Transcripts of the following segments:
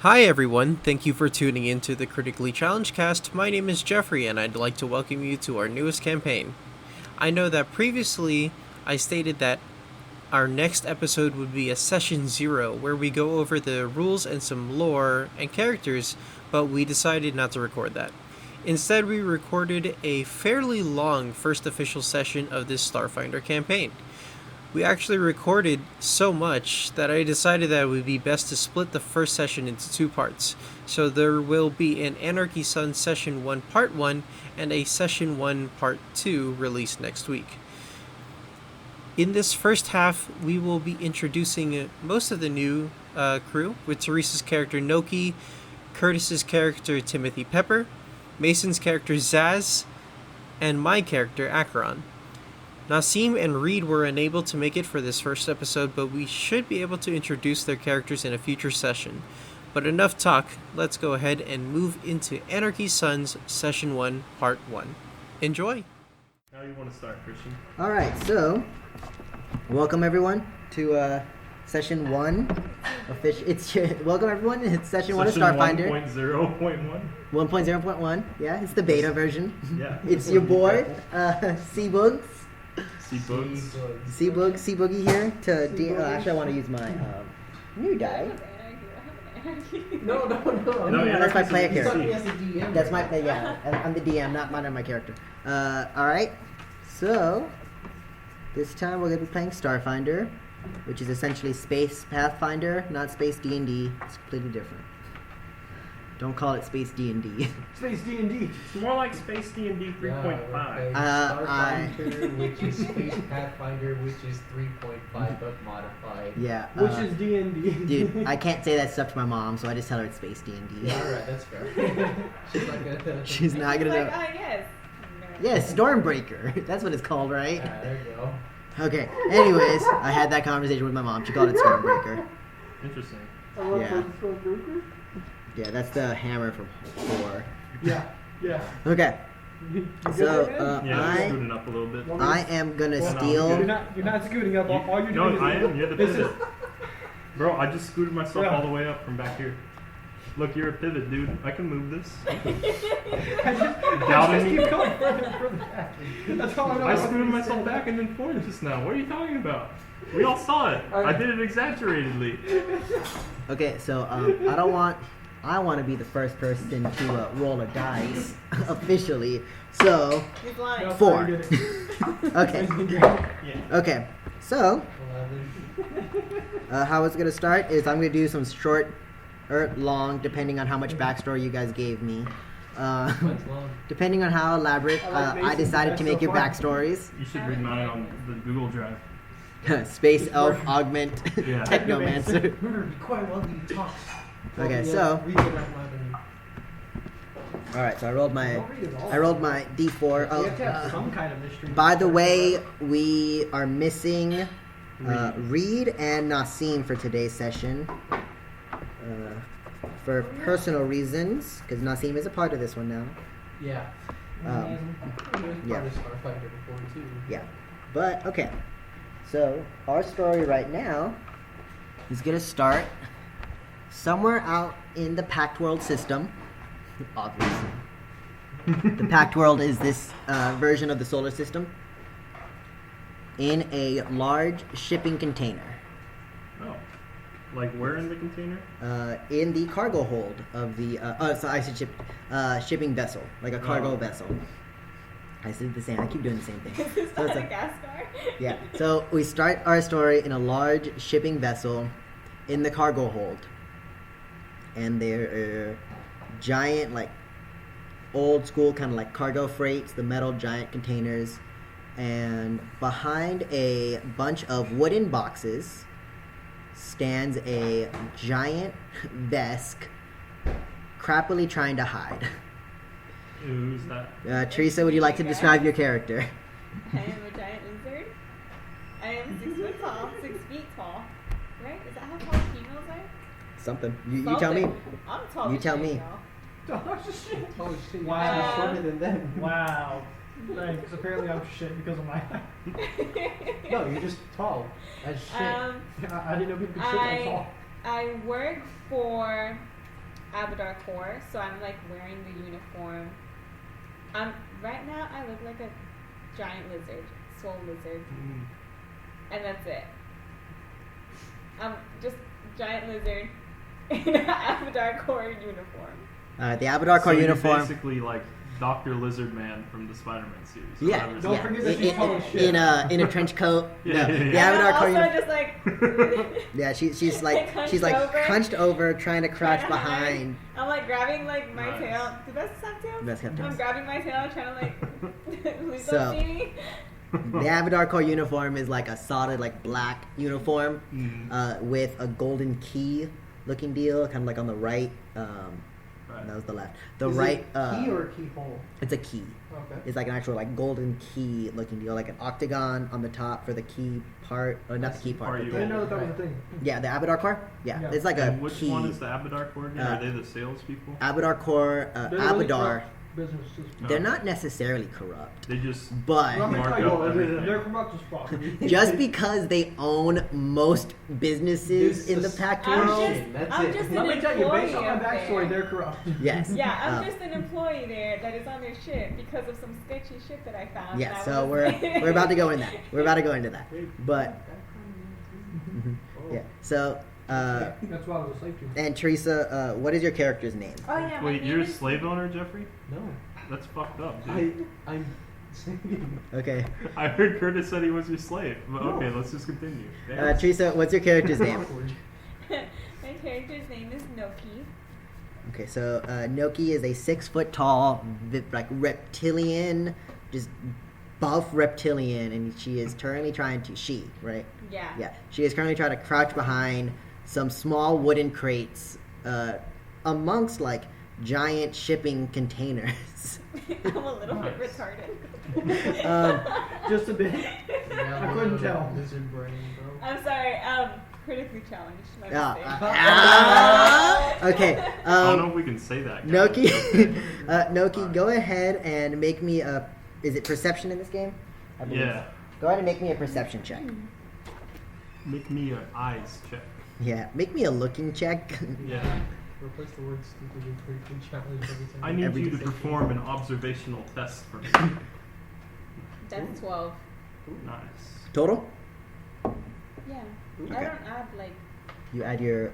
Hi everyone, thank you for tuning in to the Critically Challenged cast. My name is Jeffrey and I'd like to welcome you to our newest campaign. I know that previously I stated that our next episode would be a session 0 where we go over the rules and some lore and characters, but we decided not to record that. Instead, we recorded a fairly long first official session of this Starfinder campaign. We actually recorded so much that I decided that it would be best to split the first session into 2 parts. So there will be an Anarchy Sun Session 1 Part 1 and a Session 1 Part 2 released next week. In this first half, we will be introducing most of the new crew, with Teresa's character Noki, Curtis's character Timothy Pepper, Mason's character Zaz, and my character Acheron. Nassim and Reed were unable to make it for this first episode, but we should be able to introduce their characters in a future session. But enough talk, let's go ahead and move into Anarchy Sun's Session 1, Part 1. Enjoy! How do you want to start, Cristian? Alright, so, welcome everyone to Session 1. Welcome everyone, it's Session 1 of Starfinder. 1.0.1? 1.0.1, yeah, it's the beta version. Yeah. It's your boy, Seabugs. Seaboogie here actually I want to use my new die. No. That's my player character. DM. That's my I'm the DM, not my character. Alright, so this time we're going to be playing Starfinder, which is essentially Space Pathfinder, not Space D&D. It's completely different. Don't call it Space D&D. Space D&D. It's more like Space D&D 3.5. Starfinder, which is Space Pathfinder, which is 3.5 but modified. Yeah. Which is D&D. Dude, I can't say that stuff to my mom, so I just tell her it's Space D&D. Yeah, alright, that's fair. She's not gonna know. Yes. Yes, Stormbreaker. That's what it's called, right? There you go. Okay. Anyways, I had that conversation with my mom. She called it Stormbreaker. Interesting. Yeah. Yeah, that's the hammer from 4. Yeah. Okay. So, Scooting up a little bit. I am gonna Well, no, steal. You're not scooting up. All you're No, doing I is am. You're the pivot. Bro, I just scooted myself all the way up from back here. Look, you're a pivot, dude. I can move this. Doubting me? keep going further and further back. That's all I know. I scooted myself back and then forward just now. What are you talking about? We all saw it. I did it exaggeratedly. Okay, so I want to be the first person to roll a dice officially. So He's lying. 4. Okay. Yeah. Okay. So how it's gonna start is I'm gonna do some short or long, depending on how much backstory you guys gave me. Mine's long. Depending on how elaborate I decided to make your backstories. You should read mine on the Google Drive. Space Elf Augment Yeah. Technomancer. Remember, be quiet while you talk. Okay, so Read it out loud and- all right. So I rolled my D4. You have to have Oh, some kind of mystery. by the way, we are missing Reed and Nassim for today's session. For personal reasons, because Nassim is a part of this one now. Yeah. Yeah. Part of Starfinder before too. Yeah. But, okay. So, our story right now is going to start somewhere out in the Pact World system. Obviously. The Pact World is this version of the solar system in a large shipping container. Oh. Like where in the container? In the cargo hold of the shipping vessel, like a cargo vessel. I said the same. I keep doing the same thing. Is this So it's a- Madagascar? Yeah. So we start our story in a large shipping vessel in the cargo hold, and they're giant, like old school kind of like cargo freights, the metal giant containers, and behind a bunch of wooden boxes stands a giant Vesk, crappily trying to hide. Who's that? Teresa, would you like to describe your character? I am a giant lizard. I am 6 foot tall, 6 feet tall. Right? Is that how tall females are? Something. You tell me. I'm tall. You tell me. Oh, shit. Oh shit. Wow. You're shorter than them. Wow. Thanks. Apparently I'm shit because of my height. No, you're just tall as shit. I didn't know people could shit that tall. I work for Abadar core, so I'm like wearing the uniform. Right now I look like a giant lizard, soul lizard, and that's it. I'm just giant lizard in an Abadar core uniform. The Abadar core So you're uniform. basically like Dr. Lizard Man from the Spider-Man series. or Yeah, whatever. Don't yeah. forget that she's tall as shit. In a trench coat. Yeah, No, yeah, the yeah. Abadar core And I'm uniform. also just like Yeah, she's like Hunched over. hunched over, trying to crouch trying to hide. behind. I'm like grabbing like my Nice. tail. Did that have tails? That's got I'm tails. grabbing my tail, trying to like please So- don't see me. The Abadar core uniform is like a solid like black uniform with a golden key looking deal, kind of like on the right. Right. That was the left. The Is right. it key or keyhole? It's a key. Okay. It's like an actual like golden key looking deal, like an octagon on the top for the key part, or not the key part. Are But you- I the, didn't know that was a thing. yeah, the Abadar core. Yeah, Yeah. it's like a And which key. one is the Abadar coordinator? Uh, Are they the salespeople? Abadar core. They're really Abadar. corrupt businesses. They're Oh. not necessarily corrupt, They just but Well, I'm Mark gonna tell up you, everything. they're corrupt as fuck. just because they own most businesses in the packed I'm world. just, That's I'm it. just Let an me tell you, employee based on my up backstory, there. they're corrupt. Yes. Yeah, I'm Um, just an employee there that is on their shit because of some sketchy shit that I found. Yeah, and I so was- we're about to go in that. We're about to go into that. But yeah, so That's why I was a slave to. and Teresa, what is your character's name? Oh yeah, my Wait, name you're a is- slave owner, Jeffrey? No. That's fucked up, dude. I'm saying. Okay, I heard Curtis said he was your slave. But No. okay, let's just continue. Damn. Teresa, what's your character's name? My character's name is Noki. Okay, so Noki is a 6 foot tall, like reptilian, just buff reptilian, and she is currently trying to right? Yeah. Yeah, she is currently trying to crouch behind some small wooden crates, amongst like giant shipping containers. I'm a little bit Nice. retarded. Just a bit. Yeah, I couldn't tell. Lizard brain, bro. I'm sorry. Critically challenged. My Ah, mistake. okay. I don't know if we can say that. guys. Noki, Noki, go ahead and make me a. Is it perception in this game? I believe Yeah. so. Go ahead and make me a perception check. Make me an eyes check. Yeah, make me a looking check. Yeah. Replace the word stupid with critically challenged every time. I need Every you to day. perform an observational test for me. That's 12. Nice. Total? Yeah. Okay. I don't add like. You add your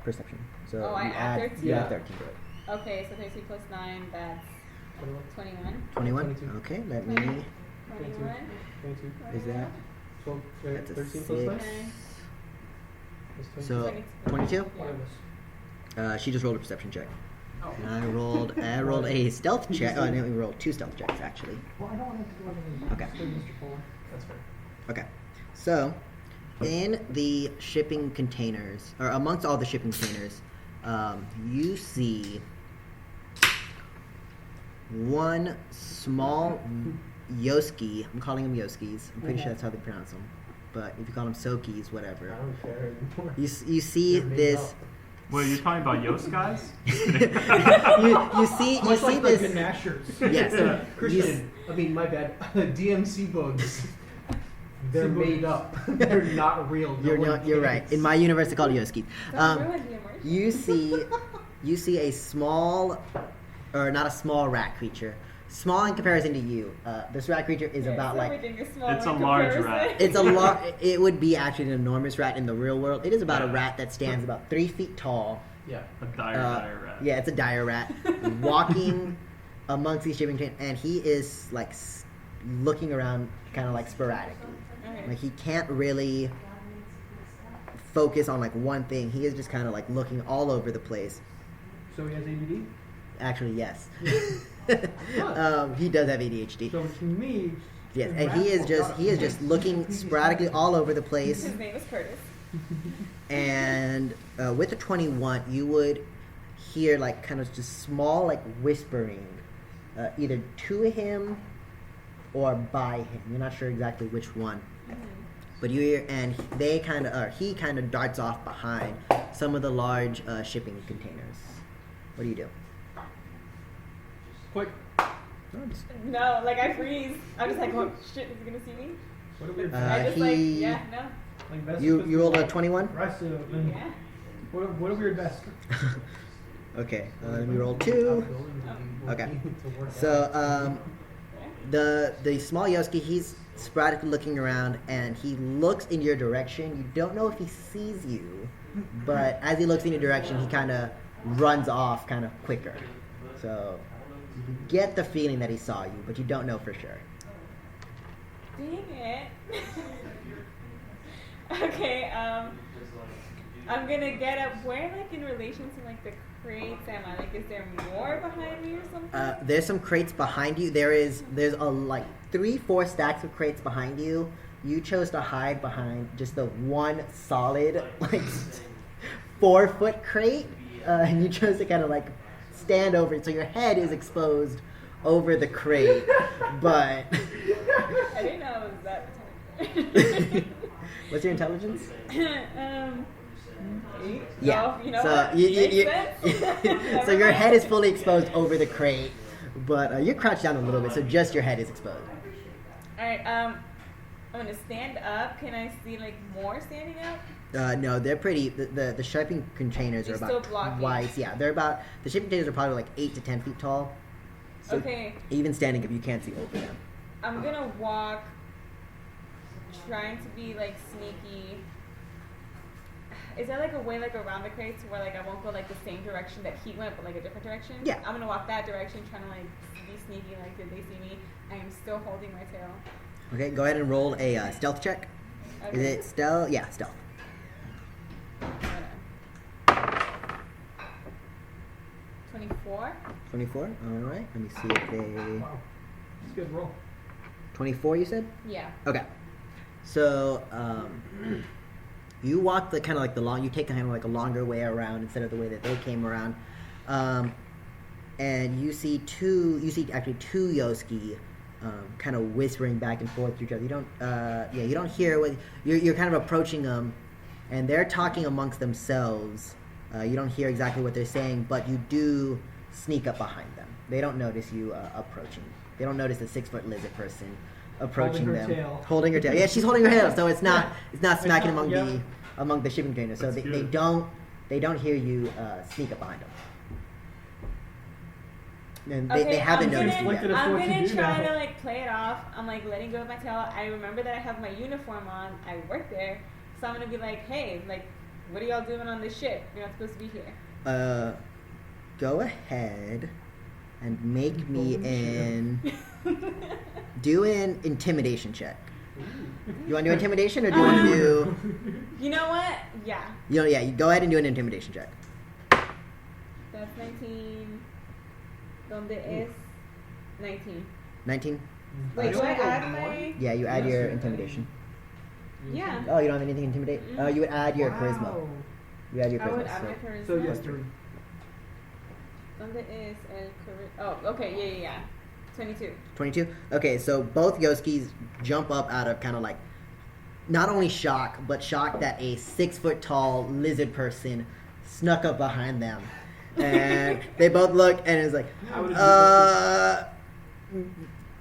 perception. So Oh, I you add add 13? You add Yeah. 13 to it. Okay, so 13 plus 9, that's 21. 21? 22. Okay, let me. 21. 22. Is that? 12, That's a 13 plus 9? 6. That's 22. So, 22? One of us. She just rolled a perception check. Oh. And I rolled a stealth check. Oh, no, we rolled 2 stealth checks actually. Well, I don't want to go into Okay. Mr. Fuller. That's fair. Okay. So, in the shipping containers, or amongst all the shipping containers, you see one small Yoski. I'm calling them Yoskis. I'm pretty sure that's how they pronounce them. But if you call them Sokis, I whatever. don't care anymore. You see They're made this. up. Wait, you're talking about Yost guys? you see Much like the this. Gnashers. Yes. Christian, I mean, my bad. DMC bugs. They're Sea made bugs. up. They're not real. No You're one not, you're right. cares. In my universe, they call it Yoski. Don't ruin the immersion. You see a small, or not a small rat creature. Small in comparison to you. This rat creature is Yeah, about so like. everything is small It's a in large comparison. rat. It's a It would be actually an enormous rat in the real world. It is about a rat that stands about 3 feet tall. Yeah. A dire rat. Yeah, it's a dire rat walking amongst these shipping containers, and he is like looking around, kind of like sporadically. Okay. Like he can't really focus on like one thing. He is just kind of like looking all over the place. So he has ADD. Actually, yes. He does have ADHD. So to me, Yes, the and he is rat- just looking sporadically all over the place. His name is Curtis. And with a 21, you would hear like kind of just small like whispering, either to him or by him. You're not sure exactly which one. But you hear, and they kind of, or he kind of darts off behind some of the large shipping containers. What do you do? quick. No, like I freeze. I'm just like, oh shit, is he gonna see me? What a weird. I just like, he- yeah, no. Like best You rolled a 21? Rest of them. Yeah. What a weird vest. Okay, let me roll 2. Okay. So the small Yosuke, he's sporadically looking around, and he looks in your direction. You don't know if he sees you, but as he looks in your direction, he kind of runs off kind of quicker. So you get the feeling that he saw you, but you don't know for sure. Dang it. Okay, I'm gonna get up. Where, like, in relation to, like, the crates am I? Like, is there more behind me or something? There's some crates behind you. There's like 3-4 stacks of crates behind you. You chose to hide behind just the one solid, like, 4-foot crate, and you chose to kind of like stand over it, so your head is exposed over the crate. But I didn't know it was that. what's your intelligence? 8? Yeah. So, you know So what? you Makes sense. so your head is fully exposed over the crate, but you're crouched down a little bit, so just your head is exposed. Alright, I'm gonna stand up. Can I see, like, more standing up? No, they're pretty. The shipping containers They're are still about blocking. twice. Yeah, they're about. The shipping containers are probably like 8 to 10 feet tall. So Okay. even standing up, you can't see over them. I'm gonna walk, trying to be, like, sneaky. Is there, like, a way, like, around the crates where, like, I won't go, like, the same direction that he went, but, like, a different direction? Yeah. I'm gonna walk that direction, trying to, like, be sneaky, like, did they see me? I am still holding my tail. Okay, go ahead and roll a stealth check. Okay. Is it stealth? Yeah, stealth. Hold on. 24? 24. All right. Let me see if they. Wow. It's a good roll. 24. You said. Yeah. Okay. So you walk the kind of like the long. You take kind of like a longer way around instead of the way that they came around, and you see actually two Yosuke. Kind of whispering back and forth to each other. You don't, you don't hear what you're kind of approaching them, and they're talking amongst themselves. You don't hear exactly what they're saying, but you do sneak up behind them. They don't notice you approaching. They don't notice the 6-foot lizard person approaching Holding her them. tail. Holding her tail. Yeah, she's holding her tail, so it's not smacking not- among the shipping containers. So That's they good. don't hear you sneak up behind them. And they Okay, haven't I'm noticed you Look yet. at us I'm what you gonna do try now. to, like, play it off. I'm, like, letting go of my tail. I remember that I have my uniform on. I work there. So I'm gonna be like, hey, like, what are y'all doing on this ship? You're not supposed to be here. Go ahead and make me do an intimidation check. You want to do intimidation, or do you want to do? You know what? Yeah. You go ahead and do an intimidation check. That's 19. Donde es 19. 19. Wait, do I add One? my... Yeah, you add your intimidation. Yeah. Oh, you don't have anything to intimidate? Mm. You would add your charisma. Wow. You add your I would charisma. add my So. charisma. So yes, 3. Donde es el charisma? Oh, okay, yeah. 22. 22? Okay, so both Yoskis jump up out of kind of like, not only shock, but shock that a 6-foot tall lizard person snuck up behind them. And they both look, and it's like, I would've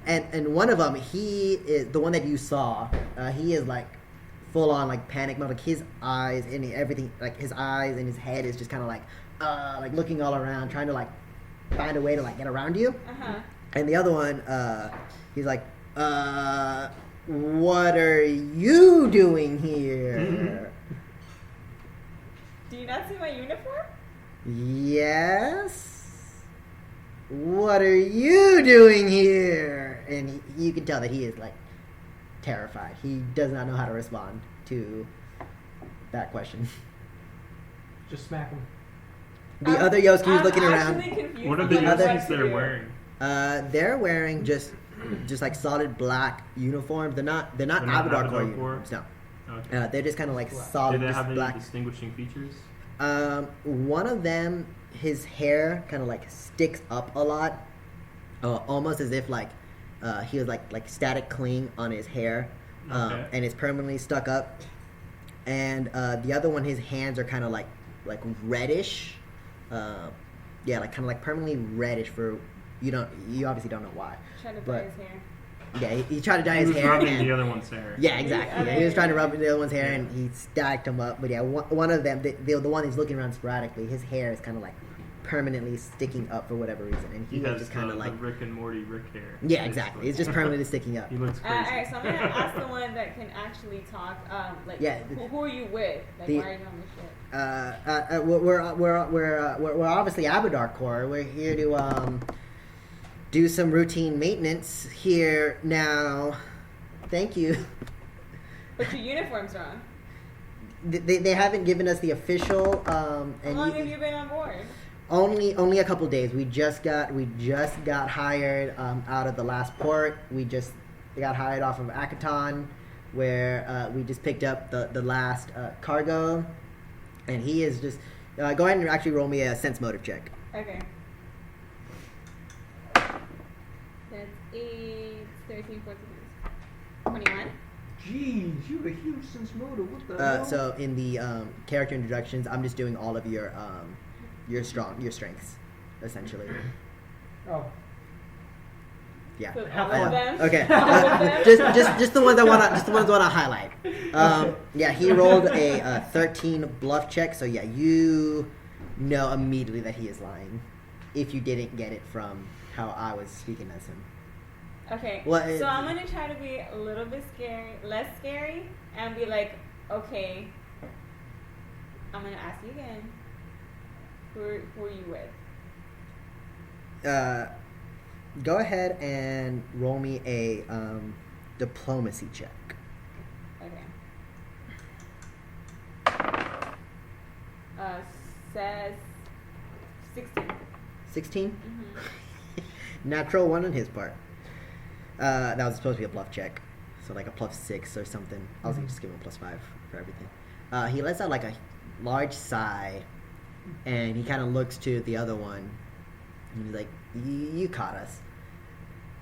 and one of them, he is the one that you saw. He is like full on like panic mode. Like his eyes and everything, like his eyes and his head is just kind of like looking all around, trying to like find a way to like get around you. Uh-huh. And the other one, he's like, what are you doing here? Do you not see my uniform? Yes. What are you doing here? And you can tell that he is like terrified. He does not know how to respond to that question. Just smack him. The other Yosuke is looking I'm around. actually confused What are on the what Yosuke's to they're do. wearing? They're wearing just like solid black uniforms. They're not They're not Abadar Abadar Corps Corps? uniforms. No. Okay. They're just kind of like Do solid, they just have any black. distinguishing features? One of them, his hair kind of like sticks up a lot, almost as if like he was like static cling on his hair, Okay. and it's permanently stuck up. And the other one, his hands are kind of like reddish, like kind of like permanently reddish. For you obviously don't know why. Trying to But- dye his hair. Yeah, he tried to dye He his was hair. rubbing and- the other one's hair. Yeah, exactly. Yeah, he was trying to rub the other one's hair, and he stacked him up. But yeah, one of them, the one who's looking around sporadically, his hair is kind of like permanently sticking up for whatever reason, and He he was has just kind of like, the Rick and Morty Rick hair. yeah, exactly. It's just permanently sticking up. He looks crazy. Alright, so I'm gonna ask the one that can actually talk. Like, Yeah. who are you with? Like, The- why are you on this ship? We're obviously Abadar Corps. We're here to do some routine maintenance here now. Thank you. But your uniform's wrong. They haven't given us the official. How long have you been on board? Only a couple days. We just got hired out of the last port. We got hired off of Akaton, where we just picked up the last cargo, and he is just go ahead and actually roll me a sense motive check. Okay. That's 8, 13, 14, 21. Jeez, you a huge sense motive. What the hell? So in the character introductions, I'm just doing all of your strengths, essentially. Oh. Yeah. So Have all fun. of them. Okay. All of them? just the ones I want to highlight. Yeah, he rolled a 13 bluff check, so yeah, you know immediately that he is lying, if you didn't get it from how I was speaking as him. Okay. What So is- I'm gonna try to be a little bit less scary, and be like, okay. I'm gonna ask you again. Who are you with? Go ahead and roll me a diplomacy check. Okay. Says 16. 16. Mm-hmm. Natural one on his part. That was supposed to be a bluff check, so like a +6 or something. I was gonna just give him a +5 for everything. He lets out like a large sigh, and he kind of looks to the other one, and he's like, "You caught us.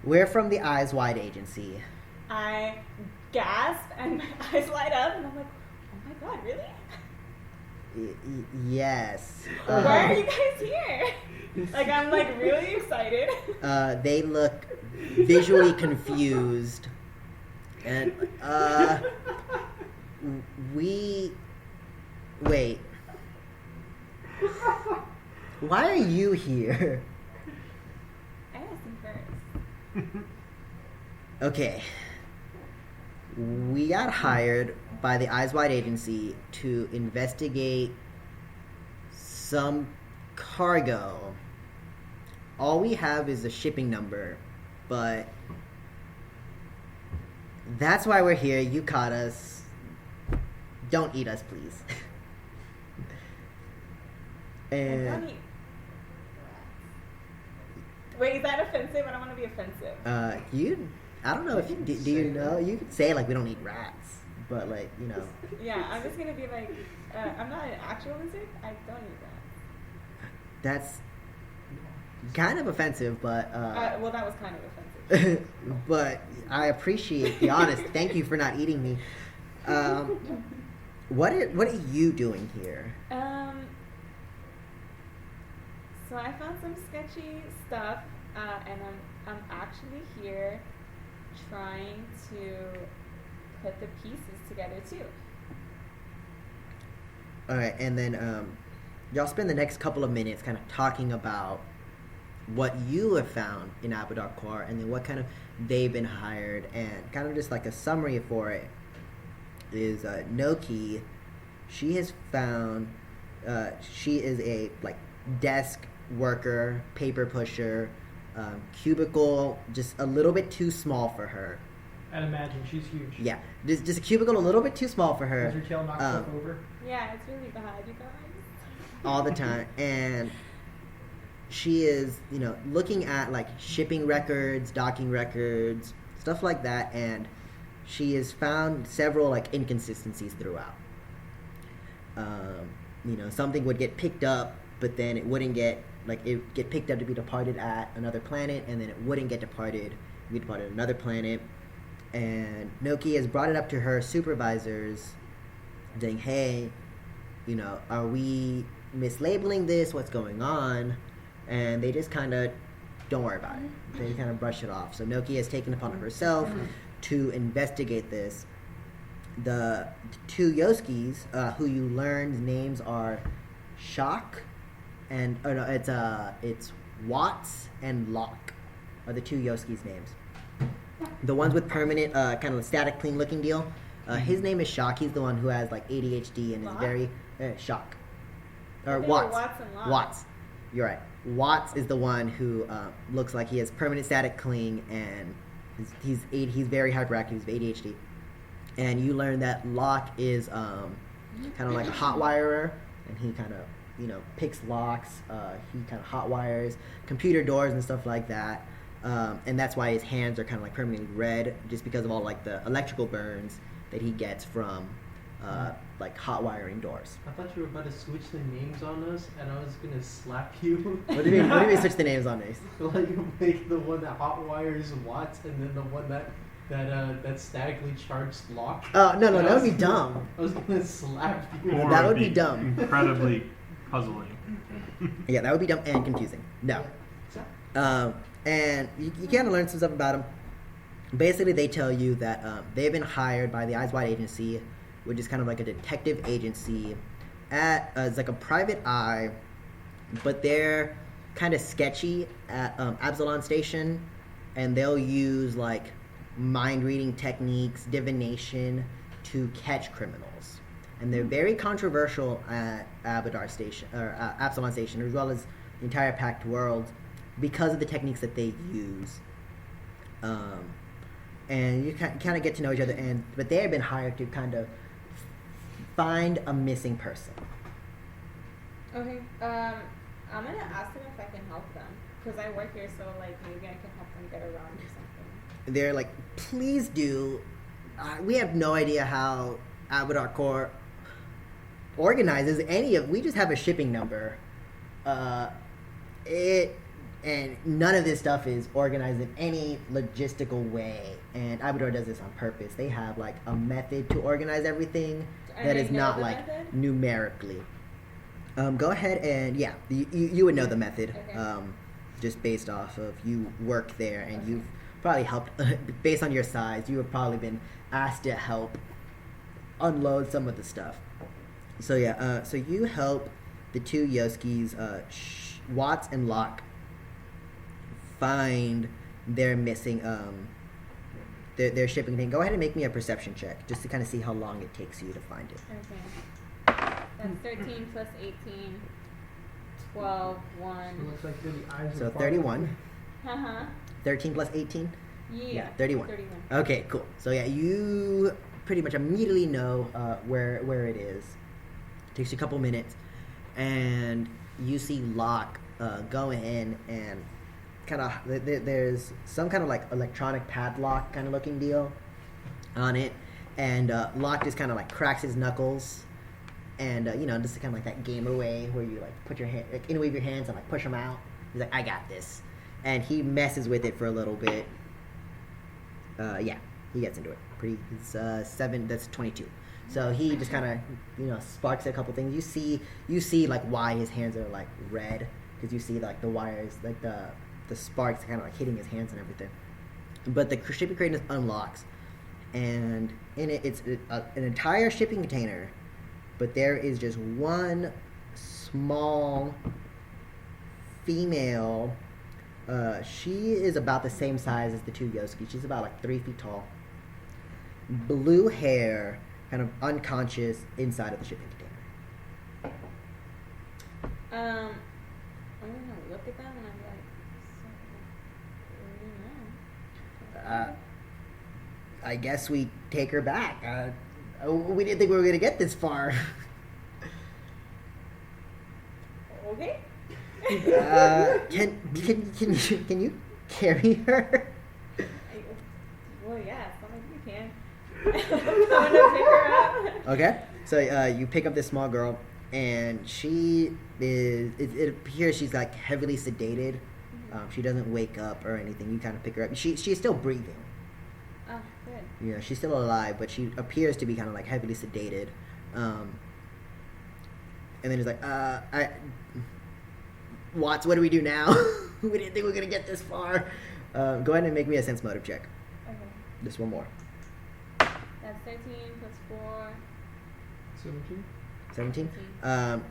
We're from the Eyes Wide Agency." I gasp and my eyes light up, and I'm like, oh my god, really? Yes. Why are you guys here? Like, I'm like really excited. They look visually confused, and wait. Why are you here? I asked him first. Okay. We got hired by the Eyes Wide Agency to investigate some cargo. All we have is a shipping number, but that's why we're here. You caught us. Don't eat us, please. Don't And eat rats. Wait, is that offensive? I don't want to be offensive. I don't know if do you know, you could say like we don't eat rats, but like, you know. Yeah, I'm just gonna be like, I'm not an actual lizard. I don't eat rats. That's kind of offensive, but Well, that was kind of offensive. but I appreciate the honest. Thank you for not eating me. What are you doing here? So I found some sketchy stuff, and I'm actually here trying to put the pieces together too. All right, and then y'all spend the next couple of minutes kind of talking about what you have found in Abadar Corps, and then what kind of they've been hired, and kind of just like a summary for it is Noki. She has found she is a like desk worker, paper pusher, cubicle just a little bit too small for her. I'd imagine she's huge. Yeah, just a cubicle a little bit too small for her. Does her tail knock stuff over? Yeah, it's really bad, you guys. All the time, and she is, you know, looking at like shipping records, docking records, stuff like that, and she has found several like inconsistencies throughout. You know, something would get picked up, but then it wouldn't get picked up to be departed at another planet, and then it wouldn't get departed, be departed at another planet. And Noki has brought it up to her supervisors, saying, "Hey, you know, are we mislabeling this? What's going on?" And they just kind of don't worry about it. They kind of brush it off. So Noki has taken upon herself to investigate this. The two Yoskis, who you learned names are Shock and oh no, it's Watts and Locke are the two Yoski's names. The ones with permanent, kind of static clean looking deal. His name is Shock. He's the one who has like ADHD and is Locke? very Shock. I Or think they were Watts. Watts and Locke. Watts. You're right. Watts is the one who looks like he has permanent static cling and he's very hyperactive. He's ADHD. And you learn that Locke is kind of like a hot wirer, and he kind of picks locks. He kind of hot wires computer doors and stuff like that. And that's why his hands are kind of like permanently red, just because of all like the electrical burns that he gets from like hot wiring doors. I thought you were about to switch the names on us, and I was gonna slap you. What do you mean? What do you mean switch the names on these? Like make the one that hot wires Watts, and then the one that statically charged Locke. Oh no, And that I would be was- dumb. I was gonna slap you. Or That it'd would be dumb. Incredibly puzzling. Yeah, that would be dumb and confusing. No. And you kind of learn some stuff about them. Basically, they tell you that they've been hired by the Eyes Wide Agency, which is kind of like a detective agency. It's like a private eye, but they're kind of sketchy at Absalon Station, and they'll use like mind reading techniques, divination to catch criminals. And they're very controversial at Abadar Station or Absalon Station, as well as the entire Pact World, because of the techniques that they use. And you kind of get to know each other, but they have been hired to kind of find a missing person. Okay. I'm gonna ask them if I can help them because I work here, so like maybe I can help them get around or something. They're like, please do. We have no idea how Abadar Corps organizes any of. We just have a shipping number. And none of this stuff is organized in any logistical way. And Abadar does this on purpose. They have like a method to organize everything And that they is know not the like method? numerically. Go ahead and yeah, you would know the method, Okay. just based off of you work there and you've probably helped. Based on your size, you have probably been asked to help unload some of the stuff. So yeah, so you help the two Yoskis, Watts and Locke, find their missing their shipping thing. Go ahead and make me a perception check just to kind of see how long it takes you to find it. Okay. That's 13 plus 18, 12, It 1. looks like they're the eyes of So the 31. Haha. 13 plus 18? Yeah. 31. 31. Okay, cool. So yeah, you pretty much immediately know where it is. Takes you a couple minutes, and you see Locke go in and kind of there's some kind of like electronic padlock kind of looking deal on it, and Locke just kind of like cracks his knuckles, and just kind of like that gamer way where you like put your hand, like interweave your hands and like push them out. He's like, I got this, and he messes with it for a little bit. Yeah, he gets into it. It's 7. That's 22. So he just kind of sparks a couple things. You see like why his hands are like red, because you see like the wires, like the sparks kind of like hitting his hands and everything. But the shipping crate unlocks, and in it it's an entire shipping container, but there is just one small female. She is about the same size as the two Yoski. She's about like 3 feet tall. Blue hair, kind of unconscious inside of the shipping container. I'm gonna look at them and I'm like, so, what do you know? I guess we take her back. We didn't think we were gonna get this far. Okay. Can you carry her? Well, yeah, it's not like you can. I'm gonna pick her up. Okay. So you pick up this small girl, and she is. It appears she's like heavily sedated. She doesn't wake up or anything. You kind of pick her up. She's still breathing. Oh, good. Yeah, she's still alive, but she appears to be kind of like heavily sedated. And then he's like, Watts, what do we do now? We didn't think we were gonna get this far. Go ahead and make me a sense motive check. Okay. Just one more. That's 13 plus 4. 17. 17. Then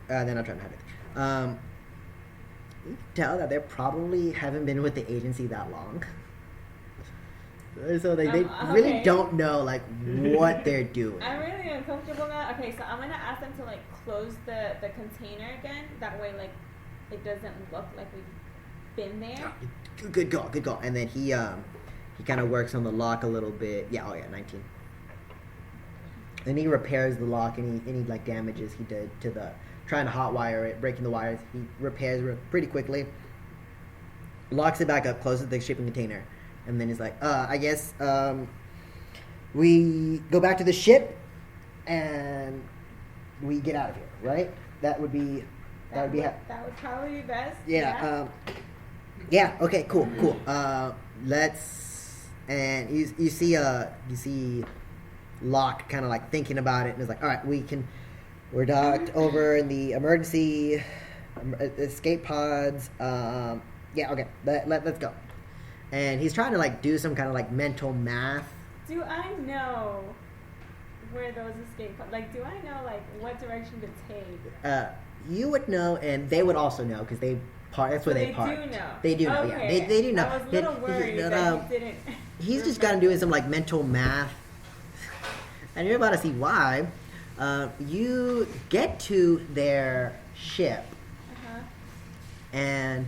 I'll try and have it. You can tell that they probably haven't been with the agency that long. So they really okay. don't know like what they're doing. I'm really uncomfortable now. Okay, so I'm gonna ask them to like close the container again. That way, like, it doesn't look like we've been there. Good call. And then he kind of works on the lock a little bit. Yeah, 19. And he repairs the lock, any like damages he did to the trying to hotwire it, breaking the wires. He repairs it pretty quickly. Locks it back up, closes the shipping container, and then he's like, I guess we go back to the ship and we get out of here, right? That would probably be best. Yeah. Yeah. Okay. Cool. Let's. And you see Locke kind of like thinking about it, and is like, all right, we're docked over in the emergency escape pods. Yeah. Okay. Let's go. And he's trying to like do some kind of like mental math. Do I know where those escape pods? Like, do I know like what direction to take? You would know, and they would also know because they park. That's where they park. Do know. They do know. Okay. Yeah, they do know. I was a little worried that he didn't. He's just gotten doing some like mental math, and you're about to see why. You get to their ship, and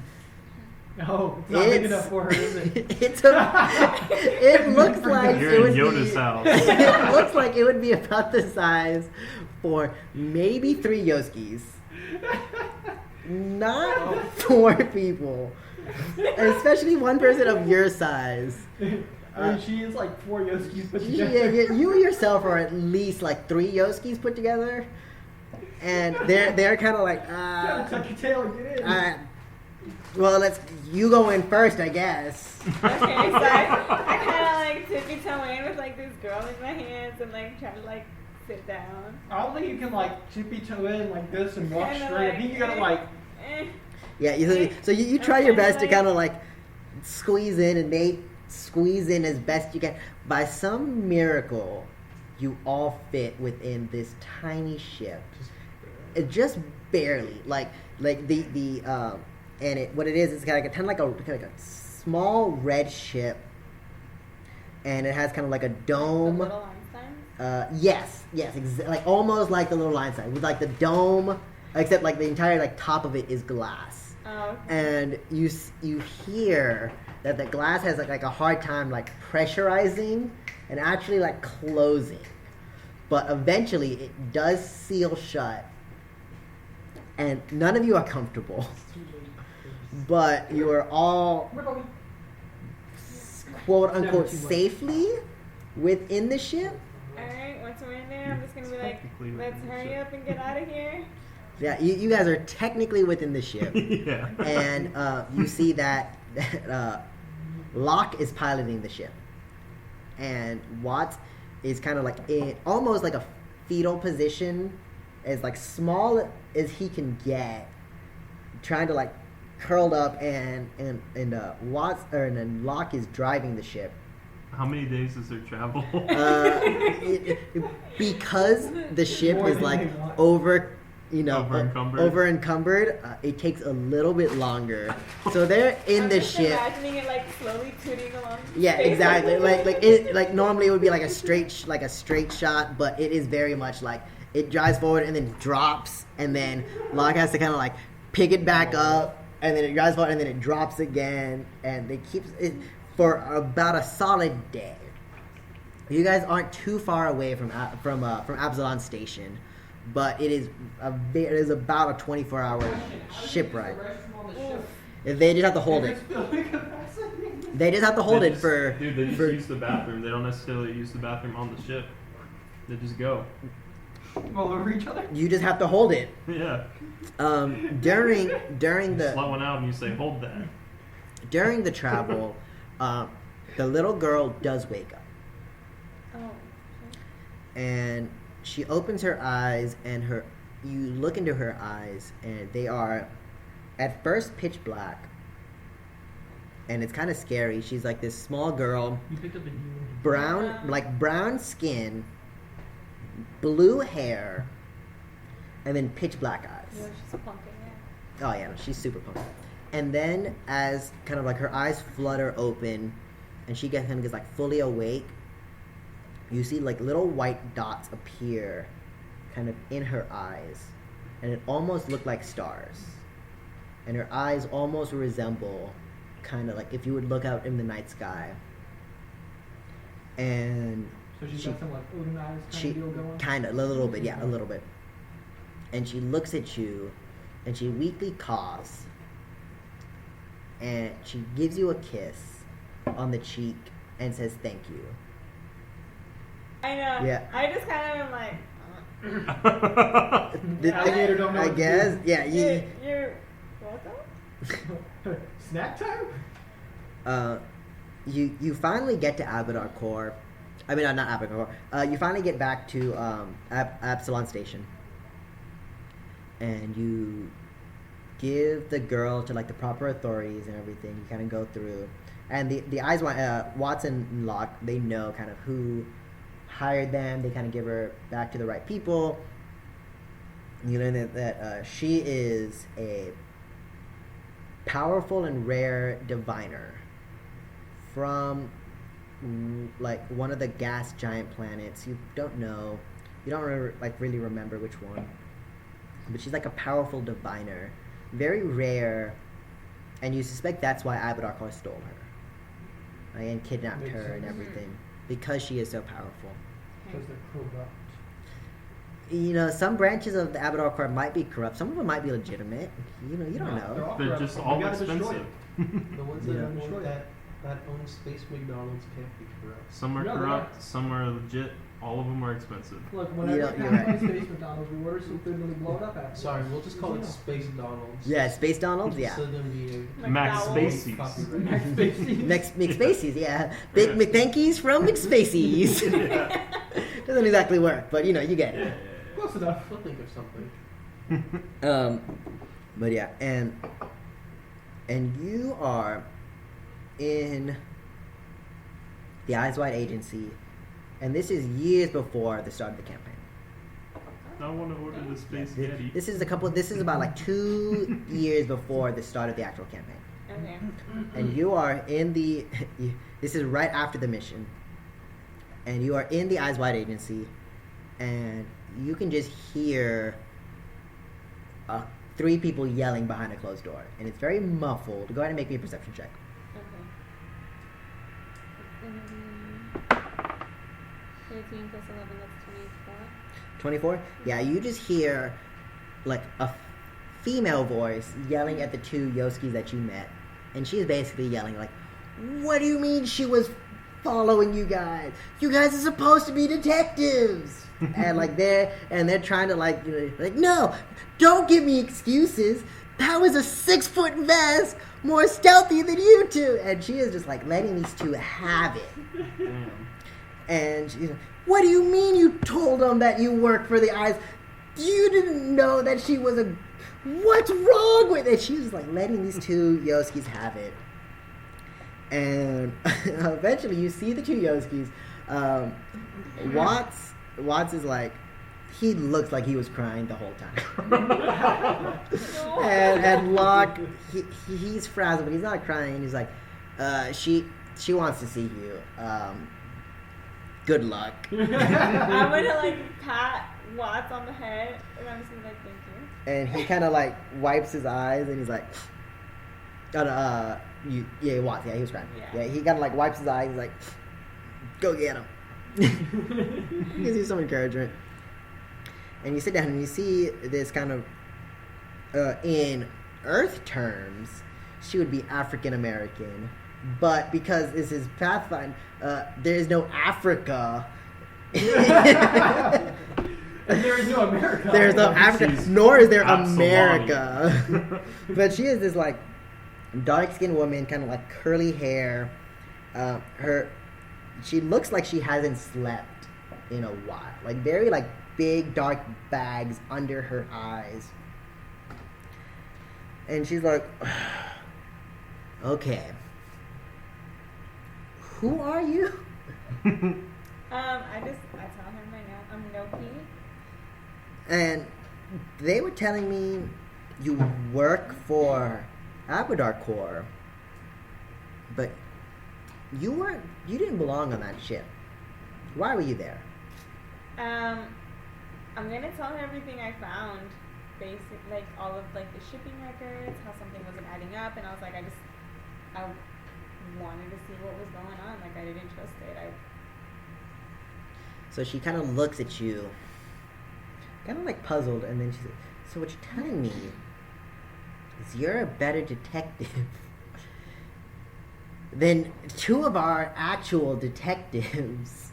No, it's not big enough for her, is it? It looks like You're it in would Yoda's be. house. It looks like it would be about the size for maybe 3 Yoskis, not 4 people, especially one person of your size. I mean, she is like 4 Yoskis put Yeah, together. you yourself are at least like 3 Yoskis put together, and they're kind of like Gotta tuck your tail and get in. well, you go in first, I guess. Okay, so I kind of like tippy toe in with like this girl in my hands and like try to like sit down. I don't think you can like tippy toe in like this and walk Kinda straight. I think you gotta like. Yeah, you try your best to kind of like squeeze in, and they squeeze in as best you can. By some miracle, you all fit within this tiny ship. It just barely, like the and what it is, it's kind of like a small red ship, and it has kind of like a dome. The little Einstein? Yes, like almost like the little line sign with like the dome, except like the entire like top of it is glass. Oh, okay. And you hear that the glass has like a hard time like pressurizing and actually like closing, but eventually it does seal shut, and none of you are comfortable, but you are all quote unquote safely within the ship. Alright, once we're in there, I'm just gonna be like, Technically let's within the hurry ship. up and get out of here. Yeah, you guys are technically within the ship. Yeah. And you see that Locke is piloting the ship, and Watts is kind of like in almost like a fetal position, as like small as he can get, trying to like curled up, and Locke is driving the ship. How many days does there travel? Because the ship More is than like they want. over Over-encumbered? it takes a little bit longer. So they're in I'm the just ship. imagining it like slowly tooting along. Yeah, exactly. Like normally it would be like a straight shot, but it is very much like it drives forward and then drops, and then Locke has to kind of like pick it back up, and then it drives forward and then it drops again, and it keeps it for about a solid day. You guys aren't too far away from Absalon Station, but it is about a 24-hour ship ride. They just have to hold it. They just have to hold it for. Dude, they just use the bathroom. They don't necessarily use the bathroom on the ship. They just go. All over each other. You just have to hold it. Yeah. During You the slot one out and you say, hold that. during the travel, the little girl does wake up, Oh. and she opens her eyes, and you look into her eyes, and they are at first pitch black, and it's kind of scary. She's like this small girl, You picked up a new brown skin, blue hair, and then pitch black eyes. Yeah, she's punking Oh yeah, she's super pumped. And then as kind of like her eyes flutter open, and she kind of gets like fully awake, you see like little white dots appear, kind of in her eyes, and it almost look like stars. And her eyes almost resemble, kind of like if you would look out in the night sky. And So she's she- got some like Odin eyes kind she of deal going. kind of a little bit, yeah, a little bit. And she looks at you, and she weakly coughs, and she gives you a kiss on the cheek and says thank you. I know. Yeah. I just kind of am like, Alligator don't know I what to guess, do. yeah. you're welcome. Snack time? You finally get to Abadar Core. I mean, not Abadar Core. You finally get back to Absalon Station, and you give the girl to like the proper authorities and everything. You kind of go through, and the eyes Watson and Locke, they know kind of who hired them. They kind of give her back to the right people. You learn that she is a powerful and rare diviner from like one of the gas giant planets. You don't know, you don't really remember which one, but she's like a powerful diviner, very rare, and you suspect that's why Abadar stole her, right, and kidnapped Makes her and sense. everything, because she is so powerful. Because they're corrupt. You know, some branches of the Abadar Corps might be corrupt. Some of them might be legitimate. You know, you don't They're know. all They're corrupt. just We all gotta destroy expensive. it. The ones Yeah. that own Space McDonald's can't be corrupt. Some are No, they're corrupt, some are legit. All of them are expensive. Look, whenever Yeah, it you're comes right. to Space McDonald's, we order some food and we blow it up after. Sorry, we'll just call it Space Donald's. Yeah, Space Donald's, yeah. So then we Max McDowell's. Spacey's. copyright. Max Spacey. Next McSpaceys, yeah. Big McThankies from McSpaceys. Doesn't exactly work, but you know, you get it. Close enough. We'll think of something. But yeah, and you are in the Eyes Wide Agency, and this is years before the start of the campaign. I want to order the Space Yeti. This is about like 2 years before the start of the actual campaign. Okay. And you are in the this is right after the mission, and you are in the Eyes Wide Agency, and you can just hear 3 people yelling behind a closed door, and it's very muffled. Go ahead and make me a perception check. Okay. It's gonna be 13 plus 11, that's 24. 24? Yeah, you just hear like a female voice yelling at the 2 Yoskis that you met, and she's basically yelling like, "What do you mean she was following you guys? You guys are supposed to be detectives!" And like they're trying to like, you know, like, "No, don't give me excuses. How is a 6-foot vest more stealthy than you two?" And she is just like letting these 2 have it. Damn. And she's like, "What do you mean you told them that you worked for the Eyes? You didn't know that she was a... What's wrong with it?" She's just like letting these 2 Yoskis have it. And eventually you see the 2 Yoskis. Watts is like... He looks like he was crying the whole time. and Locke, he's frazzled, but he's not crying. He's like, she wants to see you. Good luck. I'm gonna like pat Watts on the head, and I'm just gonna be like, thank you. And he kind of like wipes his eyes, and he's like, Watts, yeah, he was crying. Yeah. He kind of like wipes his eyes, he's like, go get him. Gives you some encouragement. And you sit down and you see this kind of, in Earth terms, she would be African American, but because this is Pathfinder, there is no Africa. And there is no America. There's no Africa, She's nor is there Absalom. America. But she is this like dark-skinned woman, kind of like curly hair. She looks like she hasn't slept in a while. Like very like big dark bags under her eyes. And she's like, "Okay, who are you?" I tell him my name. I'm Noki. And they were telling me you work for Abadar Corps, but you didn't belong on that ship. Why were you there? I'm gonna tell her everything I found, like all of like the shipping records, how something wasn't adding up, and I was like, I wanted to see what was going on. Like I didn't trust it. So she kind of looks at you, kind of like puzzled, and then she says, "So what you're telling me is you're a better detective than two of our actual detectives."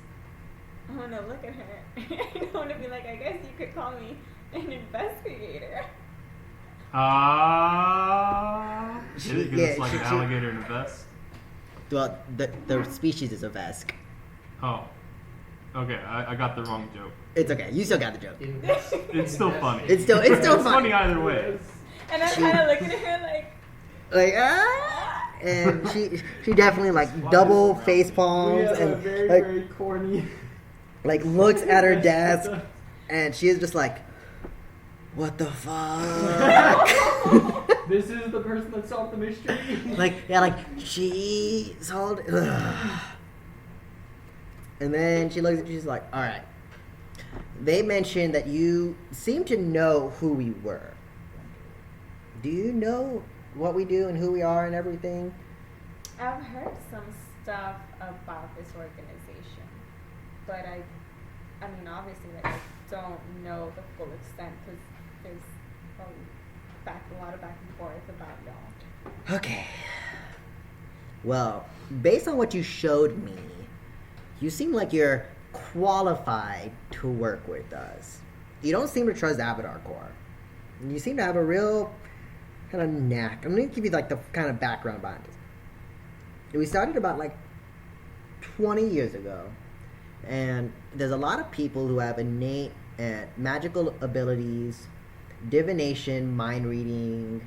I want to look at her. I don't want to be like, I guess you could call me an investigator. It's like an alligator in a vest. Well, the species is a vesk. Oh. Okay, I got the wrong joke. It's okay. You still got the joke. It's still funny. It's still It's funny. funny either way. And I'm kind of looking at her like and she definitely like double face palms We had a and very, like, very corny. like looks at her desk, and she is just like, what the fuck? This is the person that solved the mystery. like she solved. Ugh. And then she looks at you. She's like, all right. They mentioned that you seem to know who we were. Do you know what we do and who we are and everything? I've heard some stuff about this organization, but I mean, obviously, like, I don't know the full extent because there's a lot of back and forth about y'all. Okay. Well, based on what you showed me, you seem like you're qualified to work with us. You don't seem to trust Abadar Corps. You seem to have a real kind of knack. I'm going to give you like the kind of background behind this. We started about like 20 years ago, and there's a lot of people who have innate magical abilities, divination, mind reading,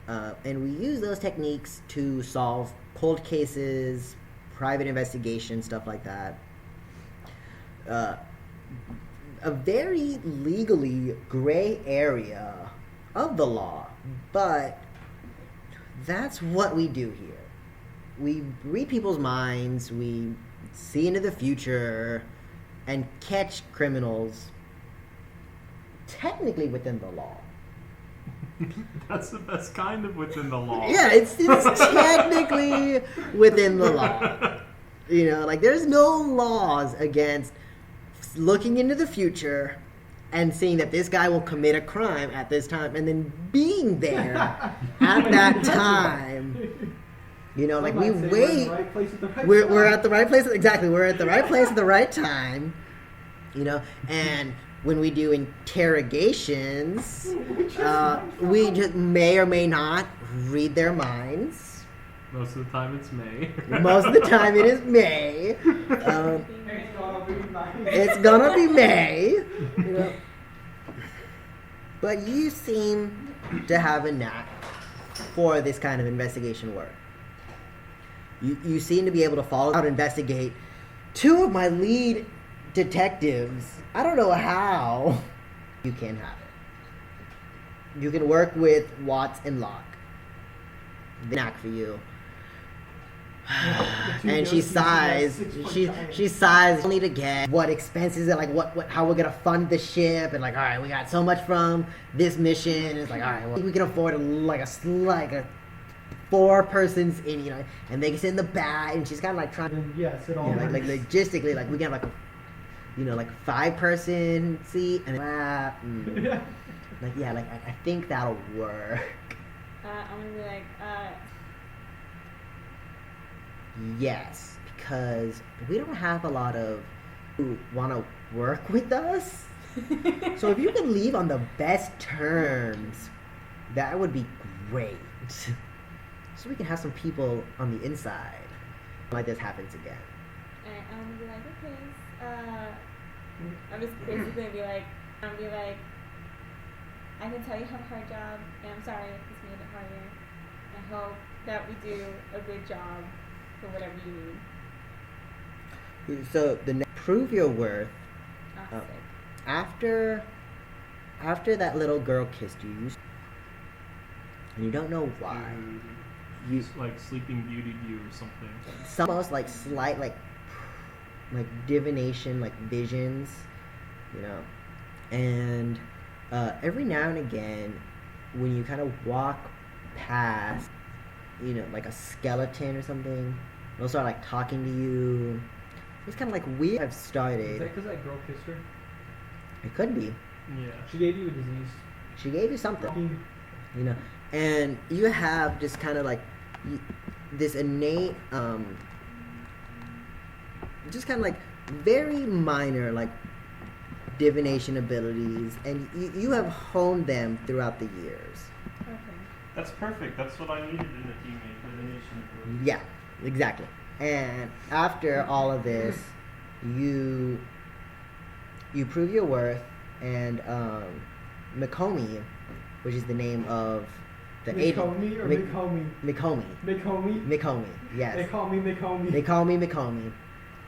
and we use those techniques to solve cold cases, private investigation, stuff like that. A very legally gray area of the law, but that's what we do here. We read people's minds, we see into the future, and catch criminals technically within the law. That's the best kind of within the law. Yeah, it's technically within the law. You know, like there's no laws against looking into the future and seeing that this guy will commit a crime at this time and then being there at that time. You know, like we wait. We're at the right place. Exactly, we're at the right place at the right time. You know, and when we do interrogations, we just may or may not read their minds. Most of the time it's May. Most of the time it is May. It's gonna be May. You know. But you seem to have a knack for this kind of investigation work. You seem to be able to follow out and investigate two of my lead detectives. I don't know how. You can have it. You can work with Watts and Locke. The knack for you. And she sighs. She sighs only to get what expenses and like what how we're gonna fund the ship and like, all right, we got so much from this mission. And it's like, all right, well, we can afford like a 4 persons in, you know, and they can sit in the back. And she's kind of like trying to, Yes, it all. like logistically, like we can have like a, you know, like a 5-person seat and like yeah, like I think that'll work. I'm gonna be like, Yes, because we don't have a lot of who want to work with us. So if you can leave on the best terms, that would be great. So we can have some people on the inside like this happens again. and I'm gonna be like, okay, I'm just basically gonna be like, I can tell you have a hard job, and I'm sorry if this made it harder. I hope that we do a good job for whatever you need. So prove your worth. Sick. After that little girl kissed you, and you don't know why. You It's like Sleeping Beauty view or something. some almost like slight like divination, like visions, you know, and every now and again, when you kind of walk past, you know, like a skeleton or something, they'll start like talking to you. It's kind of like weird. I've Is started. that because that girl kissed her? It could be. Yeah. She gave you a disease. She gave you something. Fucking- You know, and you have just kind of like this innate just kind of like very minor like divination abilities, and you have honed them throughout the years. Okay. That's perfect. That's what I needed in a teammate. Divination ability. Yeah, exactly. And after all of this, you prove your worth, and Mikomi, which is the name of the Mikomi or Mik- Mikomi? Mikomi. Mikomi? Mikomi, They yes. call me Mikomi. They call me Mikomi.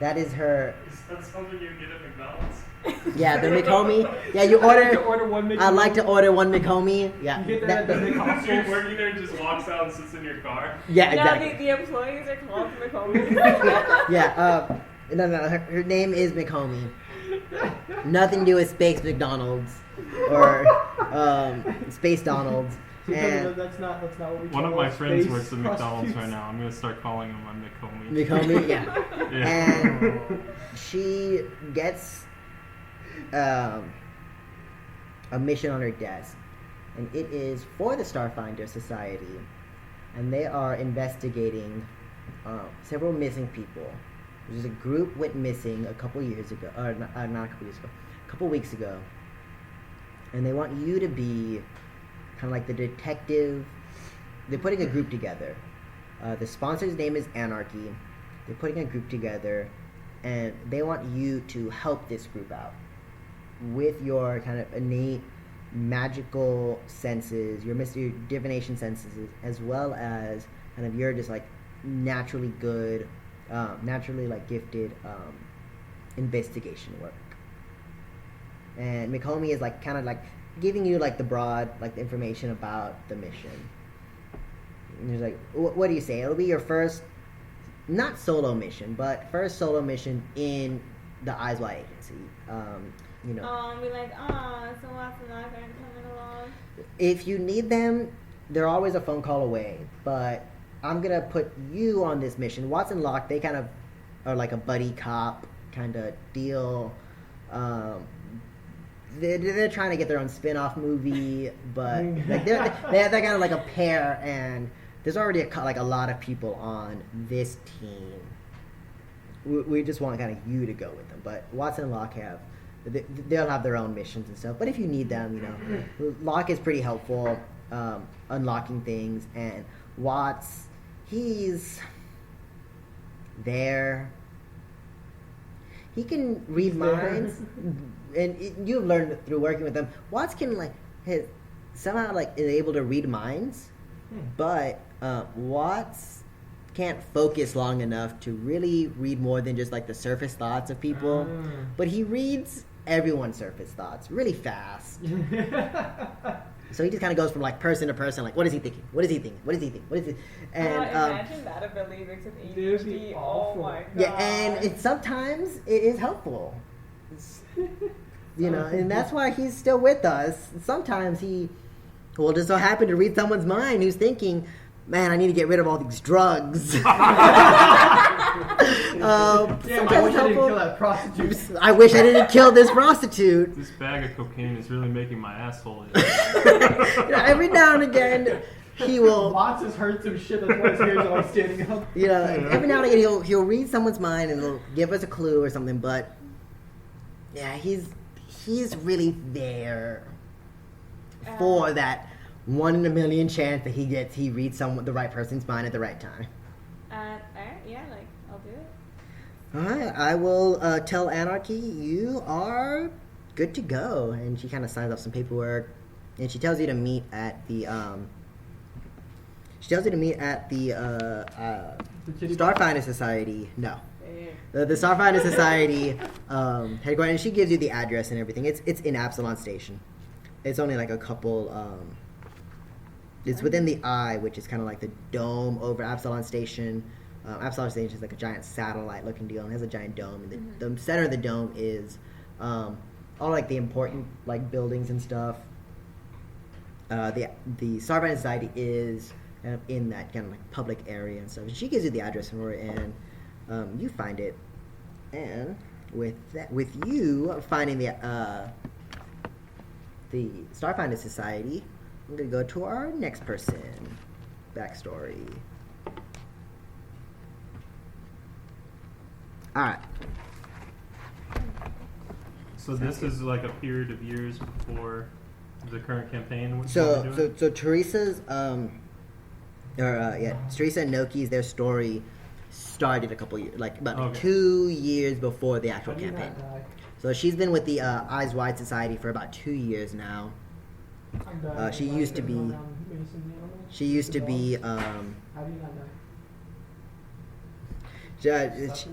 That is her. Is that something you get at McDonald's? Yeah, the Mikomi. Yeah, you I like to order. order one Mikomi. I like to order one Mikomi. Yeah. You get that at the Dude, McDonald's. working there just walks out and sits in your car. Yeah, No, exactly. the employees are called McCombs. Yeah. No. Her name is Mikomi. Nothing to do with Space McDonald's or Space Donald's. And That's not what we One of call my friends space works at McDonald's prostitutes. right now. I'm gonna start calling him my McComey. Mikomi, yeah. Yeah. And she gets a mission on her desk, and it is for the Starfinder Society, and they are investigating several missing people. There's a group went missing a couple years ago, or not a couple years ago, a couple weeks ago, and they want you to be kind of like the detective. They're putting a group together. The sponsor's name is An-R-K3. They're putting a group together, and they want you to help this group out with your kind of innate magical senses, your divination senses, as well as kind of your just like naturally good, naturally like gifted investigation work. And Mikomi is like kind of like giving you like the broad like the information about the mission. And he's like, what do you say? It'll be your first, not solo mission, but first solo mission in the Eyes Wide Agency. You know, Be like, so Watson and I aren't coming along. if you need them, they're always a phone call away. But I'm gonna put you on this mission. Watson and Locke, they kind of are like a buddy cop kind of deal. They're trying to get their own spin-off movie, but like they're kind of like a pair, and there's already a lot of people on this team. We just want kind of you to go with them, but Watson and Locke they'll have their own missions and stuff. But if you need them, you know, Locke is pretty helpful unlocking things, and Watts, he's there. He can read minds, and you've learned through working with them. Watts can somehow is able to read minds, but Watts can't focus long enough to really read more than just like the surface thoughts of people. But he reads everyone's surface thoughts really fast. So he just kind of goes from like person to person, like what is he thinking? What is he thinking? What is he thinking? What is it? And Imagine that ability mixed with Dude, it'd be ADHD. Oh awful. my god. yeah, and sometimes it is helpful. You know, and that's why he's still with us. Sometimes he will just so happen to read someone's mind who's thinking, man, I need to get rid of all these drugs. Damn, Sometimes I wish it's I didn't helpful. kill that prostitute. I wish I didn't kill this prostitute. This bag of cocaine is really making my asshole itch. You know, every now and again, he will. Watts has heard some shit. That's why his hair's always standing up. You know, every now and again he'll read someone's mind and he'll give us a clue or something. But yeah, he's really there for that 1 in a million chance that he reads the right person's mind at the right time. Alright, yeah, I'll do it. All right, I will tell An-R-K3 you are good to go, and she kind of signs off some paperwork, and she tells you to meet at the Starfinder Society. No, the Starfinder Society headquarters, and she gives you the address and everything. It's in Absalon Station. It's only like a couple It's within the Eye, which is kind of like the dome over Absalon Station. Absalon Station is like a giant satellite-looking deal, and it has a giant dome. And the center of the dome is all like the important like buildings and stuff. The Starfinder Society is kind of in that kind of like public area and stuff. And she gives you the address for it, and you find it. And with you finding the Starfinder Society, I'm gonna go to our next person. Backstory. Alright. So this is like a period of years before the current campaign. What we're So doing? Teresa's Teresa and Noki's their story started a couple years, like about 2 years before the actual How do you not campaign. die? So she's been with the Eyes Wide Society for about 2 years now. I'm dying. She Like, used to there's no be- round Mason animals. She used to be How do you not die?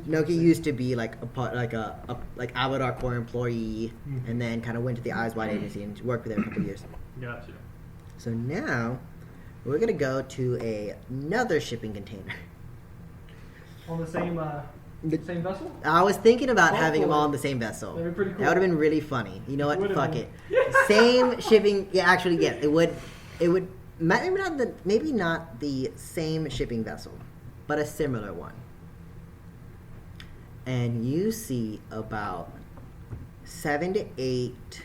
Noki used to be like a part, like a like Avatar Core employee, and then kind of went to the Eyes Wide agency and worked with her a couple years. Gotcha. So now we're gonna go to another shipping container. On the same same vessel? I was thinking about Oh, having them cool. all on the same vessel. That'd be pretty cool. That would have been really funny. You know what? Would've Fuck been. it. Same shipping. Yeah, actually, yes, it would. It would. Maybe not the same shipping vessel, but a similar one. And you see about 7 to 8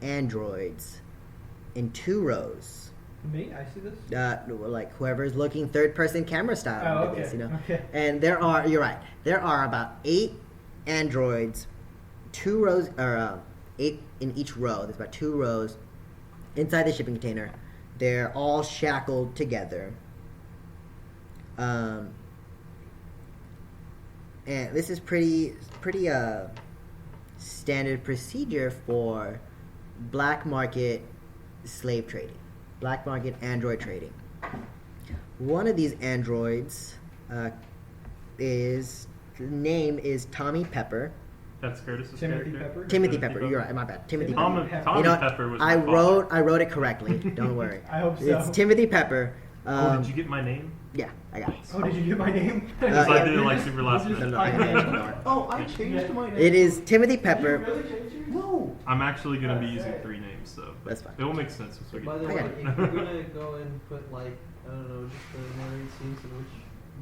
androids in 2 rows. Me? I see this? Like whoever's looking third-person camera style, Oh, I guess, okay. you know. Okay. And you're right. There are about 8 androids, 2 rows, or 8 in each row. There's about 2 rows inside the shipping container. They're all shackled together. And this is pretty standard procedure for black market slave trading, black market android trading. One of these androids name is Tommy Pepper. That's Curtis's Timothy character. Pepper? Timothy Pepper. You're right. My bad. Timothy Tommy, Pepper. Tommy You know, Pepper was. I my father. wrote it correctly. Don't worry. I hope so. It's Timothy Pepper. Oh, did you get my name? Yeah, I got it. Oh, did you get my name? Because yeah. I did it like super last minute. No, I can't ignore it. Oh, I changed my name. It is Timothy Did you Pepper. really change yours? No. I'm actually gonna be using 3 names, so That's fine. it will make sense once we By get. the I way, got it. if you're gonna go and put like I don't know, just the narrated scenes in which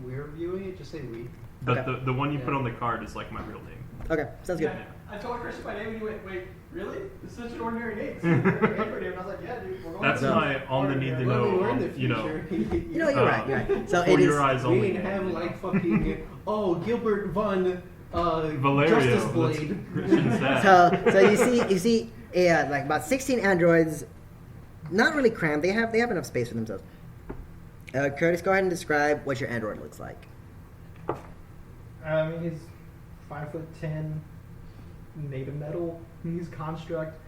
we're viewing it, just say we. But Okay. the one you put Yeah. on the card is like my real name. Okay, sounds good. Yeah. I told Cristian my name and he went, wait, really? It's such an ordinary name. It's an ordinary name. And I was like, yeah, dude, we're going That's to my on the need to ordinary. Well, know. we're in the You know, future. You know, you're right. You're right. So for it is. your eyes We only. didn't have like fucking Gilbert von Valerio. Justice That's Blade. Christian's dad. So you see, yeah, like about 16 androids, not really crammed. They have enough space for themselves. Curtis, go ahead and describe what your android looks like. He's 5'10", made of metal. He's construct,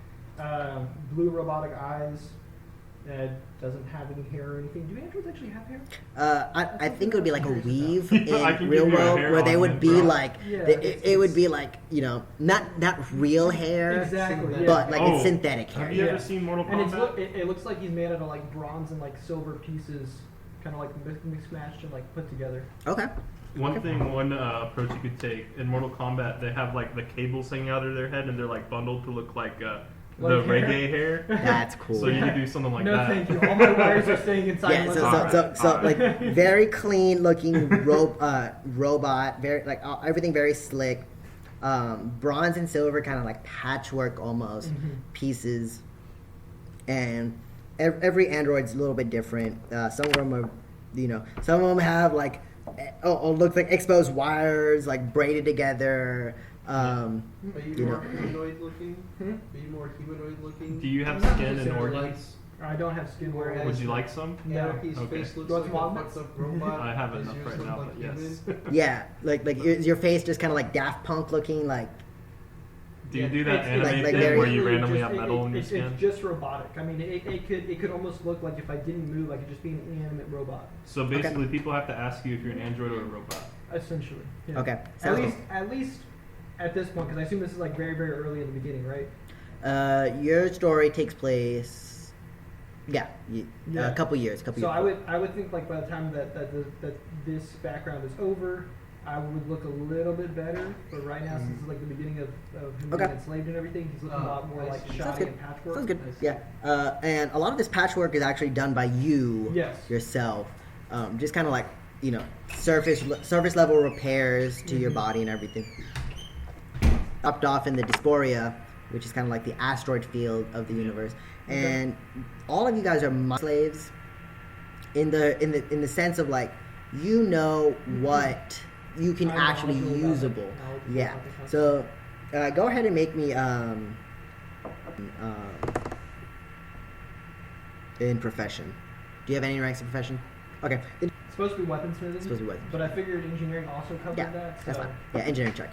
blue robotic eyes. Doesn't have any hair or anything. Do androids actually have hair? I think it would be like a weave I in can real give you a world hair where they on would it, be bro. like, Yeah, it would be like, you know, not real hair, Exactly. But, Yeah. but like Oh, it's synthetic hair. Have you Yeah. ever seen Mortal And Kombat? it looks like he's made out of like bronze and like silver pieces, kind of like mixed matched and like put together. Okay. One approach you could take in Mortal Kombat, they have like the cables hanging out of their head, and they're like bundled to look like the Like hair? reggae hair. That's cool. So you could do something like no, that. thank you. All my wires are staying inside. Yeah, my so socket. like very clean looking robot, very like everything very slick, bronze and silver kind of like patchwork almost pieces, and every android's a little bit different. Some of them are, you know, some of them have like looks like exposed wires like braided together. Are you You more know. humanoid looking? Are you more humanoid looking? Do you have Not skin and necessarily. organs? I don't have skin. Whereas- Would you like some? No. His Okay. face looks You like want a some fucked up robot. I have Does enough yours right look now, like but yes. human? Yeah, like is your face just kind of like Daft Punk looking like? Do you do that It's- anime like thing very- where you It's randomly just- have metal in your it's skin? just robotic. I mean, it could almost look like if I didn't move, I could just be an inanimate robot, So basically, people have to ask you if you're an android or a robot. essentially. Yeah. Okay, At sounds least, at least at this point, because I assume this is like very, very early in the beginning, right? Your story takes place Yeah, Yeah. a couple years. So I would think like by the time that this background is over, I would look a little bit better. But right now, since it's like the beginning of him Okay. being enslaved and everything, he's looking a lot more I like see. Sounds shoddy good. and patchwork. Sounds good. I see. Yeah, and a lot of this patchwork is actually done by you Yes. yourself. Just kind of like surface level repairs to your Mhm. body and everything. Dropped off in the Dysphoria, which is kind of like the asteroid field of the universe, and all of you guys are slaves. In the sense of like what you can I'm actually knowledgeable about it. usable. Knowledgeable Yeah. about the concept. So go ahead and make me in profession. Do you have any ranks in profession? Okay. It's supposed to be weaponsmithing. It's supposed to be weapons. But I figured engineering also covered Yeah, that. So that's fine. Yeah, engineering check.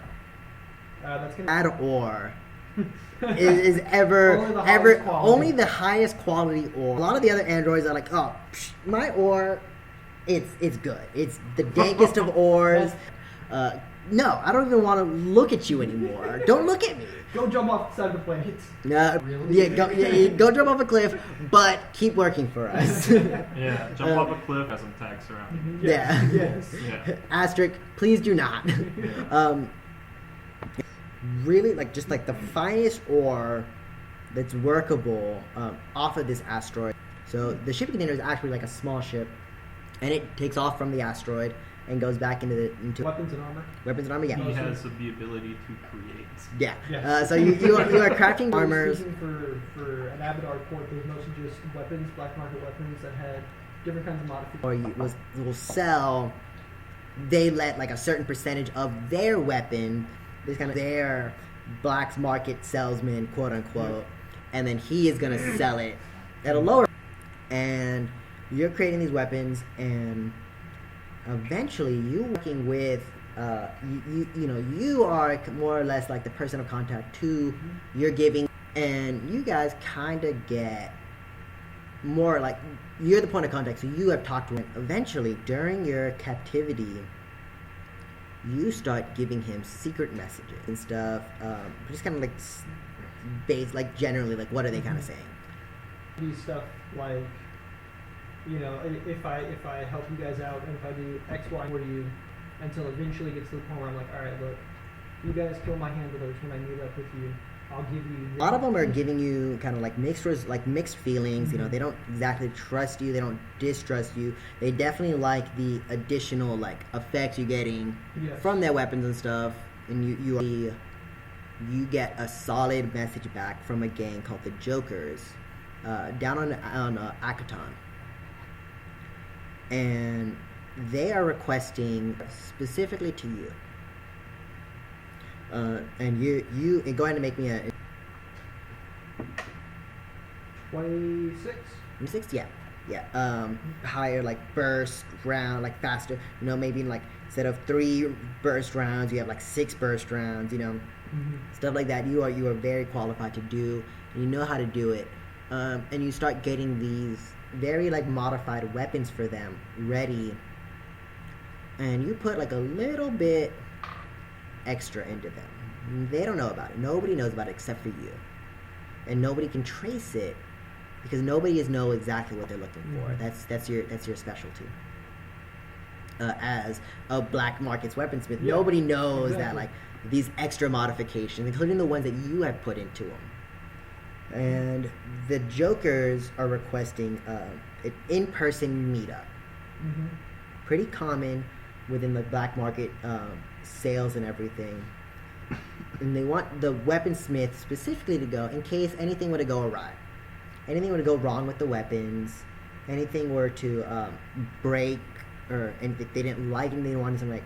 That's gonna. Add ore is ever Only the highest quality. only the highest quality ore. A lot of the other androids are like, oh, my ore, it's good. It's the dankest of ores. No, I don't even want to look at you anymore. Don't look at me. Go jump off the side of the planet. No, Really? go jump off a cliff, but keep working for us. Yeah, jump off a cliff, has some tags around it. Yeah. Yes. Yeah. Asterisk, please do not. Really, just the finest ore that's workable off of this asteroid. So the shipping container is actually like a small ship, and it takes off from the asteroid and goes back into Weapons and armor. weapons and armor. Yeah, He has the ability to create. yeah. Yes. So you are crafting armors. For an Abadar port, there's mostly just weapons, black market weapons that had different kinds of modifications. Or you will sell. They let like a certain percentage of their weapon. This kind of their black market salesman, quote unquote, and then he is gonna sell it at a lower. And you're creating these weapons, and eventually you working with you are more or less like the person of contact to you're giving, and you guys kind of get more like you're the point of contact, so you have talked to him. Eventually during your captivity you start giving him secret messages and stuff, just kind of like generally like what are they kind of saying. These stuff like, if I help you guys out and if I do X, Y for you, until eventually it gets to the point where I'm like, all right, look, you guys kill my handlers when I meet up with you. I'll give you. A lot of them are giving you kind of like mixed feelings. They don't exactly trust you. They don't distrust you. They definitely like the additional like effects you're getting Yes. from their weapons and stuff. And you get a solid message back from a gang called the Jokers, down on Akaton, and they are requesting specifically to you. And you go ahead and make me a 26. 26, yeah. Higher like burst round, like faster. Maybe like instead of 3 burst rounds, you have like 6 burst rounds. Stuff like that. You are very qualified to do. And you know how to do it. And you start getting these very like modified weapons for them ready. And you put like a little bit extra into them. They don't know about it. Nobody knows about it except for you. And nobody can trace it because nobody knows exactly what they're looking for. That's your specialty. As a black market's weaponsmith, Yeah, nobody knows that exactly. like these extra modifications, including the ones that you have put into them. And the Jokers are requesting an in-person meetup. Pretty common within the black market sales and everything. And they want the weaponsmith specifically to go in case anything were to go awry. Anything were to go wrong with the weapons. Anything were to break, or and if they didn't like it, they wanted some like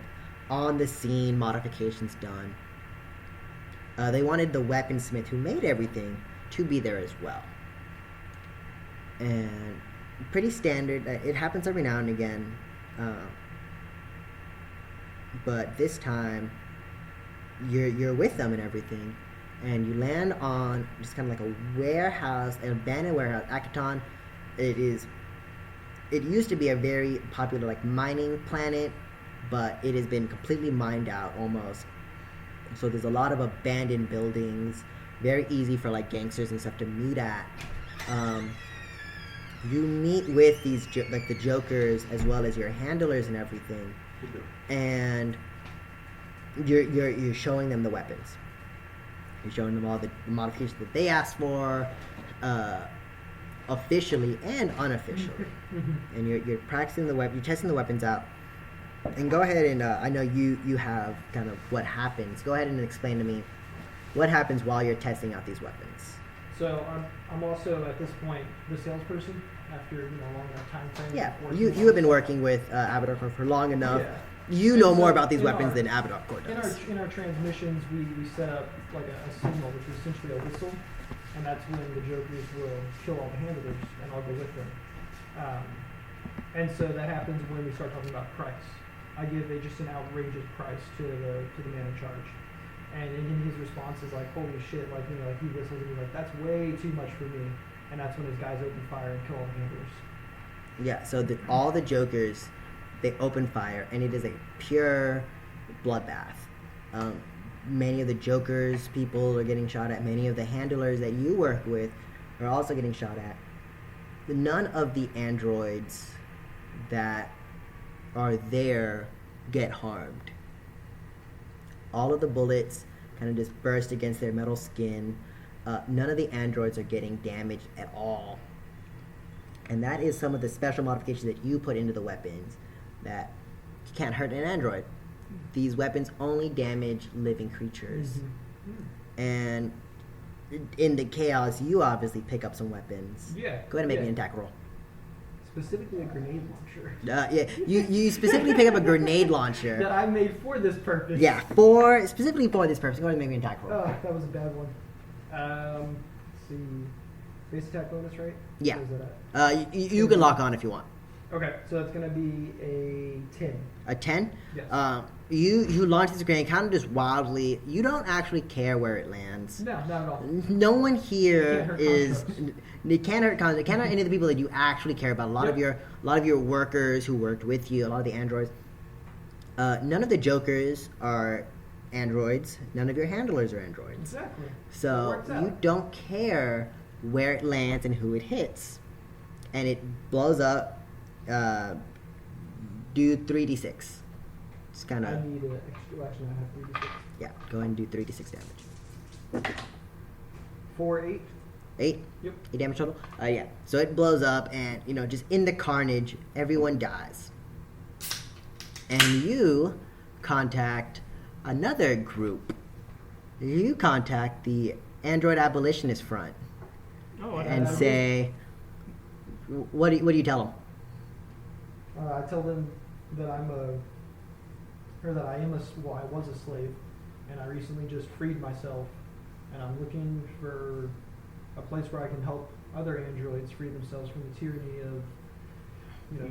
on the scene modifications done. They wanted the weaponsmith who made everything to be there as well. And pretty standard. It happens every now and again. But this time you're with them and everything, and you land on just kind of like a warehouse, an abandoned warehouse. Akaton, it used to be a very popular like mining planet, but it has been completely mined out almost. So there's a lot of abandoned buildings, very easy for like gangsters and stuff to meet at. you meet with these like the jokers as well as your handlers and everything, and you're showing them the weapons. You're showing them all the modifications that they asked for, officially and unofficially, and you're practicing the weapon. You're testing the weapons out. And go ahead and I know you have kind of what happens. Go ahead and explain to me what happens while you're testing out these weapons. So I'm also at this point the salesperson after a long enough time frame. Yeah, you have been working with Abadar for long enough. Yeah. You know more about these weapons than Abadar does. In our transmissions, we set up like a signal, which is essentially a whistle, and that's when the jokers will kill all the handlers, and I'll go with them. And so that happens when we start talking about price. I give just an outrageous price to the man in charge, and in his response is like, "Holy shit!" Like he whistles and he's like, "That's way too much for me," and that's when his guys open fire and kill all the handlers. Yeah, so all the jokers, they open fire, and it is a pure bloodbath. Many of the jokers, people are getting shot at. Many of the handlers that you work with are also getting shot at. None of the androids that are there get harmed. All of the bullets kind of just burst against their metal skin. None of the androids are getting damaged at all. And that is some of the special modifications that you put into the weapons that can't hurt an android. These weapons only damage living creatures. Mm-hmm. And in the chaos, you obviously pick up some weapons. Yeah. Go ahead and make me an attack roll. Specifically a grenade launcher. Yeah, you specifically pick up a grenade launcher. That I made for this purpose. Yeah, specifically for this purpose. Go ahead and make me an attack roll. Oh, that was a bad one. Let's see. Base attack bonus, right? Yeah. What is that at? You can lock on if you want. Okay, so it's gonna be a 10. A 10? Yes. You launch this grenade kind of just wildly. You don't actually care where it lands. No, not at all. No one here Can't hurt is. constructs. It can't hurt constructs. It can't hurt any of the people that you actually care about. A lot of your workers who worked with you. A lot of the androids. None of the jokers are androids. None of your handlers are androids. Exactly. So It works out. you don't care where it lands and who it hits, and it blows up. Do 3d6. Just kind I of need an extra. Actually, I have 3d6. yeah. Go ahead and do 3d6 damage. 4, 8. 8. Yep. 8 damage total. Yeah. So it blows up, and just in the carnage, everyone dies. And you contact another group. You contact the Android Abolitionist Front and say, what do you tell them? I tell them that I was a slave, and I recently just freed myself, and I'm looking for a place where I can help other androids free themselves from the tyranny of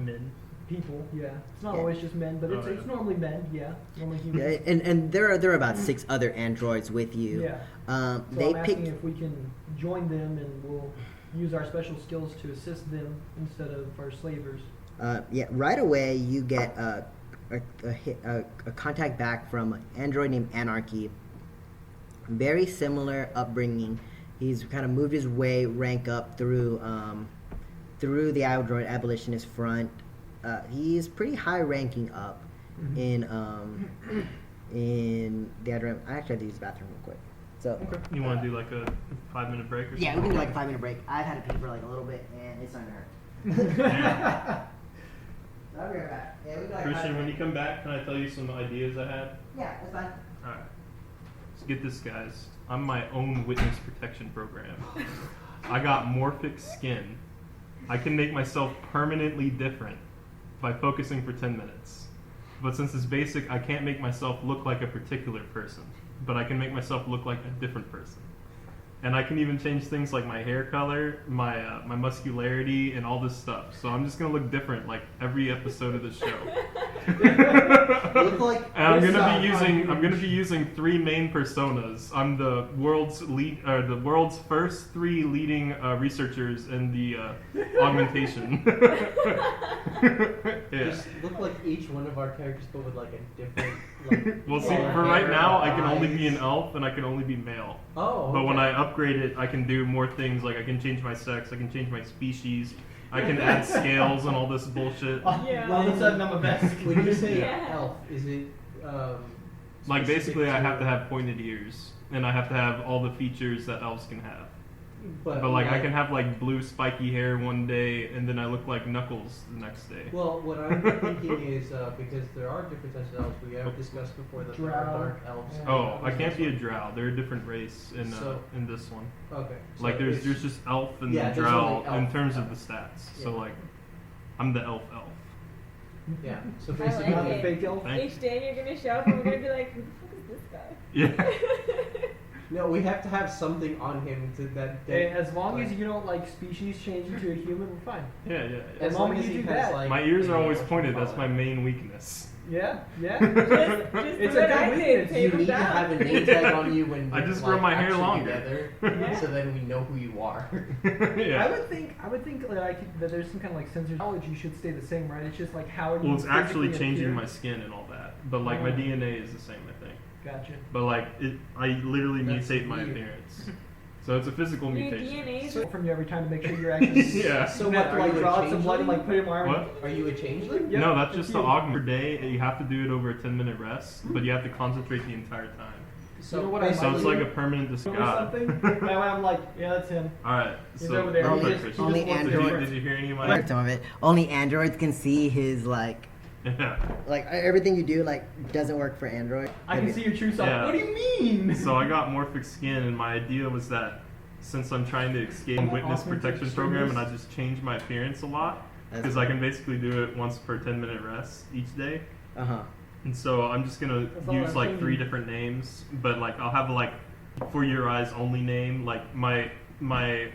Men. people. Yeah, it's not Yeah. always just men, but it's normally men. Yeah, normally humans. Yeah, and there are about 6 other androids with you. Yeah. So They I'm asking picked. if we can join them, and we'll use our special skills to assist them instead of our slavers. Yeah, right away you get a contact back from an android named An-R-K3. Very similar upbringing. He's kind of moved his rank up through the Android Abolitionist Front. He's pretty high ranking up in the Android. I actually have to use the bathroom real quick. So You want to do like a 5-minute break or something? yeah, we can do like a 5-minute break. I've had to pee for like a little bit, and it's starting to hurt. I'll be right back. Yeah, we can do like a 5 Christian, when minute- you come back, can I tell you some ideas I had? Yeah, that's fine. Alright. Let's get this, guys. I'm my own witness protection program. I got morphic skin. I can make myself permanently different by focusing for 10 minutes. But since it's basic, I can't make myself look like a particular person. But I can make myself look like a different person. And I can even change things like my hair color, my muscularity, and all this stuff. So I'm just gonna look different like every episode of the show. Look like And I'm gonna be using 3 main personas. I'm the world's first 3 leading researchers in the augmentation. Yeah. Just look like each one of our characters, but with like a different. Like, Well, see, color for right hair, now, I can only be eyes. an elf and I can only be male. Oh. But when okay. I upgrade it, I can do more things. Like I can change my sex, I can change my species, I can add scales and all this bullshit. Yeah. All of a sudden, I'm a mess. When you say Yeah. elf, is it Like specific basically, I have to have pointed ears, and I have to have all the features that elves can have. But like I can have like blue spiky hair one day, and then I look like Knuckles the next day. Well, what I'm thinking is because there are different types of elves. We have discussed before that there are Drow. dark elves. Yeah. Oh, I can't be a drow. They're a different race So- in this one. Okay. so Like there's it's- just elf and Yeah, the there's drow only elf in terms and of the elf. stats. So Yeah. like, I'm the elf. yeah. So I like basically, Not the it. fake elf. Thank- Each day you're gonna show up and we're gonna be like, who the fuck is this guy? Yeah. no, we have to have something on him to that. As long as you don't like species change into a human, we're fine. Yeah, yeah. As the long moment as you he do has that- like. My ears are a, always what you pointed. call That's it. my main weakness. Yeah, yeah. Just It's do a what I good did. weakness. Tape You him need to down. have a name tag on you when I we're, just like, grow my hair actually longer. together, Yeah. so then we know who you are. Yeah. I would think that there's some kind of like censorship should stay the same, right? It's just like how it Well, it's actually physically changing appear. my skin and all that, but like my Oh. DNA is the same, I think. Gotcha. But like I literally That's mutate my weird. appearance, so it's a physical Your mutation. DNA is So from you every time to make sure you're actually. Yeah. So You what, have to are like you a draw out some blood and like put it in my arm. What? Are you a changeling? Yep, No, that's it's just the you. augment per day. You have to do it over a 10-minute rest, but you have to concentrate the entire time. So You know what I So might it's do? like a permanent Or disguise. something. That way I'm like, yeah, that's him. All right. He's So over there. real Only- quick, Cristian. only Did you- Android. Did you hear any of my? Some of it. Only androids can see his like everything you do like doesn't work for Android. I can see your true self. Yeah. What do you mean? So I got morphic skin, and my idea was that since I'm trying to escape witness Augmented protection program, and I extremist. just change my appearance a lot, That's because I can basically do it once per 10-minute rest each day. Uh huh. And so I'm just gonna That's all use I'm like saying. 3 different names, but like I'll have like for your eyes only name. Like my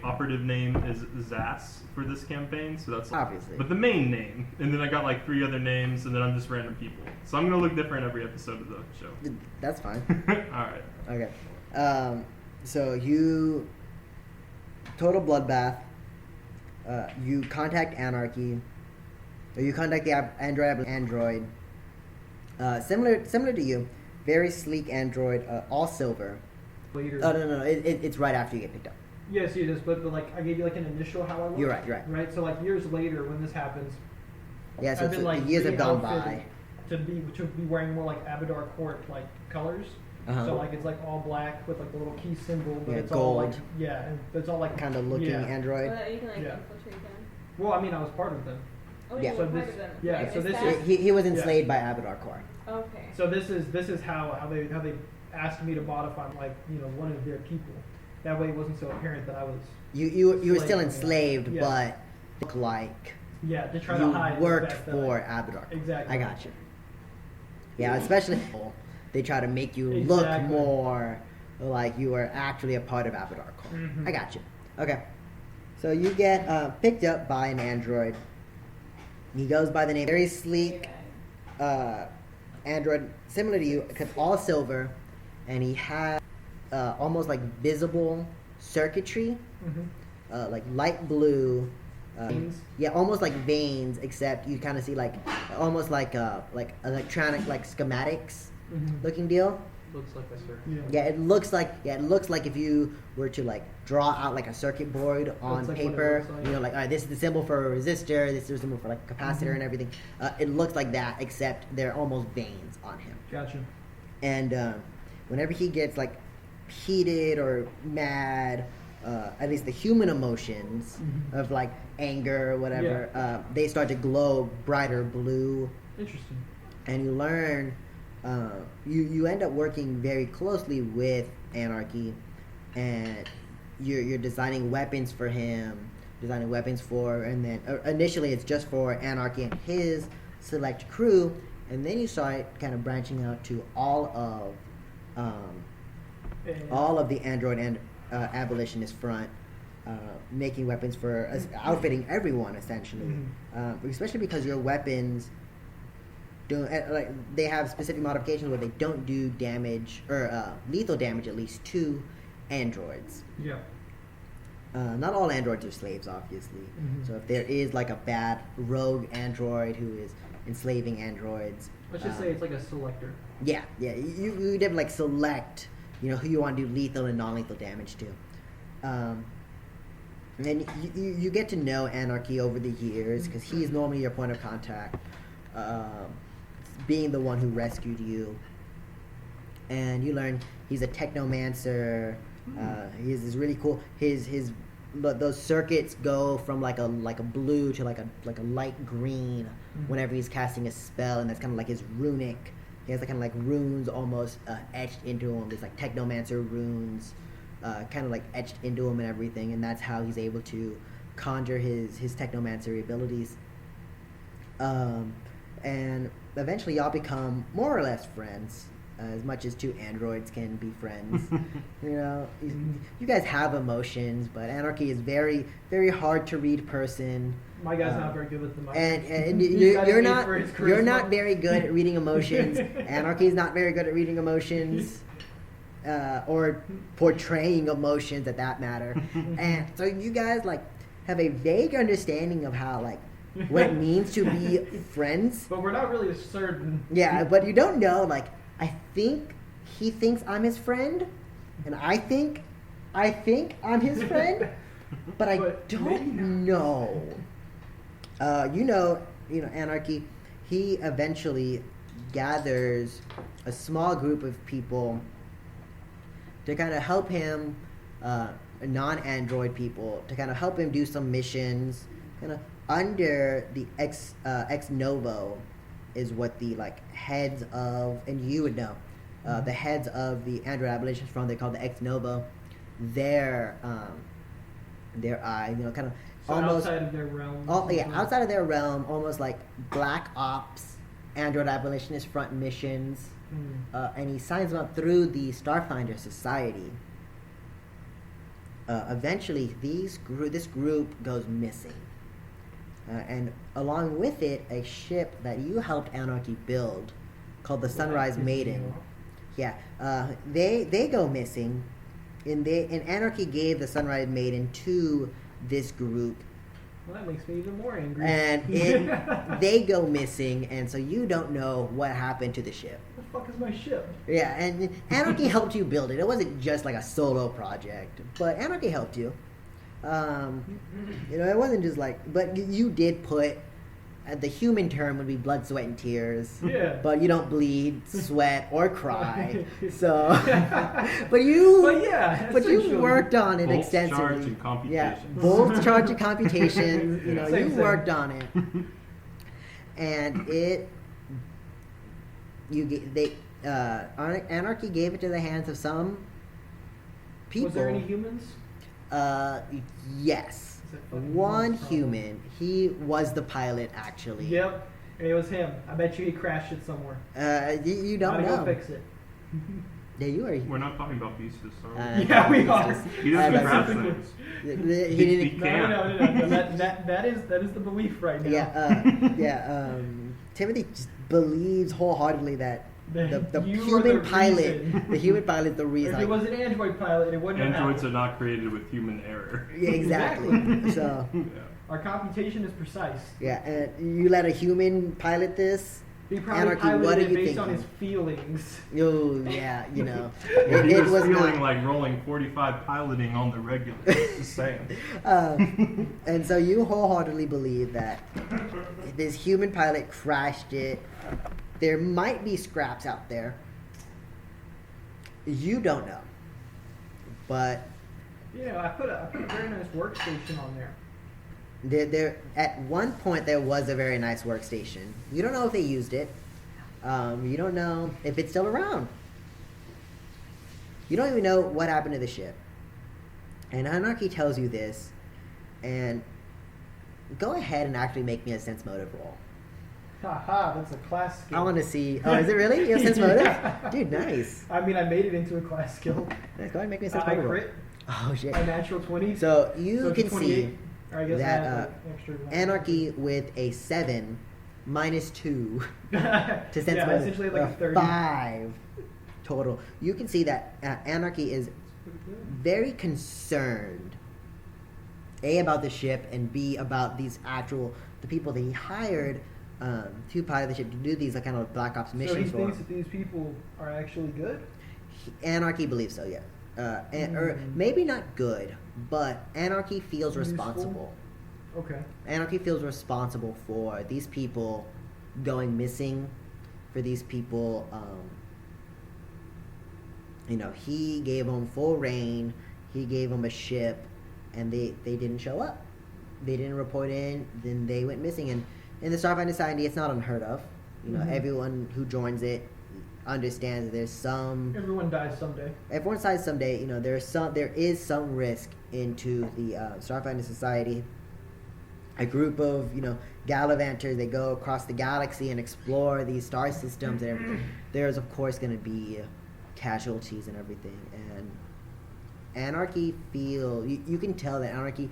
operative name is Zas for this campaign, so that's Obviously. But the main name, and then I got like 3 other names, and then I'm just random people. So I'm gonna look different every episode of the show. That's fine. All right. Okay. So you total bloodbath. You contact An-R-K3, or you contact the android. Similar to you, very sleek android, all silver. Later. Oh no, it's right after you get picked up. Yes, it is. But like I gave you like an initial how I look. You're right. Right. So like years later, when this happens, Yeah, so I've been it's- like the years have gone re-outfitted by. to be wearing more like Abadar Court like colors. Uh-huh. So like it's like all black with like a little key symbol, but Yeah, it's all like gold. and it's all like Kind of looking yeah. android. So that you can like Yeah. infiltrate them. Well, I mean, I was part of them. Oh, Yeah. you So were part this- of them. yeah, Like, so is this that- is- He was Yeah. enslaved by Abadar Core. Okay. So this is how they asked me to modify like one of their people. That way, it wasn't so apparent that I was You were still Slave, enslaved, yeah. but look like to try you to hide the worked fact that for I- Abadar. Exactly. I got you. Yeah, especially they try to make you look Exactly. more like you are actually a part of Abadar Core. Mhm. I got you. Okay. So you get picked up by an android. He goes by the name very sleek android, similar to you, because all silver, and he has almost like visible circuitry, Mhm. like light blue. Veins? Yeah, almost like veins, except you kind of see like almost like electronic like schematics Mhm. looking deal. Looks like a circle. Yeah, it looks like if you were to like draw out like a circuit board on like what it paper, looks like. you know, like all right, this is the symbol for a resistor, this is the symbol for like a capacitor Mhm. and everything. It looks like that, except they're almost veins on him. Gotcha. And whenever he gets like heated or mad, at least the human emotions Mhm. of like anger or whatever, they start to glow brighter blue, Interesting. and you learn. You end up working very closely with An-R-K3, and you're designing weapons for him, and then initially it's just for An-R-K3 and his select crew, and then you start kind of branching out to all of the android and abolitionist front, making weapons for outfitting everyone essentially, especially because your weapons they have specific modifications where they don't do damage or lethal damage, at least to androids. Yeah. Not all androids are slaves, obviously. Mhm. So if there is like a bad rogue android who is enslaving androids, Let's just say it's like a selector. yeah, you definitely like select, who you want to do lethal and non-lethal damage to. And you get to know An-R-K over the years because he's normally your point of contact, being the one who rescued you. And you learn he's a technomancer. He's this really cool. Those circuits go from like a blue to like a light green whenever he's casting a spell, and that's kind of like his runic. He has like kind of like runes almost etched into him. There's like technomancer runes, kind of like etched into him and everything, and that's how he's able to conjure his technomancer abilities. And eventually, y'all become more or less friends. As much as two androids can be friends. You know, you guys have emotions, but An-R-K is very, very hard to read person. My guy's not very good with the mic. And you're not very good at reading emotions. An-R-K is not very good at reading emotions, or portraying emotions at that matter. And so you guys like have a vague understanding of how like what it means to be friends. But we're not really certain. Yeah, but you don't know like. I think he thinks I'm his friend, and I think I'm his friend, but I don't know. You know, An-R-K. He eventually gathers a small group of people to kind of help him, non-android people, to kind of help him do some missions, kind of under the ex novo. Is what the like heads of, and you would know, the heads of the Android Abolition Front. They call the ex novo. Their eye, kind of so almost outside of their realm. Outside of their realm, almost like Black Ops, Android Abolitionist Front missions, and he signs them up through the Starfinder Society. Eventually, this group goes missing. And along with it, a ship that you helped An-R-K build, called the Sunrise Maiden. Yeah, they go missing, and An-R-K gave the Sunrise Maiden to this group. Well, that makes me even more angry. And they go missing, and so you don't know what happened to the ship. What the fuck is my ship? Yeah, and An-R-K helped you build it. It wasn't just like a solo project, but An-R-K helped you. It wasn't just like, but you did put, the human term would be blood, sweat, and tears. Yeah. But you don't bleed, sweat, or cry. So, but you worked on it Bolts, extensively. charge, and computation. Yeah, bolts, charge, and computation. You Same. worked on it, and An-R-K gave it to the hands of some people. Was there any humans? Yes. One human. He was the pilot, actually. Yep. And it was him. I bet you he crashed it somewhere. You don't Gotta know. go fix it. Yeah, you are. We're not talking about Beastus, are we? Yeah, we are. He doesn't crash things. He didn't. can't. No. That is the belief right now. Yeah. Timothy just believes wholeheartedly that the You are human the pilot, reason. the human pilot, is the reason. If it was an android pilot, it wouldn't have Androids happened. are not created with human error. Yeah, exactly. So, Yeah. Our computation is precise. yeah, and you let a human pilot this. He probably An-R-K, what piloted are it you based on thinking? his feelings. Oh, yeah, He it was was feeling not. like rolling 45 piloting on the regular. Just saying. And so you wholeheartedly believe that this human pilot crashed it. There might be scraps out there. You don't know. But I put a very nice workstation on there. there at one point there was a very nice workstation. You don't know if they used it. You don't know if it's still around. You don't even know what happened to the ship. And An-R-K tells you this, and go ahead and actually make me a sense motive roll. Haha, that's a class skill. I want to see. Oh, is it really? You have sense motive? Yeah. Dude, nice. I mean, I made it into a class skill. Nice. Go ahead and make me a sense I motive roll. crit. Oh, shit. A natural 20. So you So can 28. see Or I guess I that have extra. An-R-K with a 7 minus 2 to sense yeah, motive. essentially like a 30. 5 total. You can see that An-R-K is very concerned, A, about the ship, and B, about the people that he hired to pilot the ship to do these kind of Black Ops So he missions for thinks him. that these people are actually good? An-R-K believes so, yeah. or maybe not good, but Anarchy feels Useful? responsible. Okay. Anarchy feels responsible for these people going missing, for these people. He gave them full reign. He gave them a ship, and they didn't show up. They didn't report in. Then they went missing. And in the Starfighter Society, it's not unheard of. Everyone who joins it understands that there's some. Everyone dies someday. Everyone dies someday. There is some risk into the Starfighter Society. A group of gallivanters, they go across the galaxy and explore these star systems and everything. There's of course going to be casualties and everything. And Anarchy you can tell that Anarchy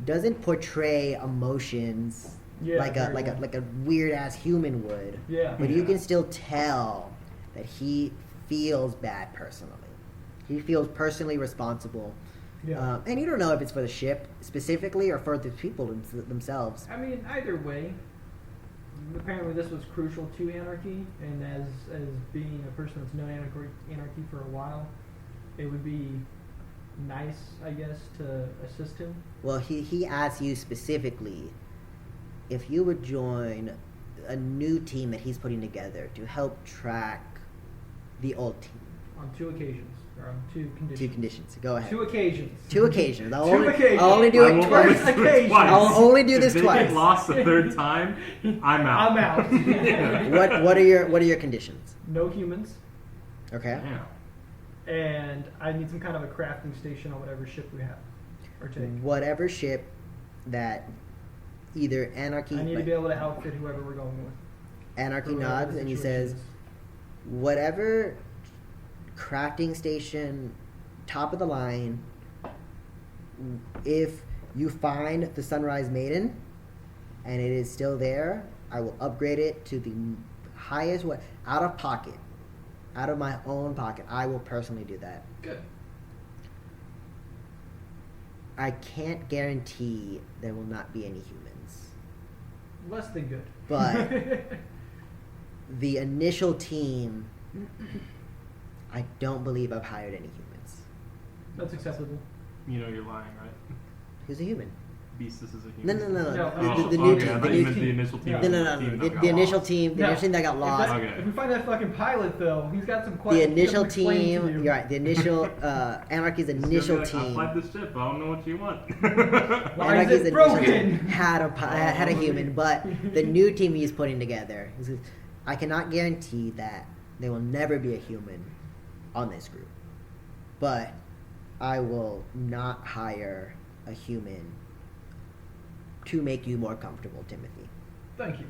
doesn't portray emotions like a weird ass human would. Yeah. But you can still tell that he feels bad personally. He feels personally responsible. Yeah. And you don't know if it's for the ship specifically or for the people themselves. I mean, either way, apparently this was crucial to Anarchy, and as being a person that's known Anarchy for a while, it would be nice, I guess, to assist him. Well, he asked you specifically if you would join a new team that he's putting together to help track the old team. On 2 occasions. Or on 2 conditions. 2 conditions. Go ahead. 2 occasions. 2 occasions. I'll occasions. only do it twice. Occasions. I'll only do this if twice. They get lost the 3rd time. I'm out. I'm out. What are your conditions? No humans, Okay. Yeah. and I need some kind of a crafting station on whatever ship we have or take. Whatever ship that either Anarchy I need to be able to outfit whoever we're going with. Anarchy for whatever nods the and he situation says, is. whatever crafting station, top of the line, if you find the Sunrise Maiden and it is still there, I will upgrade it to the highest out of my own pocket. I will personally do that. Good. I can't guarantee there will not be any humans, Less than good. but the initial team, I don't believe I've hired any humans. That's acceptable. You know you're lying, right? Who's a human? Beastus is a No, human. no. No, The new okay, I team. thought The you new meant the team. initial team. No. The initial team. The No. initial team that got lost. Okay. If we find that fucking pilot, though, he's got some The questions. initial he's got some explaining to team. do. You're right. The initial Anarchy's He's gonna initial be like, I team. flight the ship. I don't know what you want. Why is Anarchy's it initial broken? team had a human, but the new team he's putting together. I cannot guarantee that there will never be a human on this group, but I will not hire a human to make you more comfortable, Timothy. Thank you.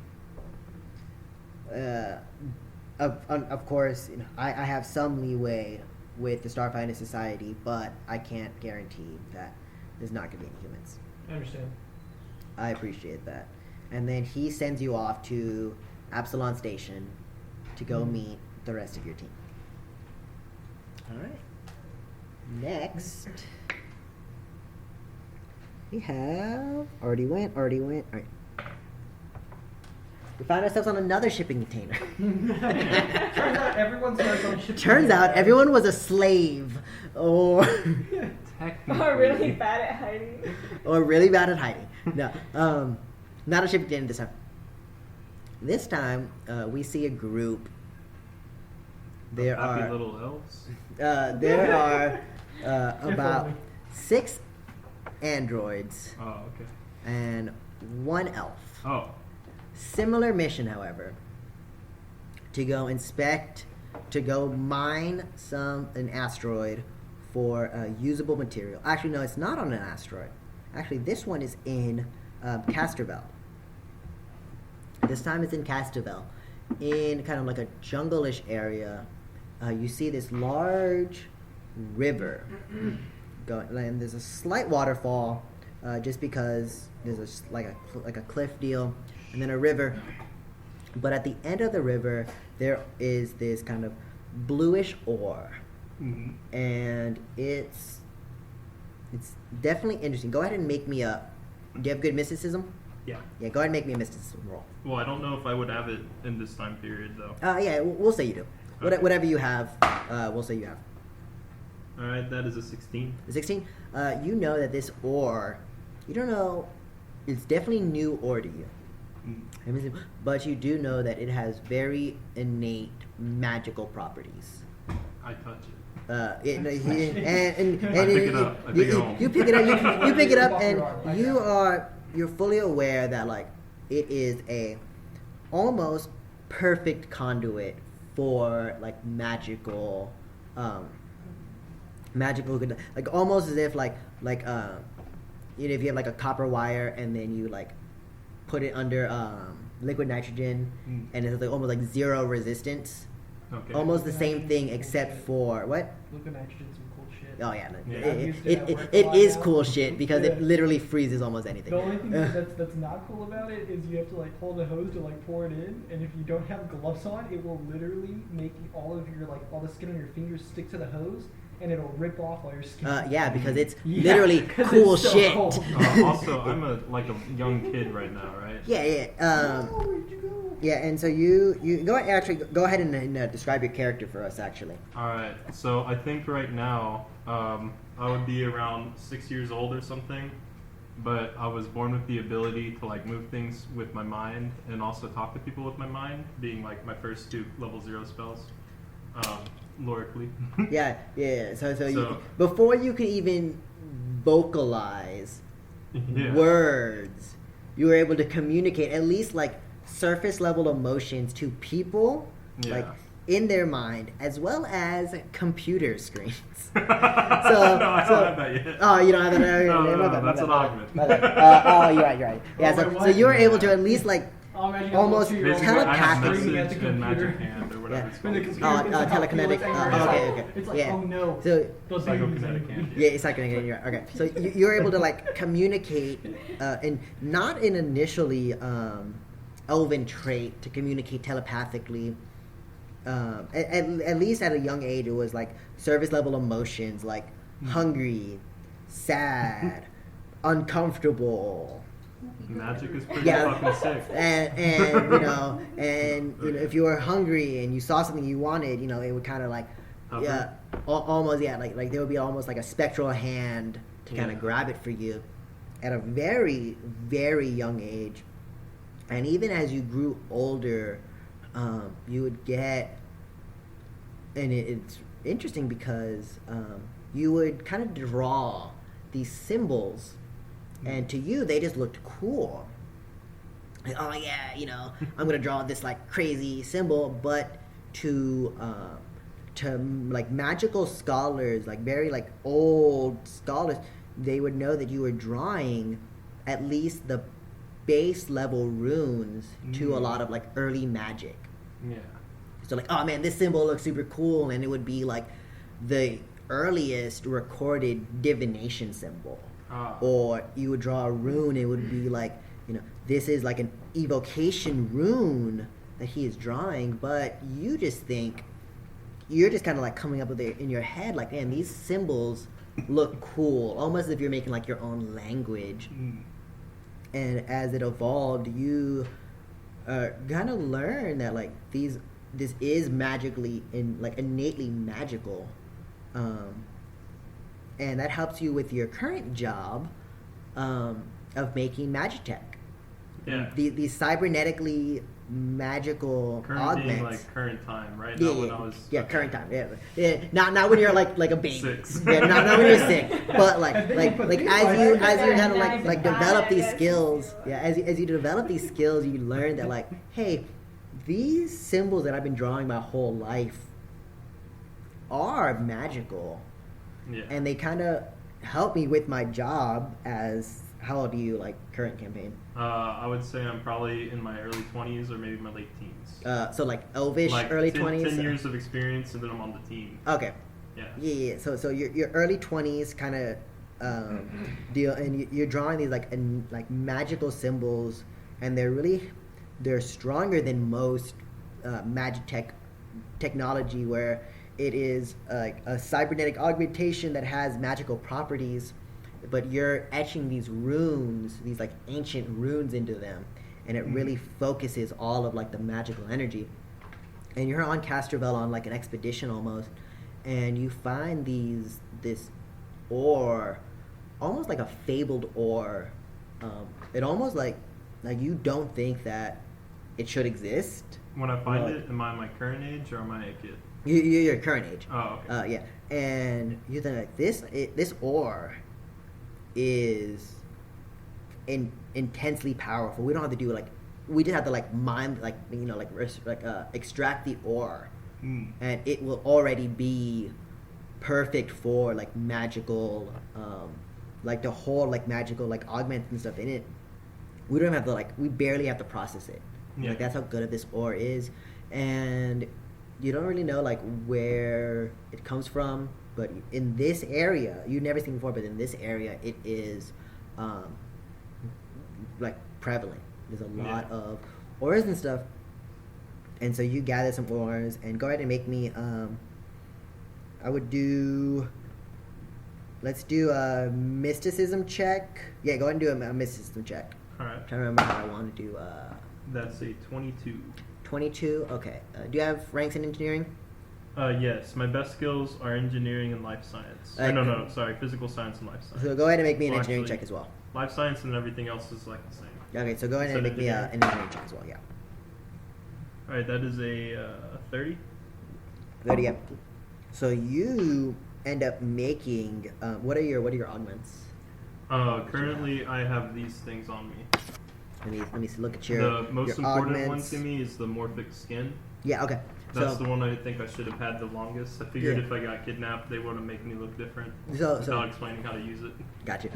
Of course, I have some leeway with the Starfighter Society, but I can't guarantee that there's not going to be any humans. I understand. I appreciate that. And then he sends you off to Absalon Station to go meet the rest of your team. All right. Next, we have already went. All right. We find ourselves on another shipping container. Turns out everyone starts on ship. Turns out everyone was a slave, or Or really bad at hiding. really bad at hiding. No, not a shipping container this time. This time, we see a group. There Happy are little elves. there are If about only. 6 androids Oh, okay. and 1 elf. Oh, Similar mission, however, to go mine an asteroid for usable material. Actually, no, it's not on an asteroid. Actually, this one is in Casterville. This time it's in Casterville, in kind of like a jungle-ish area. You see this large river going, and there's a slight waterfall, just because there's like a cliff deal, and then a river. But at the end of the river, there is this kind of bluish ore, and it's definitely interesting. Go ahead and make me a. Do you have good mysticism? yeah. Yeah, go ahead and make me a mysticism roll. Well, I don't know if I would have it in this time period, though. Yeah, we'll say you do. Okay. Whatever you have, we'll say you have. All right, that is a 16. 16. You know that this ore, you don't know, it's definitely new ore to you. But you do know that it has very innate magical properties. I touch it. And I pick it up. I take it home. you pick it up. You pick it up, and you're fully aware that like it is a almost perfect conduit for like magical, like almost as if like you know, if you have like a copper wire and then you like put it under liquid nitrogen and it's like almost like zero resistance. Okay. Almost the same thing except for what? Liquid nitrogen's some cool shit. Oh yeah, Yeah. it is cool shit because it literally freezes almost anything. The only thing that's not cool about it is you have to like hold a hose to like pour it in, and if you don't have gloves on, it will literally make all of your like all the skin on your fingers stick to the hose, and it'll rip off all your skin. Yeah, because it's Yeah, literally 'cause cool it's so shit. cold. Also, I'm a young kid right now, right? Yeah. Where'd you go? Yeah, and so you go ahead and describe your character for us actually. All right. So I think right now I would be around 6 years old or something, but I was born with the ability to like move things with my mind and also talk to people with my mind, being like my first 2 level 0 spells, lorically. Yeah. So you, So- before you could even vocalize Yeah. words, you were able to communicate at least like surface level emotions to people, Yeah. like in their mind, as well as computer screens. No, I don't have that yet. Oh, you don't have that. No, that's an augment. Oh, you're right. Yeah, Oh, so, wait, so what? you were able to at least like Oh, man, you Almost got a little 2-year-old Basically, I have telepathic. screaming at the message and computer. magic hand or whatever Yeah. it's When the called. computer gets about telekinetic. feels angry, Okay. It's like, Yeah. oh no. So Those Psychokinetic babies. hand. yeah, it's like okay. So you're able to like communicate, and not an initially elven trait to communicate telepathically. At least at a young age, it was like service level emotions like hungry, sad, uncomfortable. Magic is pretty Yeah. fucking sick. And if you were hungry and you saw something you wanted, it would kind of like almost like there would be almost like a spectral hand to kind of Yeah. grab it for you at a very, very young age. And even as you grew older, you would get, and it's interesting because you would kind of draw these symbols, and to you they just looked cool. Like, oh yeah, I'm gonna draw this like crazy symbol, but to like magical scholars, like very like old scholars, they would know that you were drawing at least the base level runes to a lot of like early magic. Yeah. So like, oh man, this symbol looks super cool, and it would be like the earliest recorded divination symbol. Or you would draw a rune, it would be like, this is like an evocation rune that he is drawing, but you just think, you're just kind of like coming up with it in your head, like, man, these symbols look cool, almost as if you're making like your own language. And as it evolved, you kind of learn that like this is magically innately magical, and that helps you with your current job of making magitech. Yeah. These cybernetically magical Current augments. being like current time, right? Yeah, Not when yeah, I was yeah, current time. Yeah. Not when you're like a baby. 6. Yeah, not when you're sick. But like And then you put these as you like- kind of like develop these 9 to 5, skills. Yeah, as you develop these skills, you learn that like, hey, these symbols that I've been drawing my whole life are magical, Yeah. and they kind of help me with my job as. How old are you, like, current campaign? I would say I'm probably in my early 20s or maybe my late teens. So like elvish, like early 10 20s. 10 years of experience, and then I'm on the team. Okay. Yeah. Yeah. So your early 20s kind of deal, and you're drawing these like magical symbols, and they're stronger than most magic technology, where it is like a cybernetic augmentation that has magical properties, but you're etching these runes, these like ancient runes into them, and it really focuses all of like the magical energy. And you're on Castrovel on like an expedition almost, and you find this ore, almost like a fabled ore. It almost like you don't think that it should exist. When I find it, am I my current age or am I a kid? You're your current age. Oh, okay. Yeah, and you think like this ore is intensely powerful. We don't have to do we just have to mine extract the ore, and it will already be perfect for magical, the whole magical augments and stuff in it. We don't have to we barely have to process it. Yeah. That's how good this ore is, and you don't really know where it comes from, but in this area you've never seen before. But in this area, it is prevalent. There's a lot of ores and stuff, and so you gather some ores and go ahead and make me. I would do. Let's do a mysticism check. Yeah, go ahead and do a mysticism check. All right. I'm trying to remember how I want to do. That's a 22. 22. Okay. Do you have ranks in engineering? Yes. My best skills are engineering and life science. Sorry, physical science and life science. So go ahead and make me an Well, engineering actually, check as well. Life science and everything else is the same. Okay, so go ahead and So make me an engineering check as well. Yeah. All right, that is a 30. 30. Yeah. So you end up making. What are your augments? Currently, I have these things on me. Let me look at your. The most your important augments. one to me is the morphic skin. Yeah. Okay. That's So the one I think I should have had the longest. I figured Yeah. if I got kidnapped, they wouldn't make me look different So without explaining how to use it. Gotcha.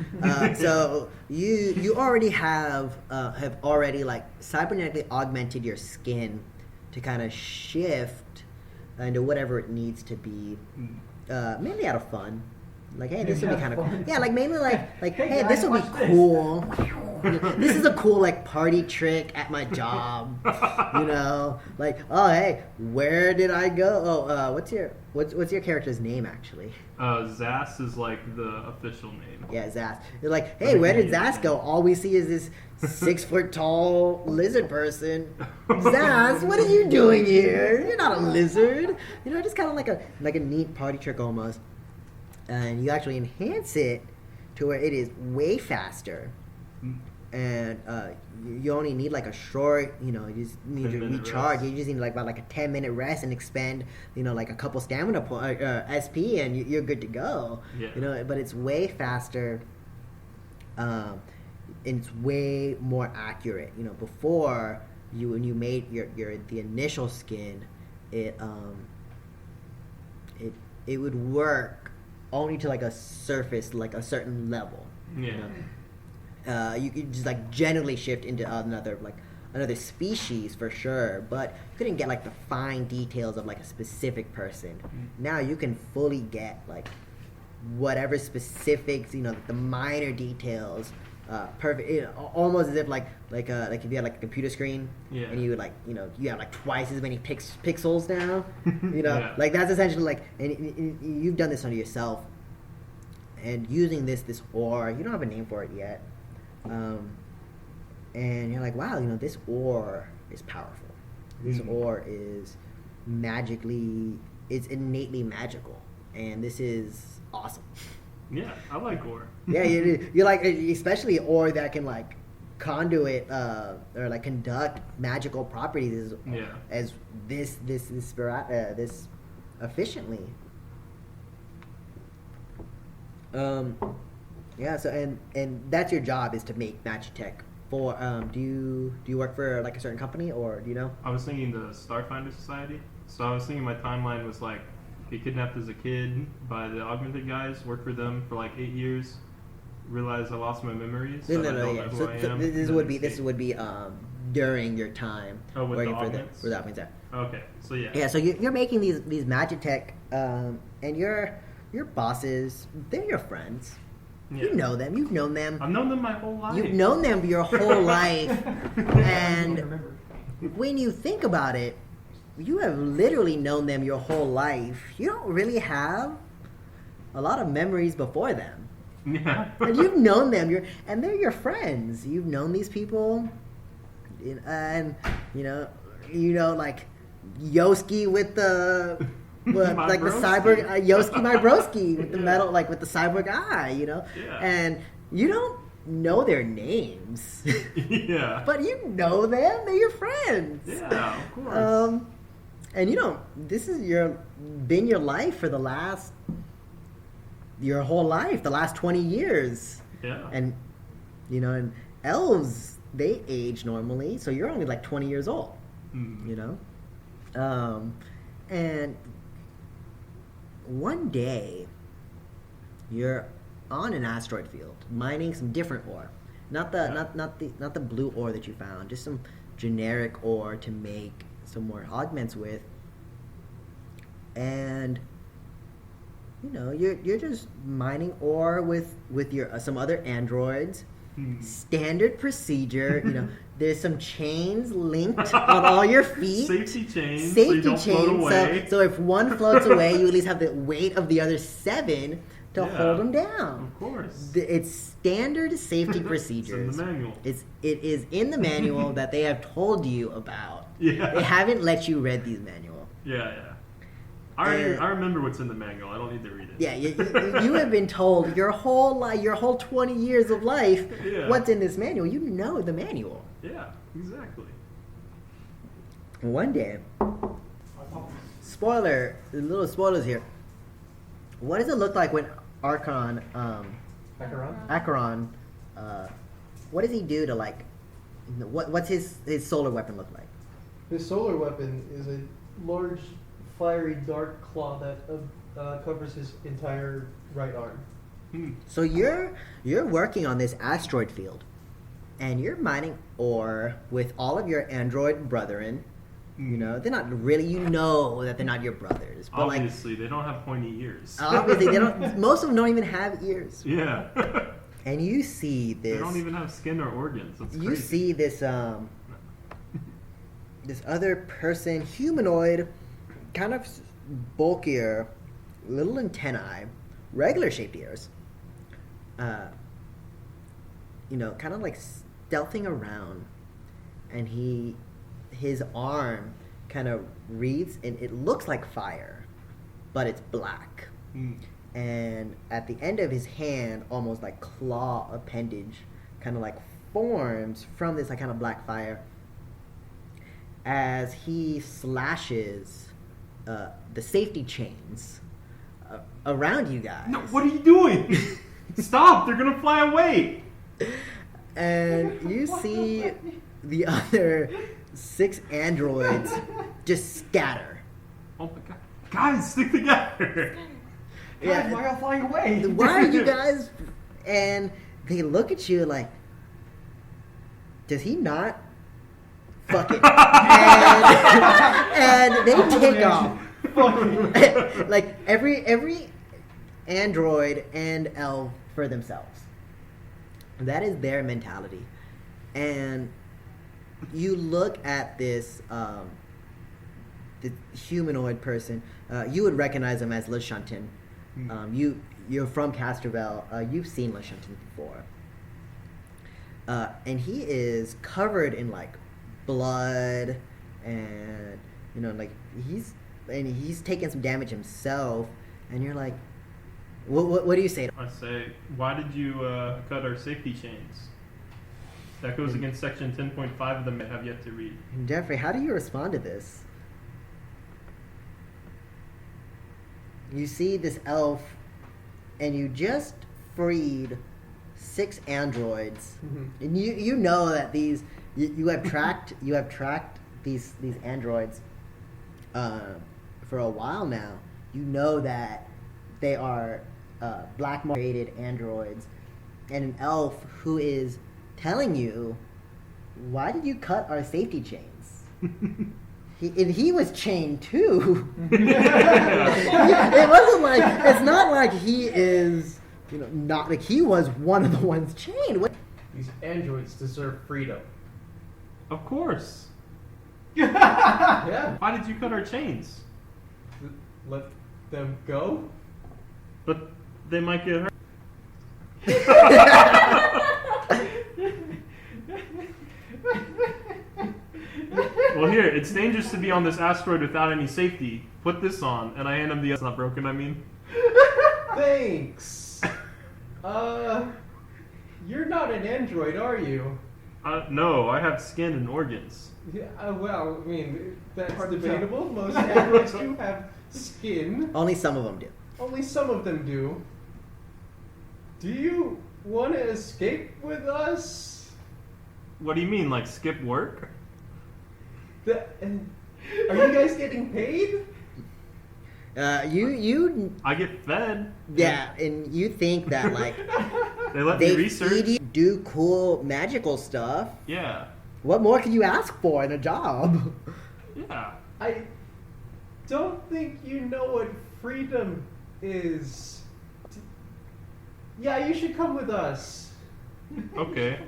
So you already have already cybernetically augmented your skin to kind of shift into whatever it needs to be, mainly out of fun. Hey, this would be kind of cool. Yeah, mainly hey, this will be cool. This is a cool party trick at my job. Oh hey, where did I go? Oh, what's your character's name actually? Zas is the official name. Yeah, Zas. You're hey, where did Zas go? All we see is this 6 foot tall lizard person. Zas, what are you doing here? You're not a lizard. Just kind of like a neat party trick almost. And you actually enhance it to where it is way faster. And you only need a short, you just need to recharge. You just need about a 10-minute rest and expend, a couple stamina SP, and you're good to go. Yeah. But it's way faster. And it's way more accurate. Before when you made the initial skin, it would work only to a surface, a certain level. Yeah. You could just generally shift into another species for sure, but you couldn't get the fine details of a specific person. Now you can fully get whatever specifics, the minor details, perfect. Almost as if if you had a computer screen, Yeah. and you would you have twice as many pixels now. Yeah. That's essentially and you've done this on yourself. And using this ore, you don't have a name for it yet. And you're wow, this ore is powerful. This ore is it's innately magical, and this is awesome. Yeah, I like ore. Yeah, you're especially ore that can conduit or conduct magical properties as this efficiently. Yeah, so and that's your job, is to make Magitech for do you work for a certain company, or do you know? I was thinking the Starfinder Society. So I was thinking my timeline was get kidnapped as a kid by the augmented guys, work for them for 8 years, realized I lost my memories. So I don't know who I am. This would be during your time with working the for augments? the augments. Yeah. Okay, so yeah. Yeah, so you're making these Magitech, and your bosses, they're your friends. Yeah. You know them. You've known them. I've known them my whole life. You've known them your whole life. And Remember. when you think about it, you have literally known them your whole life. You don't really have a lot of memories before them. Yeah. And you've known them. And they're your friends. You've known these people. And, Yoski with the But My like the broski. cyborg Yoski my broski with the Yeah. metal, like with the cyborg eye, you know. Yeah. And you don't know their names, Yeah. but you know them. They're your friends. Yeah, of course. And you know this is been your life for your whole life, the last 20 years. Yeah. And you know, and elves, they age normally, so you're only like 20 years old. Hmm. You know, and one day you're on an asteroid field mining some different ore, not the blue ore that you found, just some generic ore to make some more augments with. And you know, you're just mining ore with your some other androids. Standard procedure, you know. There's some chains linked on all your feet. Safety chains. So you Safety don't float chains. away. So if one floats away, you at least have the weight of the other 7 to Yeah. hold them down. Of course. It's standard safety procedures. It's in the manual. It is in the manual that they have told you about. Yeah. They haven't let you read these manual. Yeah. I remember what's in the manual. I don't need to read it. Yeah, you have been told your whole life, your whole 20 years of life, Yeah. what's in this manual. You know the manual. Yeah, exactly. One day, little spoilers here. What does it look like when Archon, Acheron, what does he do to like, what's his solar weapon look like? His solar weapon is a large, fiery, dark claw that covers his entire right arm. So you're working on this asteroid field, and you're mining ore with all of your android brethren. You know, they're not really. You know that they're not your brothers, but Obviously, they don't have pointy ears. obviously they don't. Most of them don't even have ears. Yeah. And you see this. They don't even have skin or organs. That's You crazy. see this this other person, humanoid, kind of bulkier, little antennae, regular shaped ears. You know, kind of like stealthing around, and his arm kind of reads, and it looks like fire, but it's black. And at the end of his hand, almost like claw appendage, kind of like forms from this like kind of black fire as he slashes the safety chains around you guys. No, what are you doing? Stop! They're gonna fly away. And you see the other 6 androids just scatter. Oh my god, guys, stick together. Yeah. Why are you flying away? Why are you guys? And they look at you like, does he not? Fuck it. And they take off. Like every android and elf for themselves. That is their mentality. And you look at this the humanoid person. You would recognize him as Le Chantin. You're from Castrovel. You've seen Le Chantin before. And he is covered in like blood, and you know, like he's taken some damage himself. And you're like, what do you say? I say, why did you cut our safety chains? That goes against section 10.5 of them I have yet to read. Jeffrey, how do you respond to this? You see this elf, and you just freed 6 androids, and you know that these you have tracked these androids for a while now. You know that they are black market androids, and an elf who is telling you, why did you cut our safety chains? He was chained too. It wasn't like, it's not like he is, you know, not like he was one of the ones chained. These androids deserve freedom. Of course. Yeah. Why did you cut our chains? Let them go. But they might get hurt. Well, here, it's dangerous to be on this asteroid without any safety. Put this on, and I hand him the. It's not broken. I mean. Thanks. You're not an android, are you? No, I have skin and organs. Yeah, well, I mean, that's debatable. Most androids do have skin. Only some of them do. Only some of them do. Do you want to escape with us? What do you mean, like skip work? Are you guys getting paid? You I get fed. yeah, and you think that like They let me they research. feed you, do cool magical stuff. Yeah. What more can you ask for in a job? Yeah. I don't think you know what freedom is. Yeah, you should come with us. Okay.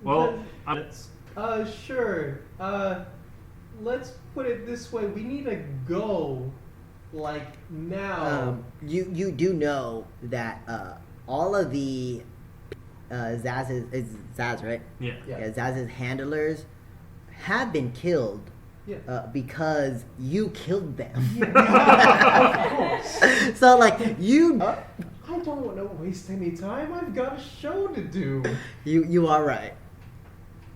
Well, Sure. Let's put it this way. We need to go, like, now. You do know that all of the Zaz, right? yeah. Yeah. Zaz's handlers have been killed Yeah. because you killed them. Of course. So like you I don't want to waste any time. I've got a show to do. you are right.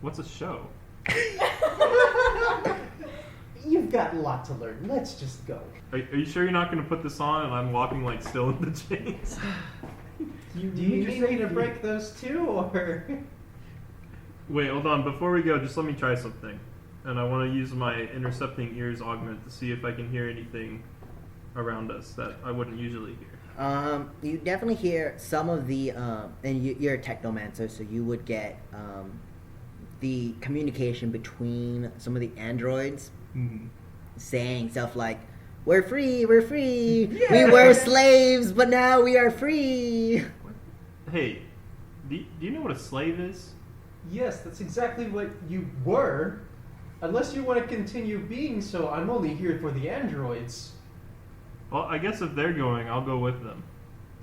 What's a show? You've got a lot to learn. Let's just go. Are you sure you're not going to put this on and I'm walking like still in the chains? Do you need me to break those too, or? Wait, hold on. Before we go, just let me try something. And I want to use my intercepting ears augment to see if I can hear anything around us that I wouldn't usually hear. You definitely hear some of the and you're a technomancer, so you would get the communication between some of the androids saying stuff like, we're free, we were slaves, but now we are free. Hey, do you know what a slave is? Yes, that's exactly what you were. Unless you want to continue being so, I'm only here for the androids. Well, I guess if they're going, I'll go with them.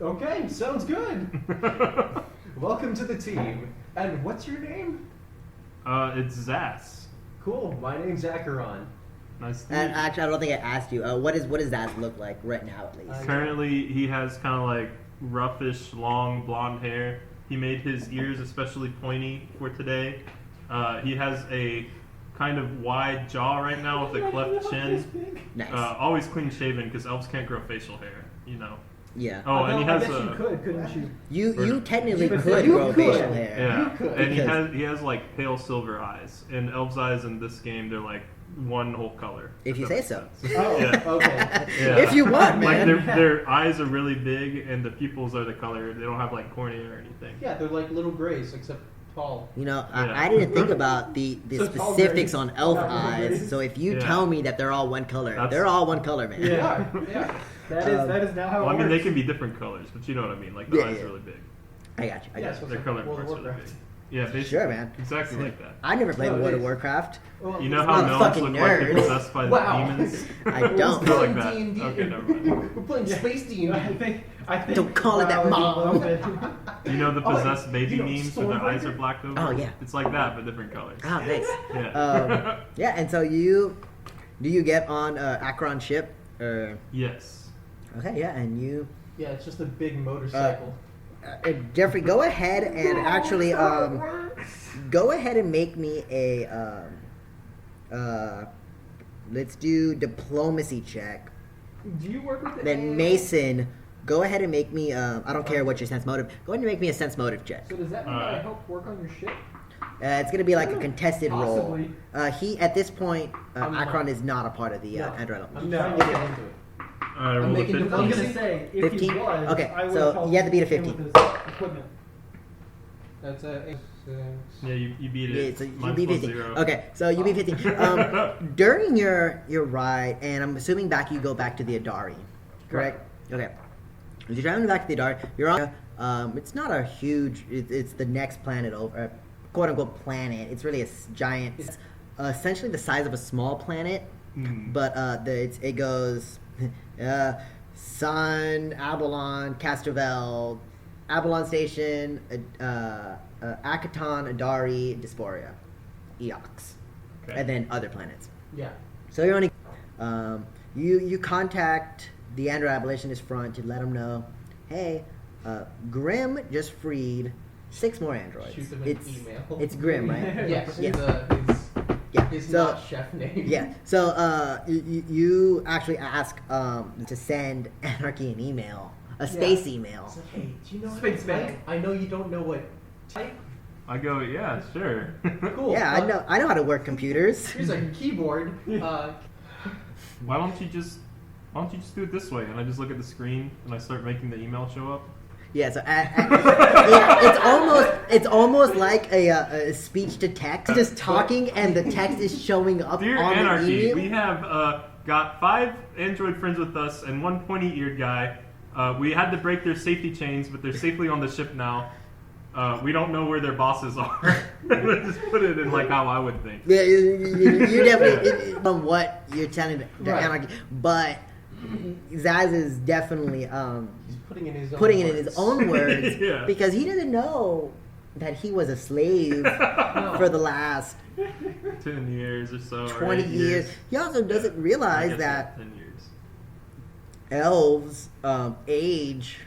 Okay, sounds good. Welcome to the team. And what's your name? It's Zaz. Cool, my name's Acheron. Nice to meet And you. actually, I don't think I asked you. What does that look like right now, at least? Currently, he has kind of like roughish, long blonde hair. He made his ears especially pointy for today. He has a kind of wide jaw right now with a cleft chin. Nice. Always clean shaven because elves can't grow facial hair, you know. Yeah. Oh, and he has I guess you a could, couldn't you? You technically You could could. grow facial hair. yeah, You could. and Because- he has like pale silver eyes. And elves' eyes in this game, they're like one whole color. If you that say makes so. sense. Oh, Yeah. okay. Yeah. If you want, Like man. their eyes are really big and the pupils are the color. They don't have like cornea or anything. Yeah, they're like little grays, except tall. You know, Yeah. I didn't think about the So tall specifics grays, on elf not little eyes. grays. So if you Yeah. tell me that they're all one color, That's- they're all one color, man. They Yeah. are. Yeah. That is now how Well, it I mean, works. they can be different colors, but you know what I mean. Like the Yeah, eyes yeah. are really big. I got you. I Yeah, got so you. it's Their like color World of parts are really big. Warcraft. Yeah, basically. Sure, man. Exactly like that. I never played No, World it of is. Warcraft. Well, You know I'm how a gnomes fucking look like they're nerd. possessed by Wow. demons? I We're don't. Kinda like playing that. D&D. Okay, never mind. We're playing space D&D. I think Don't call it that, WoW is Mom. a little bit- You know the Oh, possessed baby you know, memes where their eyes are Stormbreaker? black over? Oh, yeah. It's like that, but different colors. Oh, nice. Yeah. Yeah, and so do you get on Akron's ship? Or Yes. okay, yeah, and you, Yeah, it's just a big motorcycle. Jeffrey, go ahead and actually go ahead and make me a let's do diplomacy check. Do you work with the Then Mason, go ahead and make me I don't care what your sense motive. Go ahead and make me a sense motive check. So does that mean that I help work on your ship? It's gonna be like a contested Possibly. role. He at this point, I'm Akron not- is not a part of the No. Android element. I'm No. trying to get into it. I rolled a making 15. I was diplomacy. gonna say if 15? he was, Okay, I would so help you have to beat a him 15. with his equipment. That's a Yeah, you beat Yeah, it. so you Mine's beat plus 15. 0. Okay, so you beat 15. During your ride, and I'm assuming you go back to the Adari, correct? Okay. As you're traveling back to the Adari, you're on. It's not a huge. It's the next planet over, quote unquote planet. It's really a giant. It's essentially the size of a small planet, but it goes Sun, Abalon, Castrovel, Abalon Station, Akaton, Adari, Dysphoria, Eox. Okay. and then other planets. Yeah. So you're only you contact the Android Abolitionist Front to let them know, hey, Grim just freed 6 more androids. Shoot them an email. It's Grim, right? Yes. Yes. His Yeah. So not chef name. yeah. So you actually ask to send Anarchy an email, a space email. It's like, hey, do you know Space how to mail. type? I know you don't know what type. I go, yeah, sure. Cool. Yeah, I know how to work computers. Here's a keyboard. Why don't you just do it this way? And I just look at the screen and I start making the email show up. Yeah, so yeah, it's almost like a speech to text, just talking, and the text is showing up Dear on Anarchy, the email. we have got 5 android friends with us and 1 pointy-eared guy. We had to break their safety chains, but they're safely on the ship now. We don't know where their bosses are. Just put it in like how I would think. Yeah, you definitely from what you're telling the Right. Anarchy, but Zaz is definitely He's putting it in his own putting it in words. his own words Yeah. because he doesn't know that he was a slave No. for the last 10 years or so. or 20 8 years. He also doesn't I realize guess that 10 years. elves age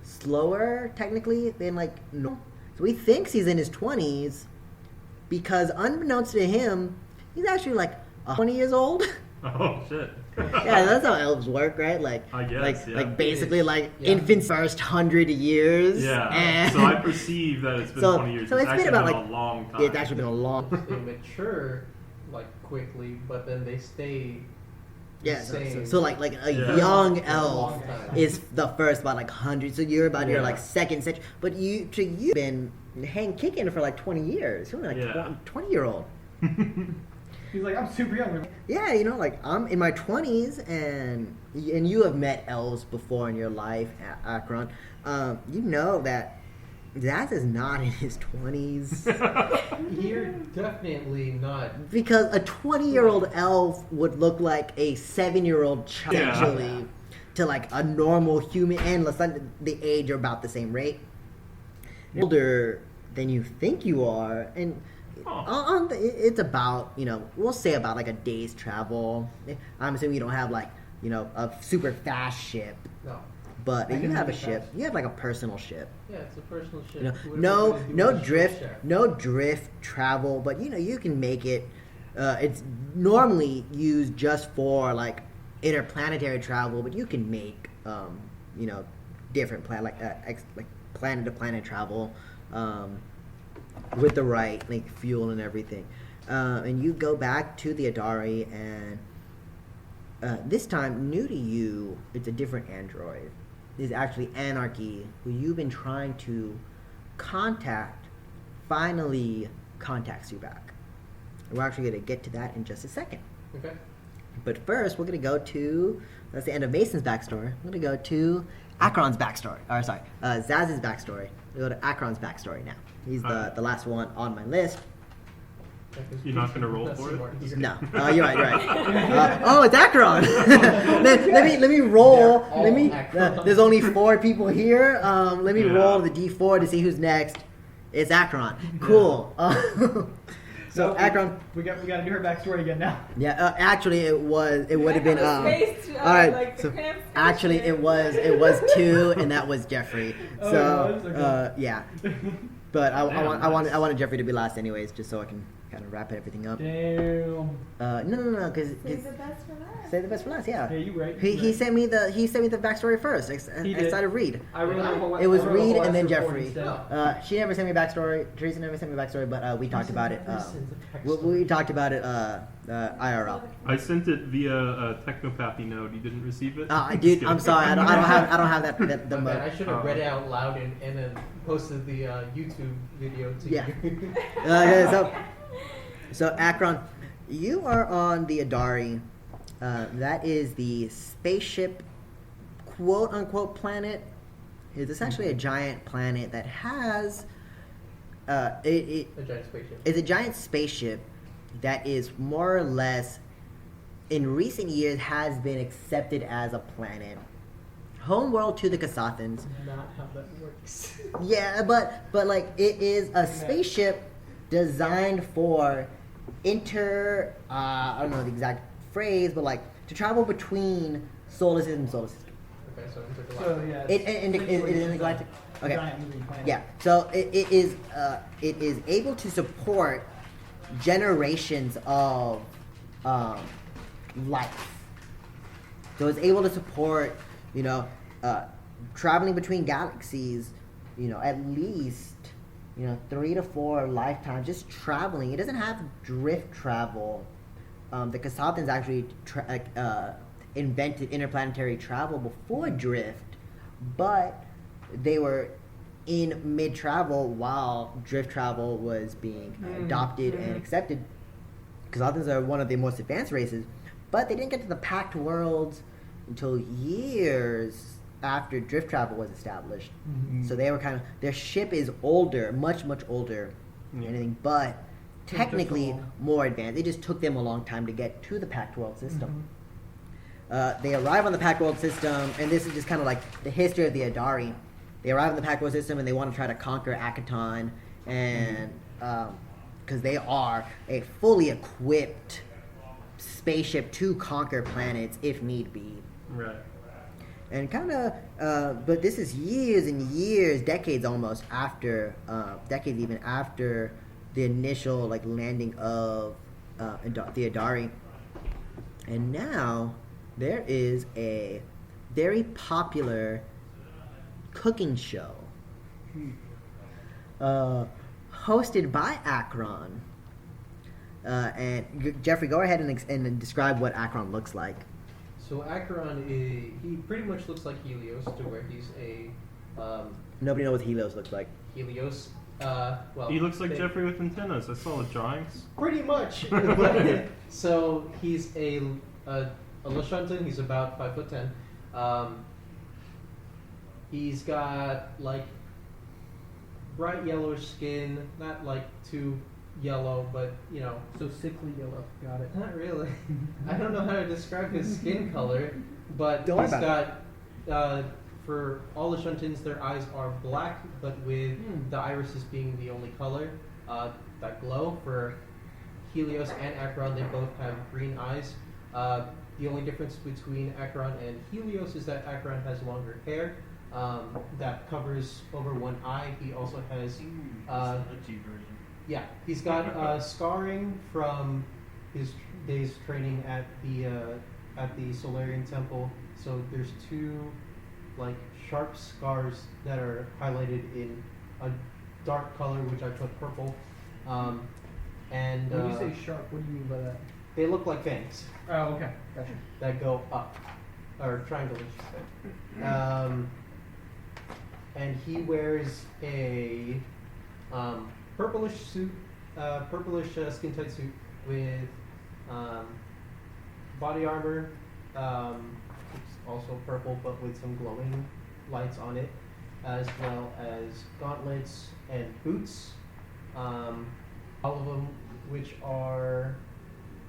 slower technically than like no. So he thinks he's in his 20s because unbeknownst to him, he's actually like 20 years old. Oh shit. Yeah, that's how elves work, right? Like, I guess, yeah. like basically like Yeah. infants' first 100 years. Yeah. and- So I perceive that it's been So- 20 years. so it's been actually about, been like- a long time. It's actually been a long. They mature like quickly, but then they stay. the Yeah, same. so like a Yeah. young For a elf long time. is the first about like 100. So you're about your Yeah. like second century, but you've been kicking for like 20 years. You're like Yeah. 20-year-old. He's like, I'm super young. Yeah, you know, like I'm in my 20s, and you have met elves before in your life, Akron. You know that Zaz is not in his 20s You're definitely not. because a 20-year-old elf would look like a 7-year-old child, Yeah. actually, to like a normal human, and the age are about the same rate. Older than you think you are, and Oh. it's about, we'll say about like a day's travel. I'm assuming you don't have like, a super fast ship, No. but I you can have a move ship. fast. You have like a personal ship. Yeah, it's a personal ship. You know, What are we no gonna do no with a drift ship? no drift travel, but you can make it. It's normally used just for like interplanetary travel, but you can make different like planet to planet travel with the right like fuel and everything. And you go back to the Adari, and this time new to you, it's a different android. Is actually Anarchy, who you've been trying to contact, finally contacts you back. We're actually going to get to that in just a second. Okay. But first, we're going to go to, that's the end of Mason's backstory. We're going to go to Akron's backstory. Or sorry, Zaz's backstory. We'll go to Akron's backstory now. He's the last one on my list. You're not gonna roll That's for it? smart. No, you're right. You're right. Oh, it's Akron. let me roll. They're all Let me. Akron. There's only 4 people here. Let me Yeah. roll the D4 to see who's next. It's Akron. Cool. So No, Akron. we got to do her backstory again now. Yeah. Actually, it would have been. All All right. So actually, it was 2, and that was Jeffrey. Oh, So it was? Okay. yeah. But I Damn, wanted Jeffrey to be last anyways, just so I can kind of wrap everything up. Damn. No, because Save the best for last. save the best for last. Yeah. Yeah, you right. He sent me the backstory first. I He did. started Reed. I wrote the whole, It was I wrote the Reed whole and then last report Jeffrey. instead. She never sent me backstory. Teresa never sent me backstory, but we talked about it. We We talked about it IRL. I sent it via a technopathy node. You didn't receive it? Dude, Just I'm kidding. sorry. I don't have that the mode. I should have read it out loud and then posted the YouTube video to Yeah. you. So Akron, you are on the Adari. That is the spaceship, quote unquote, planet. It's essentially a giant planet that has A giant spaceship. it's a giant spaceship that is more or less, in recent years, has been accepted as a planet. Homeworld to the Kasathans. Not how that works. Yeah, but like it is a spaceship designed for I don't know the exact phrase, but like to travel between solar system and solar system. Okay, so intergalactic. So yeah, It is in the galactic. Okay. Giant moving planet. Yeah. So it is able to support generations of life. So it's able to support, traveling between galaxies, at least, 3 to 4 lifetimes just traveling. It doesn't have drift travel. The Kasathans actually invented interplanetary travel before drift, but they were in mid-travel while drift travel was being adopted and accepted. Kasathans are one of the most advanced races, but they didn't get to the packed worlds until years after drift travel was established. So they were their ship is older, much older than anything, but technically more advanced. It just took them a long time to get to the packed world system. They arrive on the packed world system, and this is just kind of like the history of the Adari. They arrive on the packed world system and they want to try to conquer Akaton, and because they are a fully equipped spaceship to conquer planets if need be. Right. And but this is years and years, decades almost after, decades even after the initial landing of the Adari. And now there is a very popular cooking show hosted by Akron. And Jeffrey, go ahead and describe what Akron looks like. So Acheron, he pretty much looks like Helios, to where he's a Nobody knows what Helios looks like. Helios. Well, He looks like Jeffrey with antennas. I saw the drawings. Pretty much. So he's a Lashuntan. He's about 5'10". He's got bright yellowish skin, not too yellow, but So sickly yellow. Got it. not really. I don't know how to describe his skin color, but Don't worry he's about got for all the Shuntins, their eyes are black, but with the irises being the only color that glow. For Helios and Acheron, they both have green eyes. The only difference between Acheron and Helios is that Acheron has longer hair that covers over one eye. He also has yeah, he's got scarring from his days training at the Solarian Temple. So there's 2 sharp scars that are highlighted in a dark color, which I put purple. And When you say sharp, what do you mean by that? they look like fangs Oh, okay. Gotcha. that go up, or triangles, I should say. And he wears a purplish suit, skin tight suit with body armor. It's also purple, but with some glowing lights on it, as well as gauntlets and boots. All of them, which are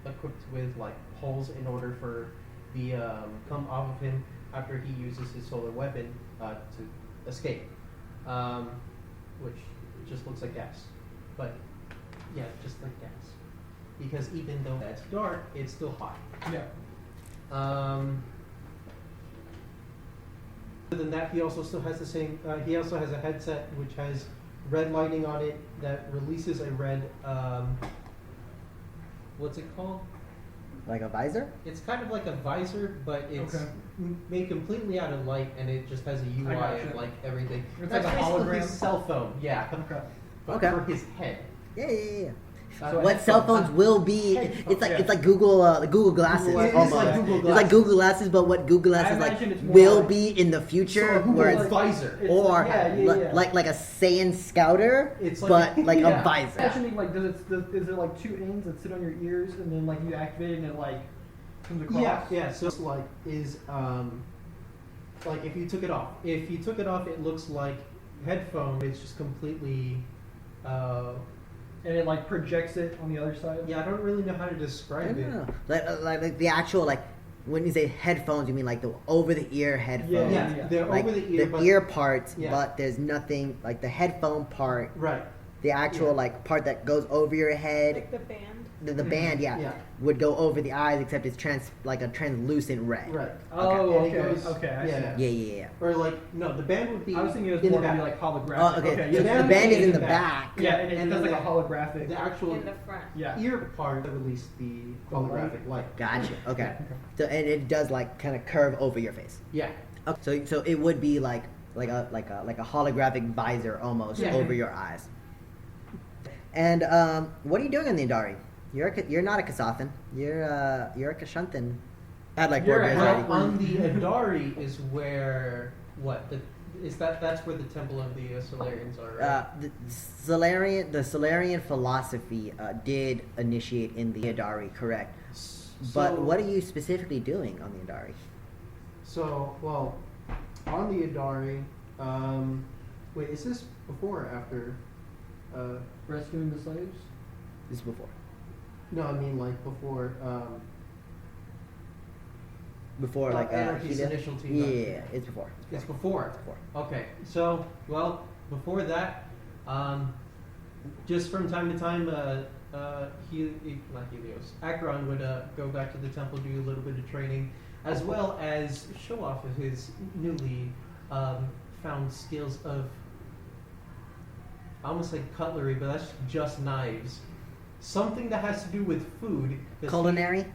equipped with holes in order for the come off of him after he uses his solar weapon to escape, which just looks like gas. But yeah, just like gas, because even though that's dark, it's still hot. Yeah. Other than that, he also still has the same. He also has a headset which has red lighting on it that releases a red. What's it called? Like a visor? It's kind of like a visor, but it's Okay. made completely out of light, and it just has a UI gotcha. of everything. It's That's like a basically hologram? his cell phone, yeah. Okay. But Okay. for his head. Yeah. So What cell phones will be? Headphones, It's like Google Google Glasses. Google Glasses. Almost. It's like Google It's like Glasses. Google Glasses, but what Google Glasses imagine it's more will like- be in the future, Google where it's visor. It's or yeah. like a Saiyan Scouter, It's but like- like yeah. a visor. Imagining is there 2 ends that sit on your ears, and then you activate it and it comes across? Yeah. So it's is if you took it off. If you took it off, it looks like headphone. It's just completely. And it projects it on the other side. Yeah, I don't really know how to I describe it. don't know. Like the actual when you say headphones, you mean the over the ear headphones. Yeah, they're Like over the ear. but, ear parts, Yeah. but there's nothing like the headphone part. Right. The actual Yeah. part that goes over your head. Like the band. the band, Yeah. would go over the eyes, except it's like a translucent red. Right. Oh, And it okay. goes- Okay, I see. yeah. Yeah. Or like no, the band would be. I was thinking it was in more the maybe back. like holographic. Oh, okay. yeah, So the the band is in the back. back. Yeah, and it And does then like a holographic. The actual In the front. Yeah. ear part would release the holographic light. Gotcha. Okay. So and it does like kind of curve over your face. Yeah. Okay. So it would be like a holographic visor almost Yeah. over your eyes. And what are you doing on the Andari? You're not a Kasathan. You're a Kashanthan. I had like You're 4 a bears half- already. On the Adari is where what the is that's where the temple of the Solarians are. Right? The Solarian philosophy did initiate in the Andari, correct? But So- what are you specifically doing on the Andari? So well, on the Adari. Wait, is this before or after? Rescuing the slaves. This is before. No, I mean like before. Before like Anarchy's Hida? initial team. Yeah, it's before. It's before. Before. Okay, so well before that, just from time to time, not Helios, Akron would go back to the temple, do a little bit of training, as well as show off of his newly found skills of. I almost like cutlery, but that's just knives. Something that has to do with food. 'Cause Culinary?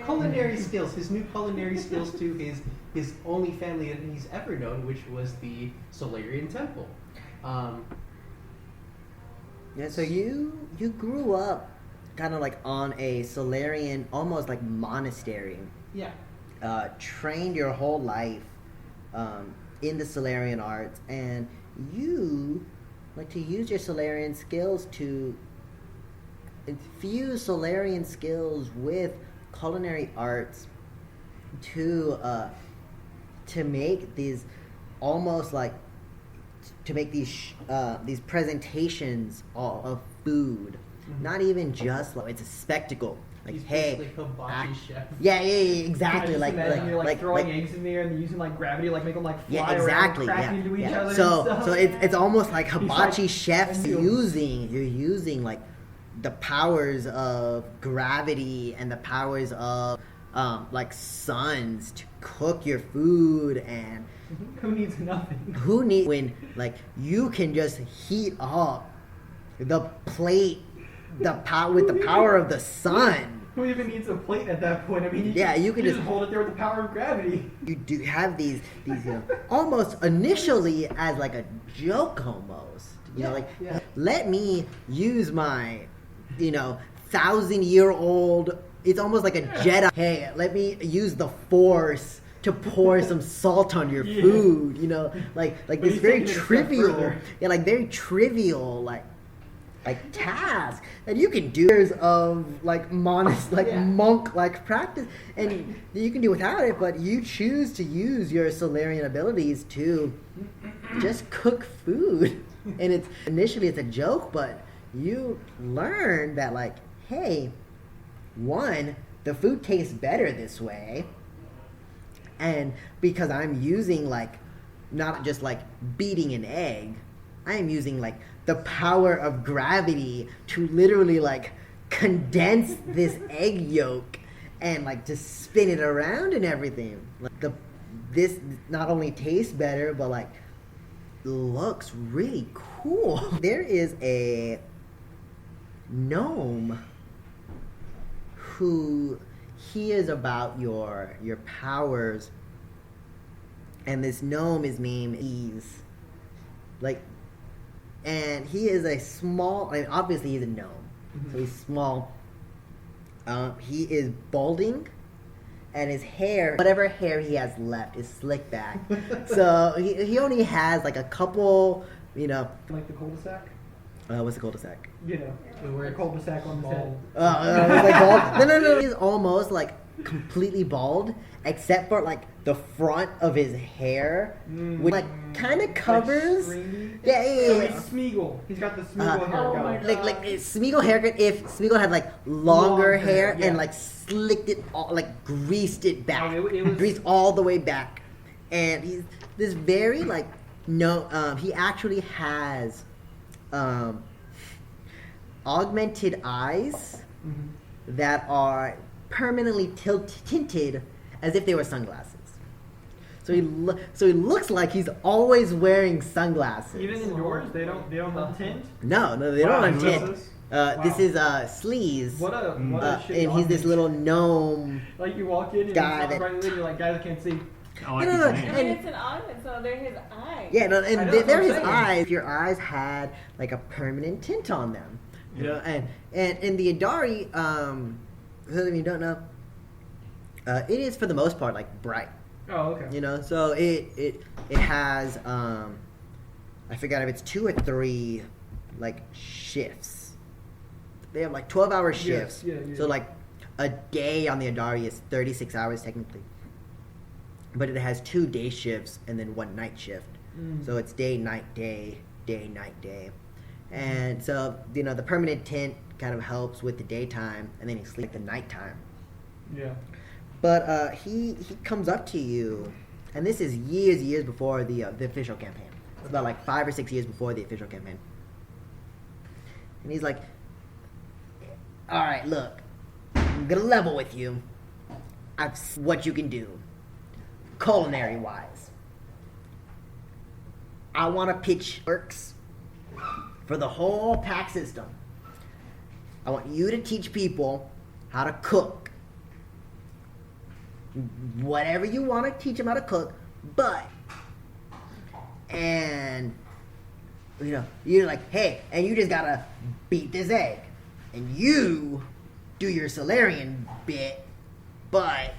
Culinary skills. His new culinary skills to his only family that he's ever known, which was the Solarian Temple. Yeah, so you grew up kind of like on a Solarian, almost like monastery. Yeah. Trained your whole life in the Solarian arts, and you like to use your Solarian skills to infuse Solarian skills with culinary arts to make these almost like to make these presentations of food. Not even just like it's a spectacle. Like He's hey, basically hibachi chef. yeah, exactly. I just Like imagine you're like throwing like, eggs in there and using like gravity, like make them like fly yeah, exactly. around, crack Yeah, into each yeah. other. and So stuff. it's almost like He's hibachi like- chefs and you're using like the powers of gravity and the powers of like suns to cook your food, and Who needs nothing? who need when like you can just heat up the plate with the power of the sun. Who even needs a plate at that point? I mean, You can just just hold it there with the power of gravity. you do have these almost initially as like a joke almost. You know, like Yeah. let me use my 1,000-year-old. It's almost like a Jedi. Hey, let me use the Force to pour some salt on your Yeah. food. Like But this he's very taking it a step trivial, further. very trivial like task that you can do years of like Yeah. monk like practice, and you can do without it, but you choose to use your Solarian abilities to just cook food. And initially it's a joke, but you learn that like, hey, one, the food tastes better this way, and because I'm using like not just like beating an egg, I am using like the power of gravity to literally like condense this egg yolk and like just spin it around and everything. Like this not only tastes better, but like looks really cool. There is a gnome who hears about your powers, and this gnome is named Ease. And he is a small. I mean, obviously he's a gnome, so he's small. He is balding, and his hair, whatever hair he has left, is slicked back. So he only has like a couple. Like the cul-de-sac? What's the cul-de-sac? Where a cul-de-sac on the head. Like bald. No. He's almost like completely bald, except for like the front of his hair, which like kind of covers. Yeah. It's Smeagol. He's got the Smeagol hair oh going. my Like Smeagol haircut. If Smeagol had like longer Longer, hair yeah. and like slicked it all, like greased it back, Oh, it was- greased all the way back, and he's this very like he actually has augmented eyes. that are permanently tinted as if they were sunglasses. So he looks like he's always wearing sunglasses. Even indoors, they don't have tint. No, they Wow, don't have who is tint. this? This is Sleaze. What a shitty and he's this homage. little gnome. Like you walk in and guy it's that- not right there, you're like, guys, I can't see. I like No, his no, name. And it's an ornament, so they're his eyes. Yeah, no, I and know, they're that's what his I'm saying. eyes. If your eyes had like a permanent tint on them, you know, and in the Adari, for those of you who don't know, it is for the most part like bright. Oh, okay. You know, so it has I forgot if it's 2 or 3 like shifts. They have like 12-hour shifts. yeah. So like a day on the Adari is 36 hours technically. But it has 2 day shifts and then 1 night shift. So it's day, night, day, day, night, day. And so, you know, the permanent tint kind of helps with the daytime and then you sleep the nighttime. Yeah. But he comes up to you, and this is years before the official campaign. It's about like 5 or 6 years before the official campaign. And he's like, "All right, look, I'm gonna level with you. I've what you can do, culinary wise. I want to pitch works for the whole pack system. I want you to teach people how to cook. Whatever you want to teach them how to cook, but and you know you're like, hey, and you just gotta beat this egg, and you do your Solarian bit, but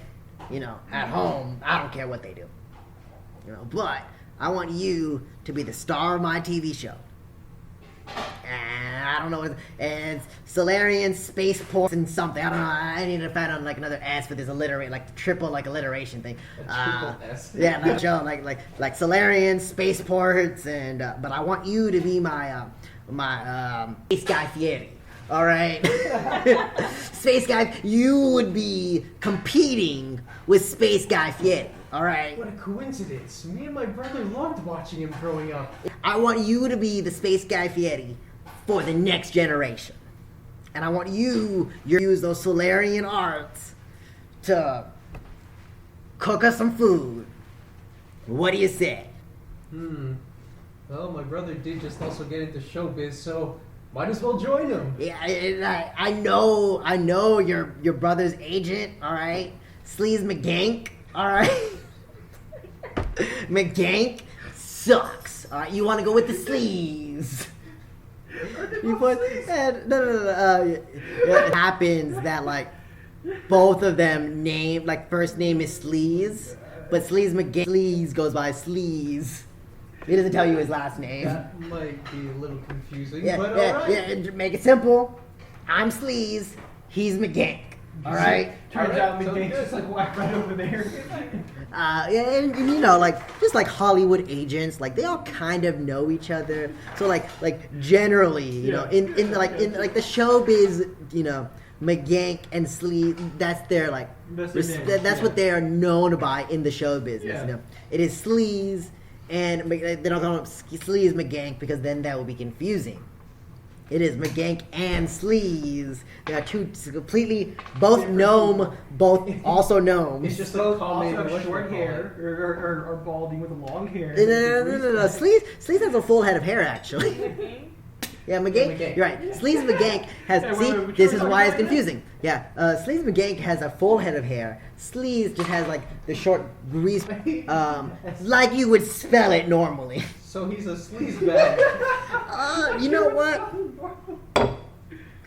you know at home I don't care what they do, you know, but I want you to be the star of my TV show. And I don't know what it's Solarian spaceports and something. I don't know. I need to find on like another S for this triple alliteration thing. Triple S. Yeah, that show like Solarian spaceports and but I want you to be my Space Guy Fieri. All right, Space Guy, you would be competing with Space Guy Fieri. All right. What a coincidence. Me and my brother loved watching him growing up. I want you to be the Space Guy Fieri for the next generation. And I want you to use those Solarian arts to cook us some food. What do you say? Well, my brother did just also get into showbiz, so might as well join him. Yeah, I know your brother's agent, all right? Sleaze McGank, all right? McGank sucks. All right, you want to go with the sleeves? You put no. It happens that like both of them name like first name is Sleaze, but Sleaze McGank Sleaze goes by Sleaze. He doesn't tell you his last name. That might be a little confusing, Yeah, but yeah, alright. yeah. Make it simple. I'm Sleaze. He's McGank. All right. Turns Alright, out so McGank's good. just like right over there. Yeah, and you know, like just like Hollywood agents, like they all kind of know each other. So like generally, you know, in the showbiz, you know, McGank and Sleaze, that's their like That's their res- name, that's yeah. what they are known by in the show business. Yeah. You know, it is Sleaze, and they don't call him Sleaze McGank because then that would be confusing. It is McGank and Sleaze. They are two completely both gnome, both also gnomes. It's just a Both common also have short hair or balding with long hair. No. Sleaze has a full head of hair, actually. Yeah, McGank. McGank. You're right. Sleaze McGank has. Hey, See, wait, this which is one why are it's you talking confusing. Yeah, Sleaze McGank has a full head of hair. Sleaze just has like the short grease, like you would spell it normally. So he's a sleaze bag. You know what?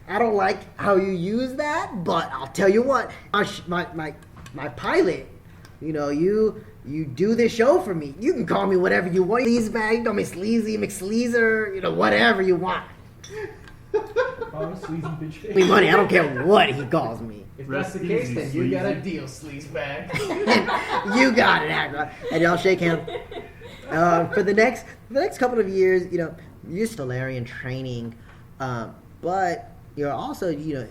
I don't like how you use that, but I'll tell you what. My pilot, you know, you do this show for me. You can call me whatever you want. Sleaze bag, call me Sleazy, McSleazer, you know, whatever you want. Oh, sleazy bitch. Give me money. I don't care what he calls me. If Rest that's the case, easy, then you got a sleazy. deal, sleaze bag. You got it, Agra. And y'all shake hands. For the next couple of years, you know, you're Solarian training, but you're also, you know,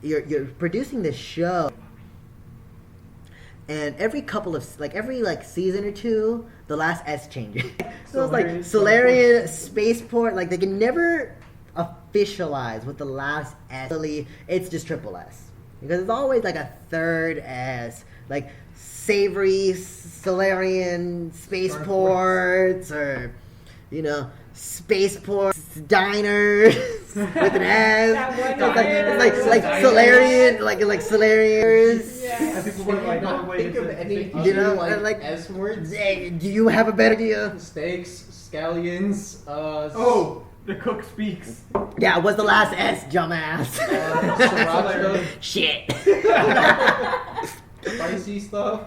you're producing this show, and every season or two, the last S changes. So it's like Solarian spaceport, like they can never officialize with the last S. It's just triple S. because it's always like a third as like savory Solarian spaceports or spaceports diners with an S. It's like Solarian, like Solarians. Yeah. People were like, Not wait, think of it's- any it's- You know, other, like- S words. Hey, do you have a better idea? Steaks, scallions, Oh, the cook speaks. Yeah, what's the last S, dumbass? sriracha, Shit. spicy stuff.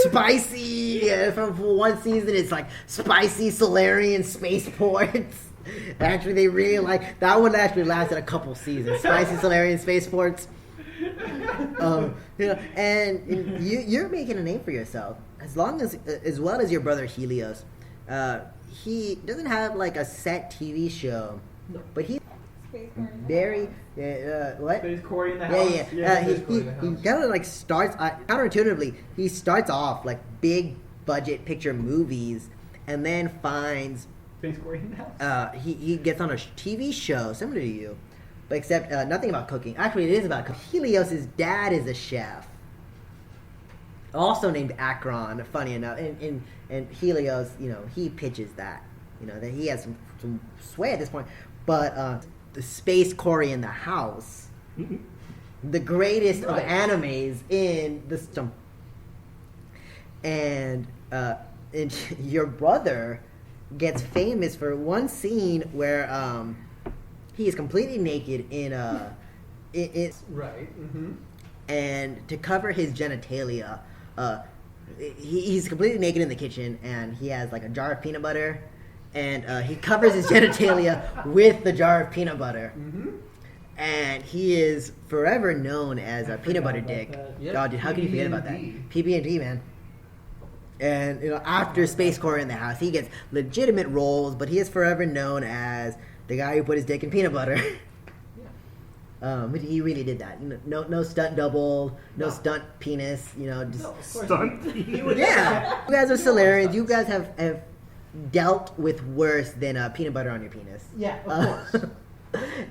Spicy. From one season, it's like spicy Solarian spaceports. Actually, they really like that one. Actually lasted a couple seasons. Spicy Solarian spaceports. And you're making a name for yourself as well as your brother Helios. He doesn't have like a set TV show, No. but he's Space Marine. very what? Space Corey in the house. Yeah. Space Corey in the He house. kind of like starts counterintuitively. He starts off like big budget picture movies, and then finds Space Corey in the house. he gets on a TV show similar to you, but except nothing about cooking. Actually, it is about cooking. Helios' dad is a chef, also named Akron. Funny enough, and Helios, he pitches that, that he has some sway at this point. But the Space Corey in the house, the greatest of Right. animes in the system, and your brother gets famous for one scene where he is completely naked in Right. Mm-hmm. and to cover his genitalia, he's completely naked in the kitchen, and he has like a jar of peanut butter, and he covers his genitalia with the jar of peanut butter, Mm-hmm. and he is forever known as a peanut butter about dick. that. Yep, Oh, dude, how can you forget about that? PB&D. PB&D, man. And after Space Corey in the house, he gets legitimate roles, but he is forever known as the guy who put his dick in peanut butter. But he really did that. No stunt double, no stunt penis. Just No, of course. Stunt. He would yeah. You guys are Solarians. You guys have dealt with worse than peanut butter on your penis. Yeah, of course.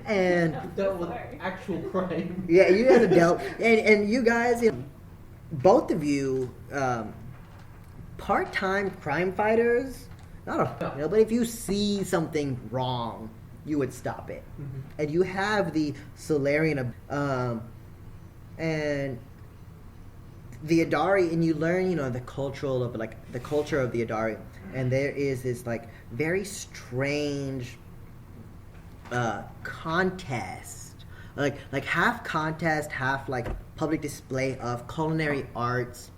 And Dealt with Sorry. actual crime. yeah, you guys have dealt, and you guys, both of you, part-time crime fighters. Not a, but if you see something wrong, you would stop it. Mhm. And you have the Solarian, and the Adari, and you learn, the culture of the Adari, and there is this like very strange contest, like half contest, half like public display of culinary arts.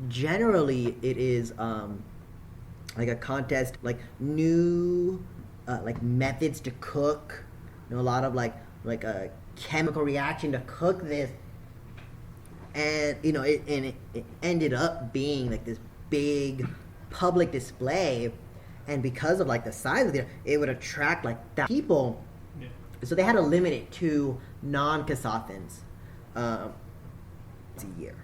Generally, it is like a contest, like new like methods to cook. A lot of like a chemical reaction to cook this, and it ended up being like this big public display, and because of like the size of it would attract like that people. Yeah. So they had to limit it to non-Kasathans a year.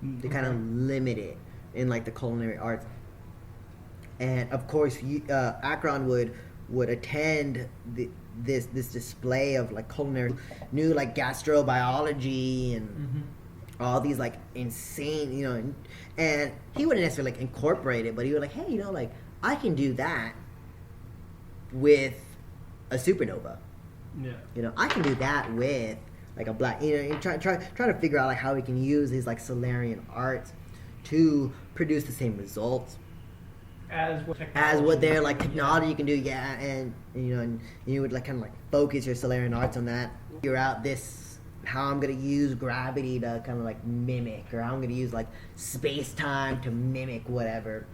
They kind of limit it in like the culinary arts, and of course, Akron would attend this display of like culinary, new like gastrobiology and Mm-hmm. all these like insane, and he wouldn't necessarily like incorporate it, but he would like, hey, like I can do that with a supernova. Yeah. I can do that with like a black, trying to figure out like how we can use his like Solarian arts to produce the same results As what their like technology can do. Yeah, and you would like kind of like focus your Solarian arts on that. Figure out how I'm gonna use gravity to kind of like mimic, or how I'm gonna use like space time to mimic whatever.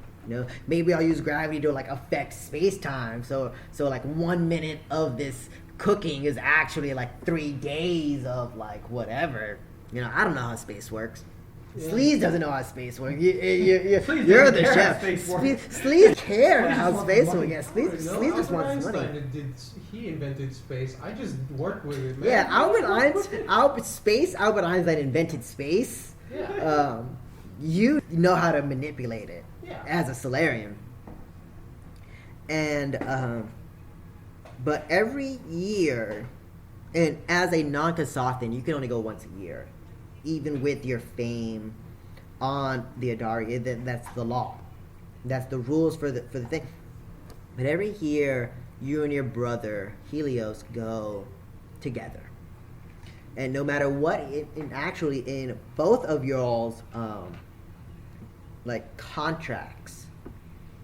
Maybe I'll use gravity to like affect space time. So like 1 minute of this cooking is actually like 3 days of like whatever. I don't know how space works. Yeah. Sleaze doesn't know how space works. Sleaze You're doesn't the care how chef. space works. Sleaze care how wants space money. works. Yeah, Sleaze just wants money. He invented space. I just work with it, man. Yeah, Albert Einstein invented space. Yeah. You know how to manipulate it Yeah. as a Solarian. And but every year, And as a non-Kasathan, you can only go once a year, even with your fame on the Adari. That's the law. That's the rules for the thing. But every year, you and your brother Helios go together, and no matter what, in both of y'all's like contracts,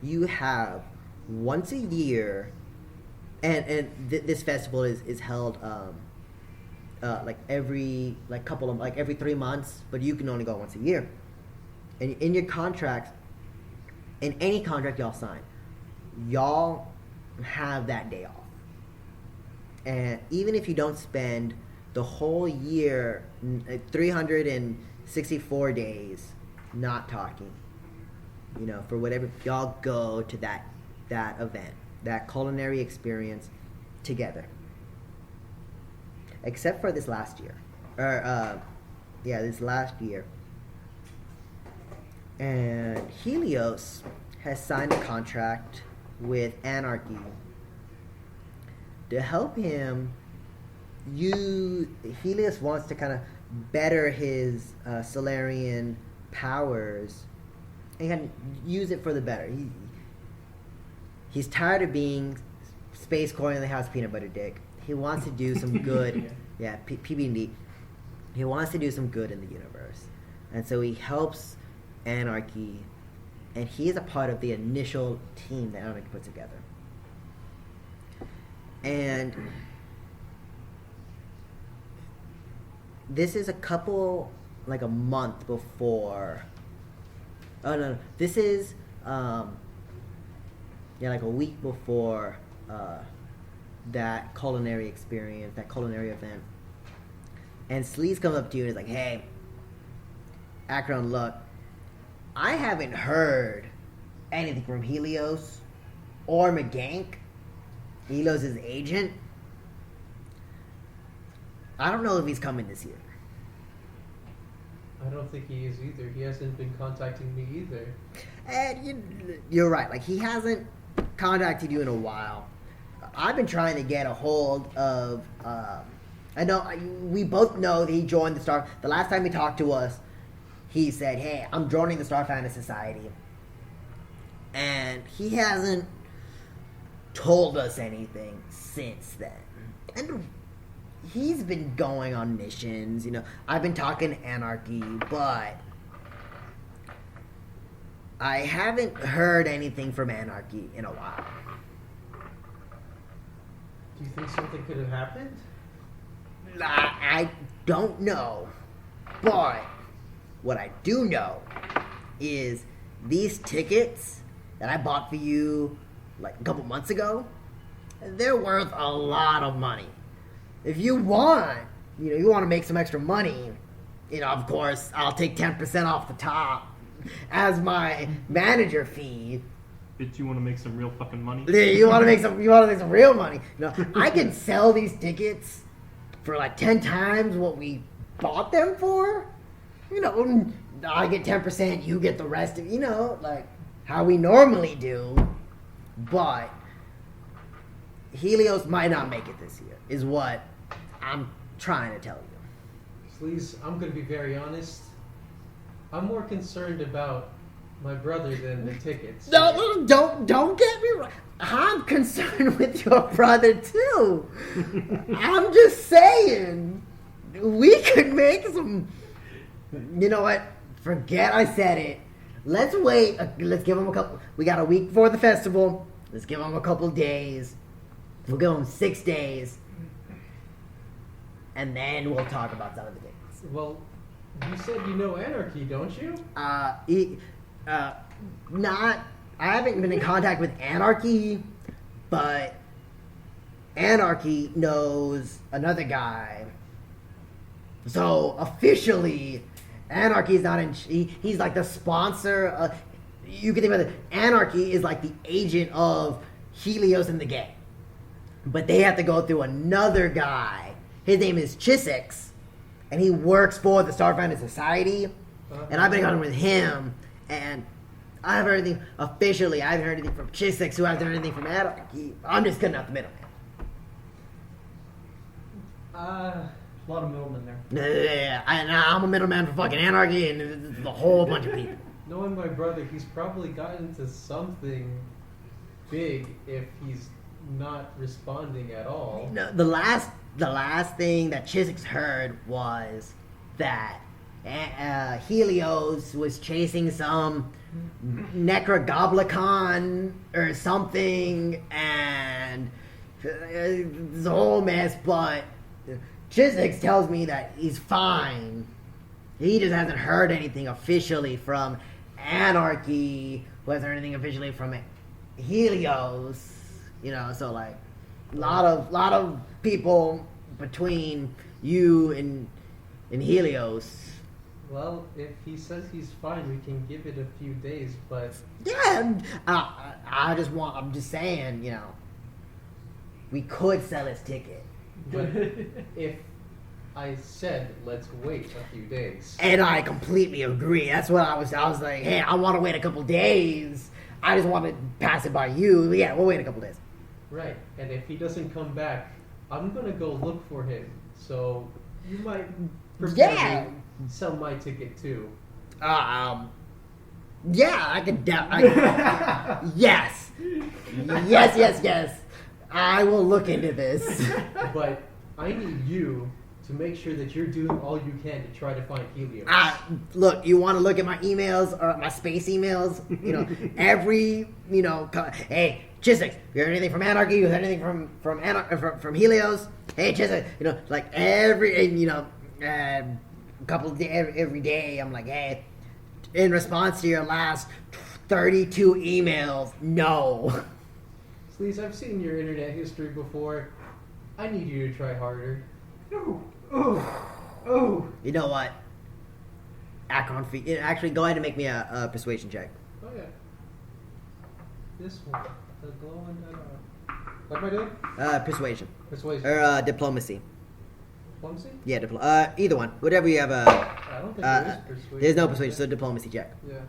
you have once a year, and this festival is held like every every 3 months, but you can only go once a year. And in your contracts, in any contract y'all sign, y'all have that day off. And even if you don't spend the whole year, 364 days, not talking, for whatever, y'all go to that event, that culinary experience together. Except for this last year. This last year. And Helios has signed a contract with An-R-K to help him. Helios wants to kind of better his Solarian powers and kind of use it for the better. He's tired of being Space Corey in the House Peanut Butter Dick. He wants to do some good. PB&D. He wants to do some good in the universe, and so he helps An-R-K, and he is a part of the initial team that An-R-K put together. And this is a month before. Oh no! This is like a week before that culinary experience, that culinary event. And Sleaze comes up to you and is like, "Hey, Akron, look, I haven't heard anything from Helios or McGank, Helios' agent. I don't know if he's coming this year." I don't think he is either. He hasn't been contacting me either. And you're right. Like, he hasn't contacted you in a while. I've been trying to get a hold of. I know we both know that he joined the Star. The last time he talked to us, he said, "Hey, I'm joining the Star Fantasy Society," and he hasn't told us anything since then. And he's been going on missions. I've been talking to An-R-K, but I haven't heard anything from An-R-K in a while. Do you think something could have happened? I don't know, but what I do know is these tickets that I bought for you like a couple months ago, they're worth a lot of money. If you want, you want to make some extra money, of course, I'll take 10% off the top as my manager fee. Bitch, you want to make some real fucking money? You want to make some real money. I can sell these tickets for like 10 times what we bought them for. I get 10%, you get the rest of, like how we normally do. But Helios might not make it this year, is what I'm trying to tell you. Please, I'm going to be very honest. I'm more concerned about my brother than the tickets. No, don't get me wrong. I'm concerned with your brother too. I'm just saying, we could make some. You know what? Forget I said it. Let's wait. Let's give him a couple. We got a week before the festival. Let's give him a couple days. We'll give him 6 days, and then we'll talk about some of the things. Well, you said you know An-R-K, don't you? Not. I haven't been in contact with An-R-K, but An-R-K knows another guy. So officially, An-R-K is not in. He's like the sponsor. You can think about it. An-R-K is like the agent of Helios and the gang, but they have to go through another guy. His name is Chisix, and he works for the Starfinder Society. And I've been in contact with him, and I haven't heard anything officially. I haven't heard anything from Chisix, who hasn't heard anything from An-R-K. I'm just cutting out the middleman. A lot of middlemen there. I'm a middleman for fucking An-R-K, and it's a whole bunch of people. Knowing my brother, he's probably gotten into something big if he's not responding at all. No, the last thing that Chiswick's heard was that Helios was chasing some Necrogoblicon or something, and it's a whole mess. But Chiswick tells me that he's fine. He just hasn't heard anything officially from An-R-K, who hasn't heard anything officially from Helios. You know, so like a lot of people between you and Helios. Well, if he says he's fine, we can give it a few days, but... Yeah, I'm just saying, you know, we could sell his ticket. But if I said, let's wait a few days... And I completely agree. That's what I was like, hey, I want to wait a couple days. I just want to pass it by you. Yeah, we'll wait a couple days. Right, and if he doesn't come back, I'm gonna go look for him. So you might Yeah. sell my ticket too. Yeah, I could. Yes. I will look into this. But I need you to make sure that you're doing all you can to try to find Helios. Look, you want to look at my emails or my space emails? You know, hey, Chiswick, you heard anything from An-R-K? You heard anything from Helios? Hey, Chiswick, you know, like a couple of every day, I'm like, hey, in response to your last 32 emails, no. Sleaze, I've seen your internet history before. I need you to try harder. Oh. You know what? Actually, go ahead and make me a persuasion check. Oh yeah. This one. The glowing what am I doing? Persuasion. Persuasion. Or diplomacy. Diplomacy? Yeah, either one. Whatever you have. I don't think there is persuasion. There's no persuasion, so diplomacy check. Yeah.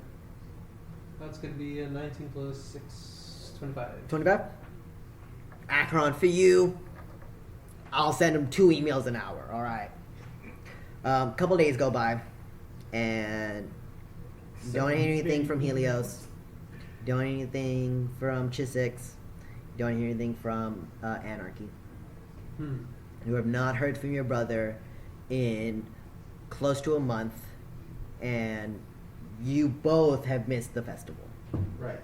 That's gonna be a 19 plus 6, 25. 25? Akron, for you, I'll send him 2 emails an hour, alright? Couple days go by, and don't hear anything from Helios, don't hear anything from Chiswick's, don't hear anything from An-R-K. You have not heard from your brother in close to a month, and you both have missed the festival. Right.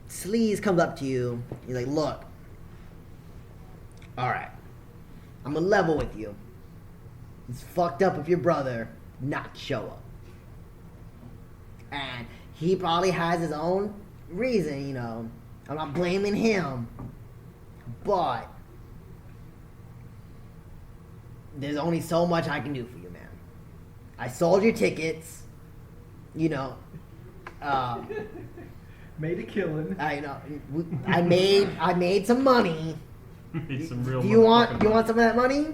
Sleaze comes up to you. He's like, look, alright, I'm gonna level with you. It's fucked up of your brother not to show up. And he probably has his own reason, you know. I'm not blaming him. But there's only so much I can do for you, man. I sold your tickets, you know. Made a killing. I made some money. Made some real Do you want money. some of that money?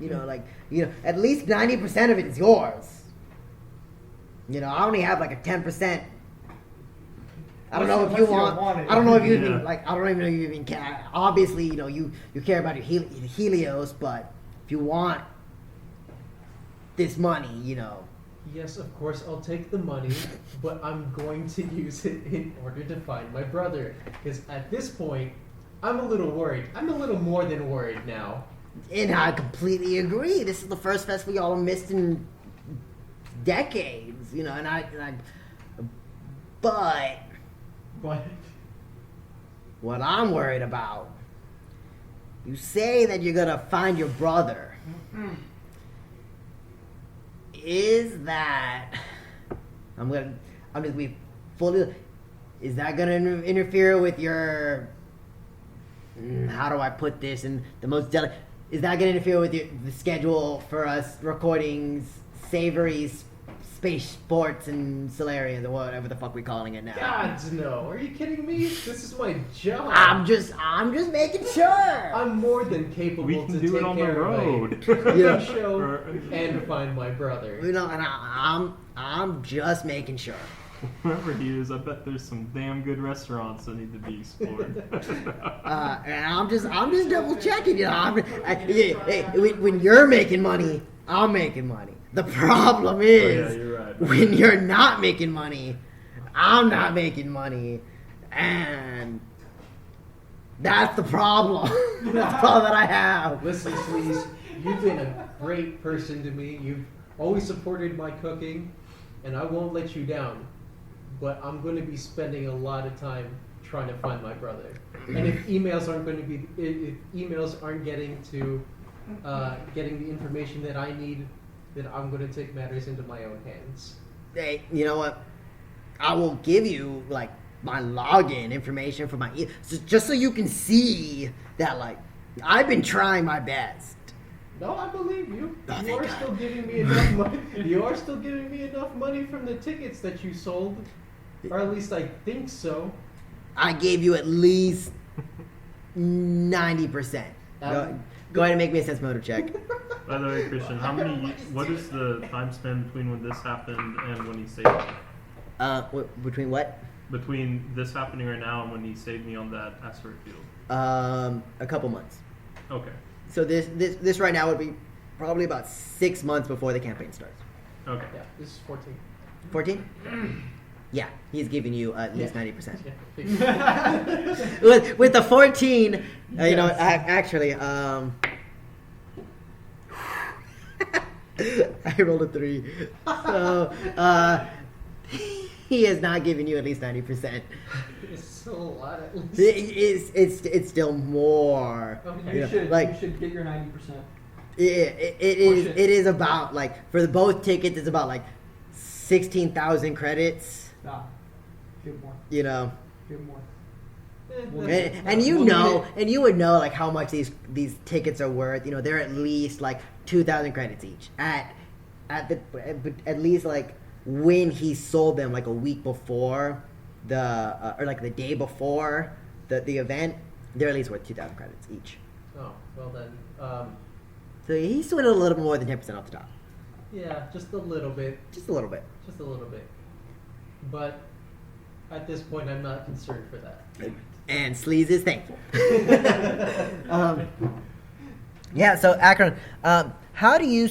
You know, at least 90% of it is yours. You know, I only have like a 10%. I don't know if you want it. I don't know if you even I don't even know if you even care. Obviously, you know, you care about your Helios, but if you want this money, you know. Yes, of course, I'll take the money, but I'm going to use it in order to find my brother. Because at this point, I'm a little worried. I'm a little more than worried now. And I completely agree. This is the first festival y'all have missed in decades, you know. But what I'm worried about, you say that you're gonna find your brother. Is that I'm just gonna be fully? Is that gonna interfere with your? How do I put this in the most delicate? Is that gonna interfere with the schedule for us recording Savory Space Sports and Solarians or whatever the fuck we're calling it now? God, no. Are you kidding me? This is my job. I'm just making sure. I'm more than capable We can to do take it on the care road. of a Yeah. show and find my brother. You know, and I'm just making sure. Wherever he is, I bet there's some damn good restaurants that need to be explored. And I'm just double checking. You know, when you're making money, I'm making money. The problem is yeah, you're right. when you're not making money, I'm not making money, and that's the problem. That's the problem that I have. Listen, Sleaze, you've been a great person to me. You've always supported my cooking, and I won't let you down. But I'm going to be spending a lot of time trying to find my brother. And if emails aren't getting to getting the information that I need, then I'm going to take matters into my own hands. Hey, you know what? I will give you like my login information for my just so you can see that like I've been trying my best. No, I believe you. Oh, You thank are God. still giving me enough money. You are still giving me enough money from the tickets that you sold, or at least I think so. I gave you at least 90%. Go ahead and make me a sense motive check. By the way, Christian, what is the time span between when this happened and when he saved me? Between what? Between this happening right now and when he saved me on that asteroid field. A couple months. Okay. So this right now would be probably about 6 months before the campaign starts. Okay. Yeah, this is 14. 14? Yeah, he's giving you at least 90%. Yeah. With the 14, you know, Yes. actually, I rolled a 3. So, he is not giving you at least 90%. It's still a lot at least. It's still more. Okay. You know, like you should get your 90%. it Push it. is about like for both tickets it's about like 16,000 credits. Nah, give more. You know. Give more. And you would know like how much these tickets are worth. You know, they're at least like 2,000 credits each. At least like when he sold them like a week before or like the day before the event, they're at least worth 2,000 credits each. Oh, well then. So he's doing a little more than 10% off the top. Yeah, just a little bit. Just a little bit. Just a little bit. But at this point, I'm not concerned for that. And Sleaze is thankful. Yeah, so Akron, how do you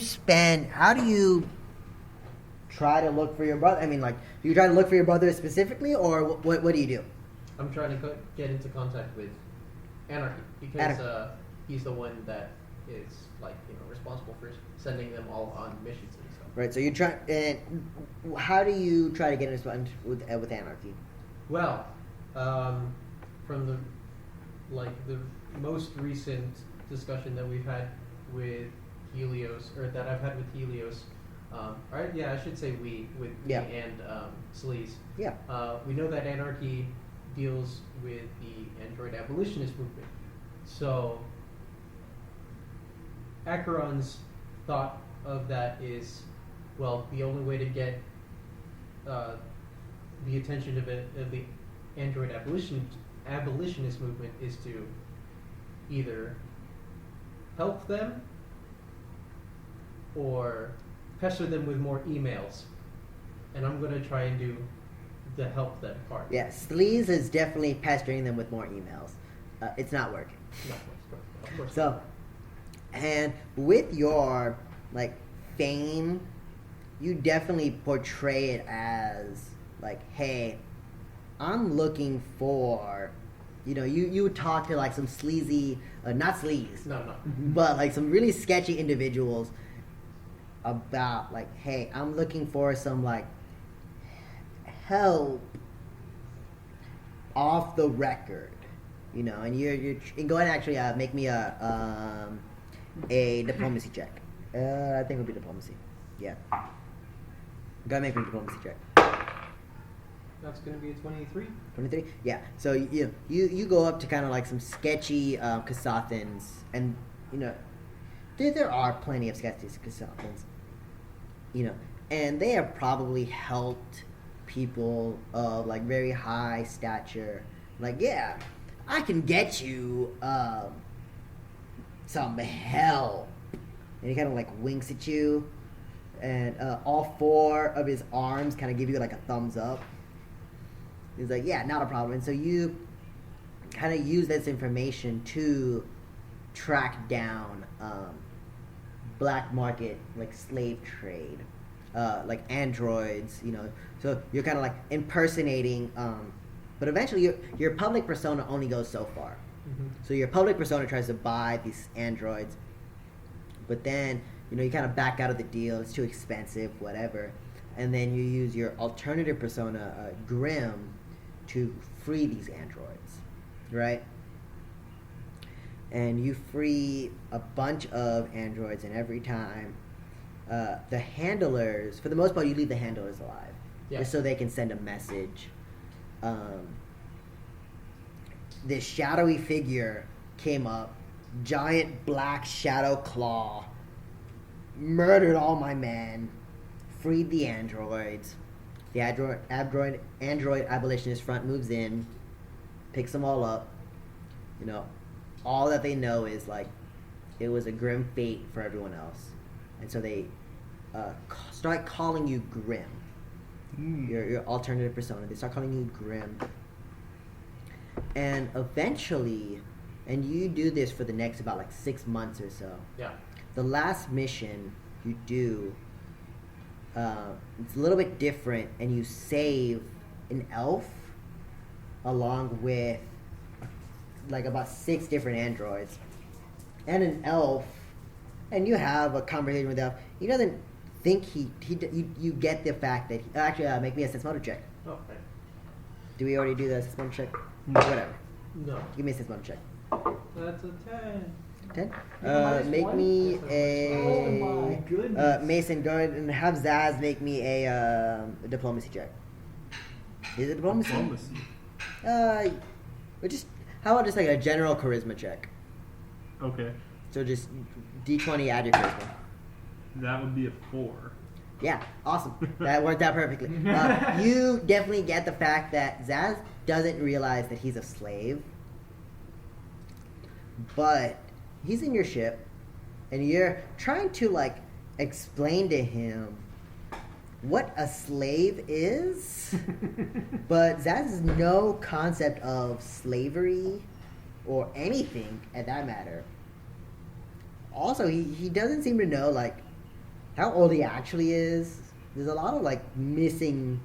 try to look for your brother? I mean, like, do you try to look for your brother specifically, or what do you do? I'm trying to get into contact with An-R-K because An-R-K. he's the one that is like responsible for sending them all on missions and stuff. Right, so you try, and how do you try to get in touch with An-R-K? Well, from the most recent discussion that we've had with Helios, or that I've had with Helios, I should say with Yeah. me and Sleaze. Yeah. We know that An-R-K deals with the android abolitionist movement. So Acheron's thought of that is, well, the only way to get the attention of the android abolitionist movement is to either help them or pester them with more emails. And I'm going to try and do the help them part. Yeah, Sleaze is definitely pestering them with more emails. It's not working. No, of course. So, and with your like fame, you definitely portray it as like, hey, I'm looking for, you would talk to like some sleazy, not sleaze, No. but like some really sketchy individuals about like, hey, I'm looking for some like help off the record, and you go ahead and actually make me a diplomacy check. I think it'll be diplomacy. Yeah. Go ahead and make me a diplomacy check. That's going to be a 23. 23? Yeah. So you go up to kind of like some sketchy Kasathans, and there are plenty of sketchy Kasathans, and they have probably helped people of like very high stature. Like, yeah, I can get you some help, and he kind of like winks at you, and all 4 of his arms kind of give you like a thumbs up. He's like, yeah, not a problem. And so you kind of use this information to track down black market, like slave trade, like androids, you know. So you're kind of like impersonating, but eventually your public persona only goes so far. Mm-hmm. So your public persona tries to buy these androids, but then, you know, you kind of back out of the deal. It's too expensive, whatever. And then you use your alternative persona, Grim, to free these androids, right? And you free a bunch of androids, and every time the handlers, for the most part, you leave the handlers alive, just so they can send a message. This shadowy figure came up, giant black shadow claw, murdered all my men, freed the androids. The android abolitionist front moves in, picks them all up. You know, all that they know is like it was a grim fate for everyone else, and so they start calling you Grim. Your alternative persona. They start calling you Grim, and eventually, and you do this for the next about like 6 months or so. Yeah. The last mission you do, it's a little bit different, and you save an elf along with like about 6 different androids and an elf, and you have a conversation with the elf. He doesn't think you get the fact that actually make me a sense motor check. Okay. Do we already do the sense motor check? No. Whatever. No. Give me a sense motor check. That's a 10. 10. minus Make one? me Yes, a. Oh my goodness. Mason, go ahead and have Zaz make me a diplomacy check. Is it diplomacy? Diplomacy. But just how about just like a general charisma check? Okay. So just D20, add your charisma. That would be a 4. Yeah, awesome. That worked out perfectly. You definitely get the fact that Zaz doesn't realize that he's a slave, but he's in your ship, and you're trying to like explain to him what a slave is, but Zaz has no concept of slavery or anything at that matter. Also, he doesn't seem to know like how old he actually is. There's a lot of like missing.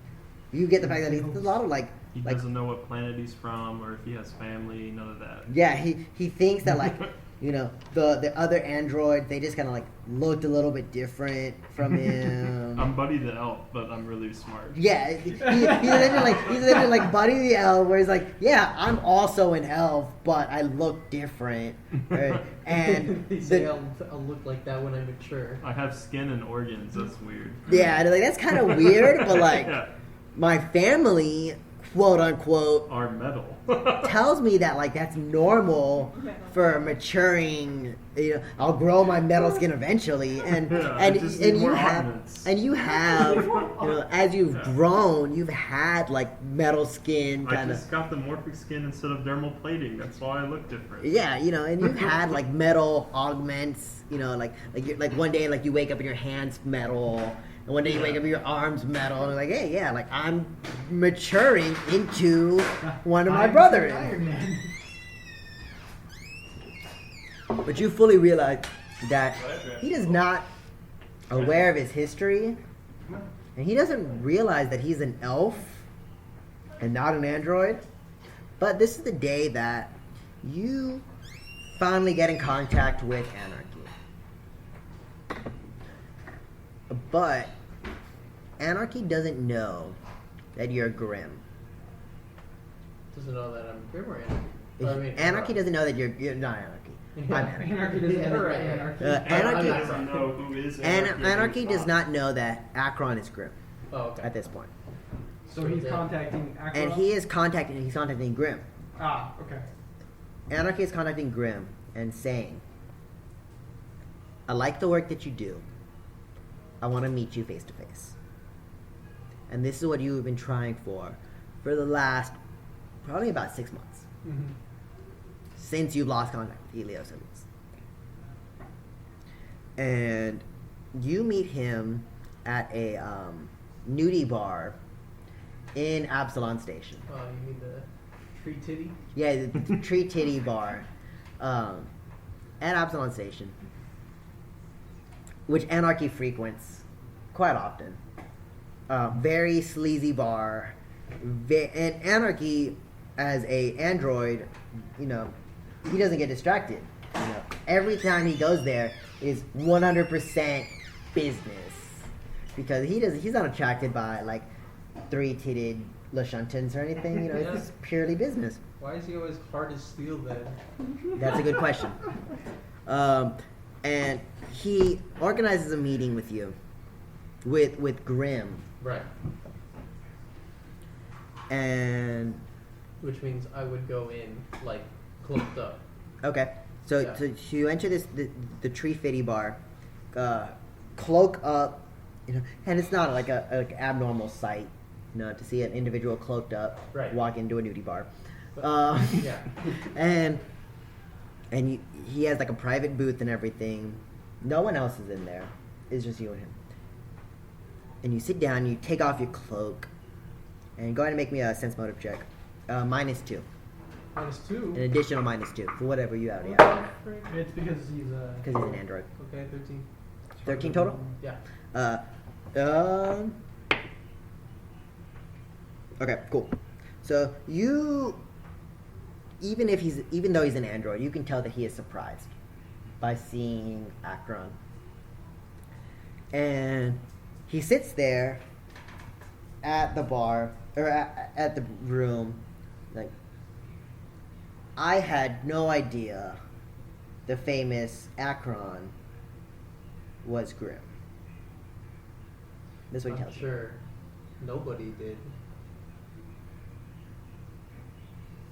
You get the fact that there's a lot of like He doesn't know what planet he's from or if he has family, none of that. yeah, he thinks that like you know the other android, they just kind of like looked a little bit different from him. I'm Buddy the Elf, but I'm really smart. Yeah, he's living like Buddy the Elf, where he's like, yeah, I'm also an elf, but I look different. Right? And They say I'll look like that when I mature. I have skin and organs. That's weird. yeah, and like that's kind of weird, but like Yeah. my family, quote unquote, Are metal. tells me that like that's normal for maturing. You know, I'll grow my metal skin eventually, and Yeah, I just need more ornaments. you have you know, as you've Yeah. grown, you've had like metal skin I kind of. just got the morphic skin instead of dermal plating. That's why I look different. Yeah, you know, and you've had like metal augments. You know, like one day like you wake up and your hands metal. And one day you wake up, your arms metal, and you're like, hey, yeah, like I'm maturing into one of my brothers. Iron Man. But you fully realize that he is not aware of his history, and he doesn't realize that he's an elf and not an android. But this is the day that you finally get in contact with An-R-K. But An-R-K doesn't know that you're Grim. Doesn't know that I'm Grim or Anarchy. Or, I mean, An-R-K doesn't know that you're not An-R-K. I'm An-R-K. Anarchy doesn't Yeah, know right. anarchy. An-R-K doesn't know who is An-R-K. An-R-K does not know that Akron is Grim Oh, okay. at this point. So he's contacting Akron. And he's contacting Grim. Ah, okay. An-R-K is contacting Grim and saying, I like the work that you do. I want to meet you face to face. And this is what you have been trying for the last probably about 6 months. Mm-hmm. Since you've lost contact with Helios at least. And you meet him at a nudie bar in Absalon Station. Oh, you mean the tree titty? Yeah, the Tree Titty Bar at Absalon Station, which Anarchy frequents quite often. Very sleazy bar. And Anarchy, as a android, you know, he doesn't get distracted. You know, every time he goes there is 100% business, because he's not attracted by like three-titted Lashuntons or anything. You know, Yeah. it's just purely business. Why is he always hard as steel then? That's a good question. And he organizes a meeting with you, with Grim, Right. and Which means I would go in, like, cloaked up. okay. So, Yeah. so you enter the Tree Fitty Bar, cloak up, you know, and it's not like a abnormal sight, you know, to see an individual cloaked up Right. walk into a nudie bar. Yeah. and he has like a private booth and everything. No one else is in there. It's just you and him. And you sit down, you take off your cloak, and go ahead and make me a sense motive check. -2. -2. An additional -2 for whatever you have. What Yeah, the frick? It's because he's because he's an android. Okay, 13. 13 total. Yeah. Okay, cool. So even though he's an android, you can tell that he is surprised by seeing Akron. And he sits there at the bar, or at the room, like, I had no idea the famous Akron was Grim. That's what he I'm tells you. sure nobody did.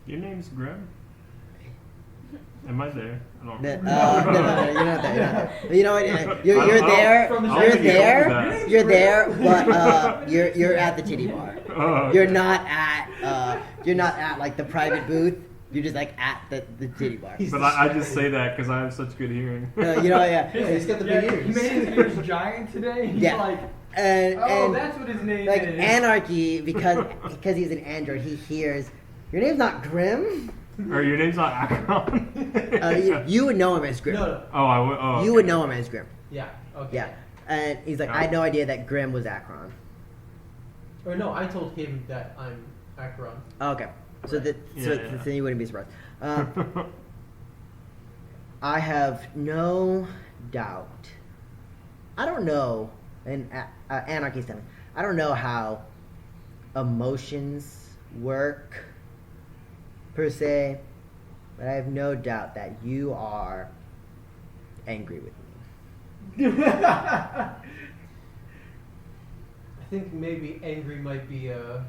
Your name's Grim? Am I there? I don't No, remember. no, you're not there. You know what? You're I don't- there. from the You're think you told me there. that. You're there, but you're at the titty bar. Oh, okay. You're not at like the private booth. You're just like at the titty bar. He's But I just say that because I have such good hearing. You know, yeah. He's got the big He ears. made his ears giant today. He's Yeah. like, And oh, that's what his name like is. Anarchy, because he's an android, he hears your name's not Grim. Or your name's not Akron? You would know him as Grim. No. Oh, I would. Oh, You would know him as Grim. Yeah. Okay. Yeah. And he's like, I had no idea that Grim was Akron. Or no, I told him that I'm Akron. Oh, okay. So Right. that so, Yeah. so you wouldn't be surprised. I have no doubt. I don't know, and Anarchy's telling me, I don't know how emotions work per se, but I have no doubt that you are angry with me. I think maybe angry might be a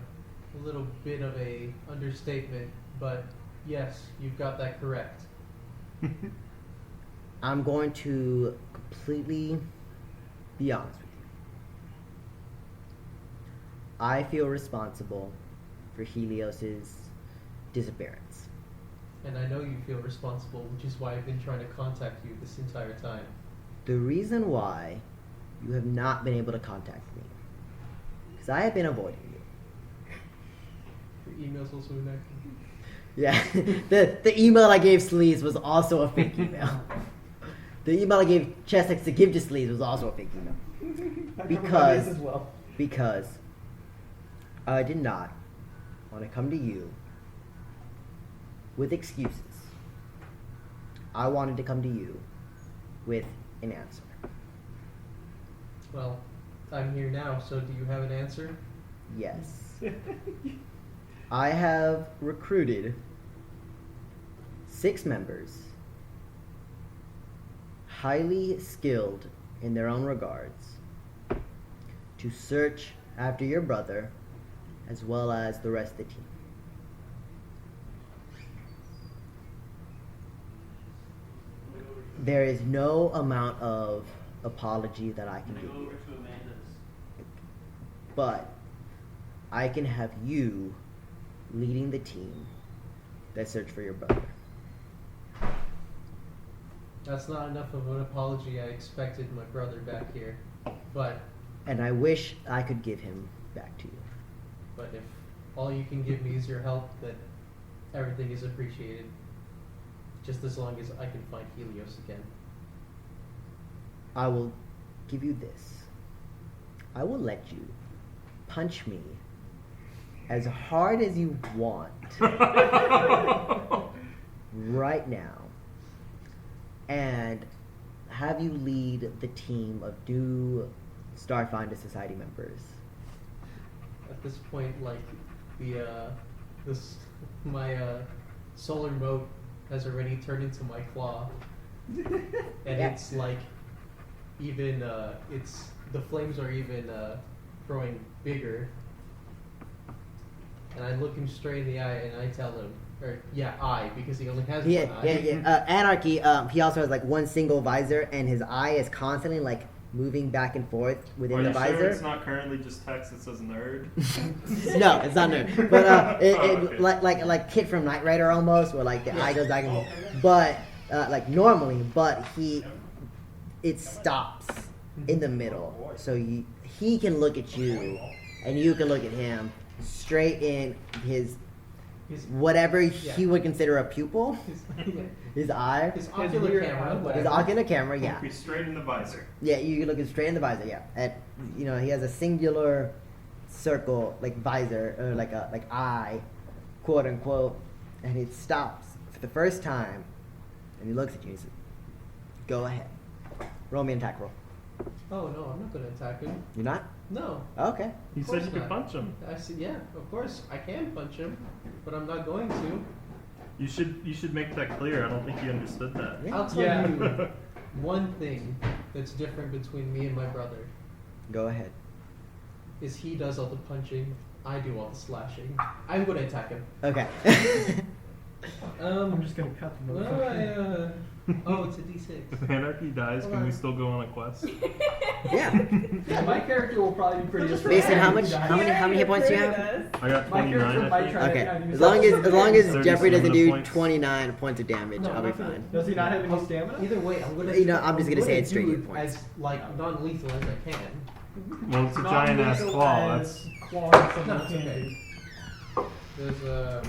little bit of a understatement, but yes, you've got that correct. I'm going to completely be honest with you. I feel responsible for Helios's disappearance. And I know you feel responsible, which is why I've been trying to contact you this entire time. The reason why you have not been able to contact me, because I have been avoiding you. Your email's also inactive. Yeah, the email I gave Sleaze was also a fake email. The email I gave Chessex to give to Sleaze was also a fake email. I remember Because this as well. because I did not want to come to you with excuses. I wanted to come to you with an answer. Well, I'm here now, so do you have an answer? Yes. I have recruited 6 members, highly skilled in their own regards, to search after your brother as well as the rest of the team. There is no amount of apology that I can give you. But I can have you leading the team that search for your brother. That's not enough of an apology. I expected my brother back here. But And I wish I could give him back to you. if all you can give me is your help, that everything is appreciated. Just as long as I can find Helios again. I will give you this. I will let you punch me as hard as you want right now, and have you lead the team of new Starfinder Society members. At this point, like my solar mote has already turned into my claw, and Yeah. it's like even it's the flames are even growing bigger. And I look him straight in the eye and I tell him, because he only has one eye. Anarchy. He also has like one single visor, and his eye is constantly like moving back and forth within Are the you visor. sure it's not currently just text that says nerd? No, it's not nerd. But Okay. like Kid from Knight Rider almost, where like the eye goes back and forth. But like normally, but it stops in the middle, so he can look at you, and you can look at him straight in his whatever he would consider a pupil, his eye, His ocular camera, his whatever. ocular camera. Yeah, Look straight in the visor. yeah, you can look it straight in the visor. Yeah, and he has a singular circle like visor or like eye, quote unquote, and it stops for the first time, and he looks at you and says, "Go ahead, roll me an attack roll." Oh no, I'm not gonna attack him. You're not? No. Okay. He Of said you course could not. punch him. I said, yeah, of course I can punch him, but I'm not going to. You should make that clear. I don't think you understood that. Yeah. I'll tell Yeah. you one thing that's different between me and my brother Go ahead. is he does all the punching, I do all the slashing. I'm gonna attack him. Okay. I'm just gonna cut the Well, motherfucker. oh, it's a D6. If Anarchy dies, Hold can we on. still go on a quest? Yeah. Yeah, my character will probably be pretty. Based on how much- disappointed. how many hit points do you have? I got My 29. character I might think. try Okay. to kind of As long as 37 Jeffrey doesn't do points. 29 points of damage, No, I'll be not gonna- fine. Does he not have any stamina? Either way, I'm gonna. I'm just gonna say it's straight do hit it points. as like non-lethal as I can. Well, it's a giant ass Non-lethal claw. as That's claw something No, it's can okay. do. There's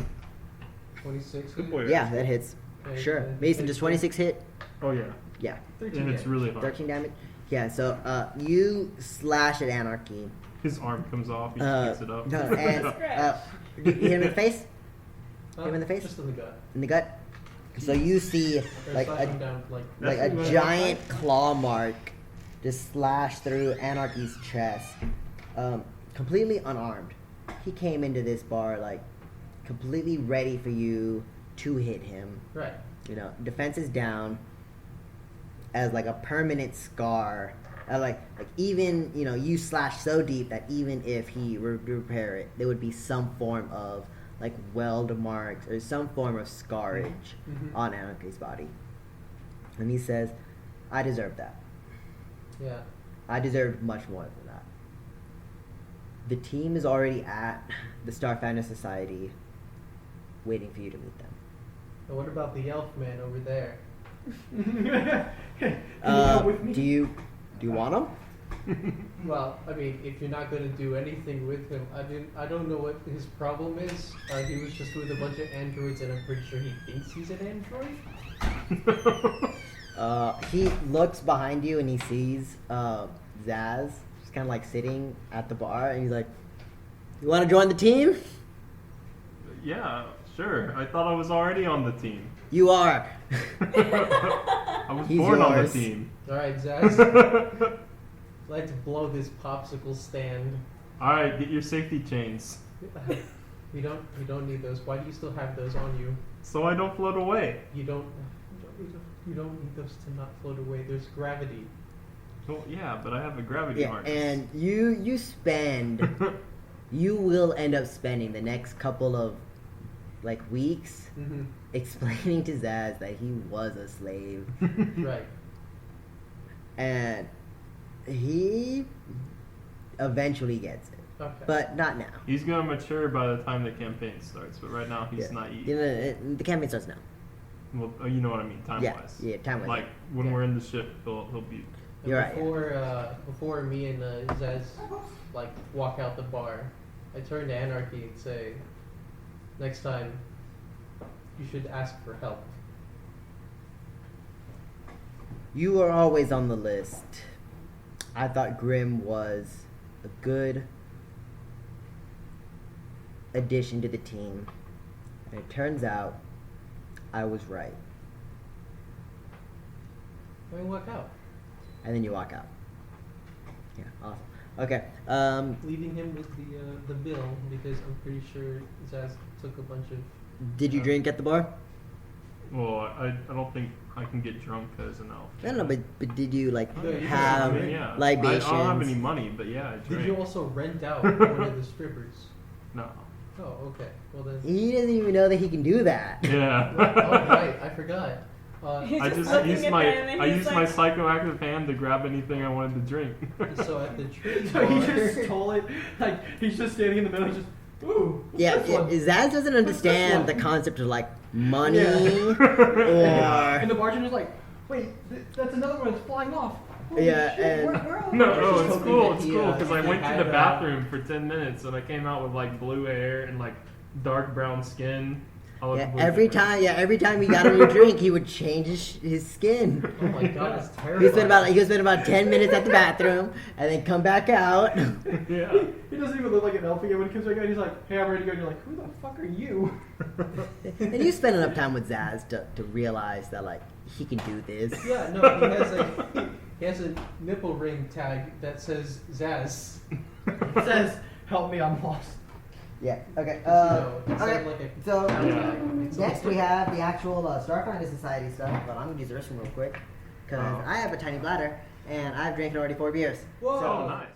26. good boy. Yeah, that hits. Okay, Sure. and Mason, does 26 hit? Oh yeah. Yeah. 13 And it's damage. really hard. 13 damage? Yeah, so you slash at Anarchy. His arm comes off. He picks it up. No, and you hit him in the face? Huh? Hit him in the face? Just in the gut. In the gut? So you see Or like slash him a down, like like That's a what I giant claw mark just slash through Anarchy's chest, completely unarmed. He came into this bar like completely ready for you to hit him. right. Defense is down as like a permanent scar. Like even you slash so deep that even if he were to repair it, there would be some form of like weld marks or some form of scarage Mhm. on Anarchy's body. And he says, "I deserve that. Yeah. I deserved much more than that." The team is already at the Starfinder Society, waiting for you to meet them. And what about the elf man over there? Can you go with me? Do you want them? Well, I mean, if you're not gonna do anything with him, I don't know what his problem is. He was just with a bunch of androids, and I'm pretty sure he thinks he's an android. He looks behind you and he sees Zaz just kind of like sitting at the bar, and he's like, "You want to join the team?" Yeah, sure. I thought I was already on the team. You are. I was He's born on the yours. team. All right, Zaz. I'd like to blow this popsicle stand. All right, get your safety chains You don't need those. Why do you still have those on you? so I don't float away. You don't need those to not float away. There's gravity. Well, yeah, but I have a gravity Yeah, harness. and you spend. You will end up spending the next couple of like weeks Mm-hmm. explaining to Zaz that he was a slave, Right. and he eventually gets it, Okay. but not now. He's gonna mature by the time the campaign starts, but right now he's Yeah. naive. The campaign starts now. Well, you know what I mean, time Yeah, wise. yeah, time-wise, Like when Yeah. we're in the ship, he'll be. And You're right, before me and Zaz like walk out the bar, I turn to Anarchy and say, next time, you should ask for help. You were always on the list. I thought Grim was a good addition to the team. And it turns out I was right. I walk out. And then you walk out. Yeah, awesome. Okay. Leaving him with the bill because I'm pretty sure Zaz took a bunch of. Did you drink at the bar? Well, I don't think I can get drunk as an elf. No, but did you like No, you have I mean, yeah. libations? I don't have any money, but yeah, I Did drink. you also rent out one of the strippers? No. Oh, okay. Well then. He doesn't even know that he can do that. Yeah. Oh, right. I forgot. He's I just just looking used at my them and he's my like- psychoactive hand to grab anything I wanted to drink. So at the tree So he bar- just stole it. Like he's just standing in the middle. He's just ooh. what's Yeah, this one? Zaz doesn't understand the one? concept of like money Yeah. And or the bartender's like, wait, that's another one that's flying off. Holy Yeah, shit, and- where are No, we? no, just it's hoping cool. that It's he, cool because I he went to had, the bathroom for 10 minutes and I came out with like blue hair and like dark brown skin. I look yeah, completely different. every time he got him a drink, he would change his skin. Oh my god, it's He terrible. would spend about 10 minutes at the bathroom and then come back out. Yeah. He doesn't even look like an elf again when he comes back out. He's like, hey, I'm ready to go. And you're like, who the fuck are you? And you spend enough time with Zaz to realize that like he can do this. Yeah, no, he has a nipple ring tag that says Zaz. It says, help me, I'm lost. Yeah. Okay. It's, you know, it's Okay. like a So Yeah. It's next almost we like- have the actual Starfinder Society stuff, but I'm gonna use the restroom real quick because Oh. I have a tiny bladder and I've drank already 4 beers. Whoa. Oh, nice.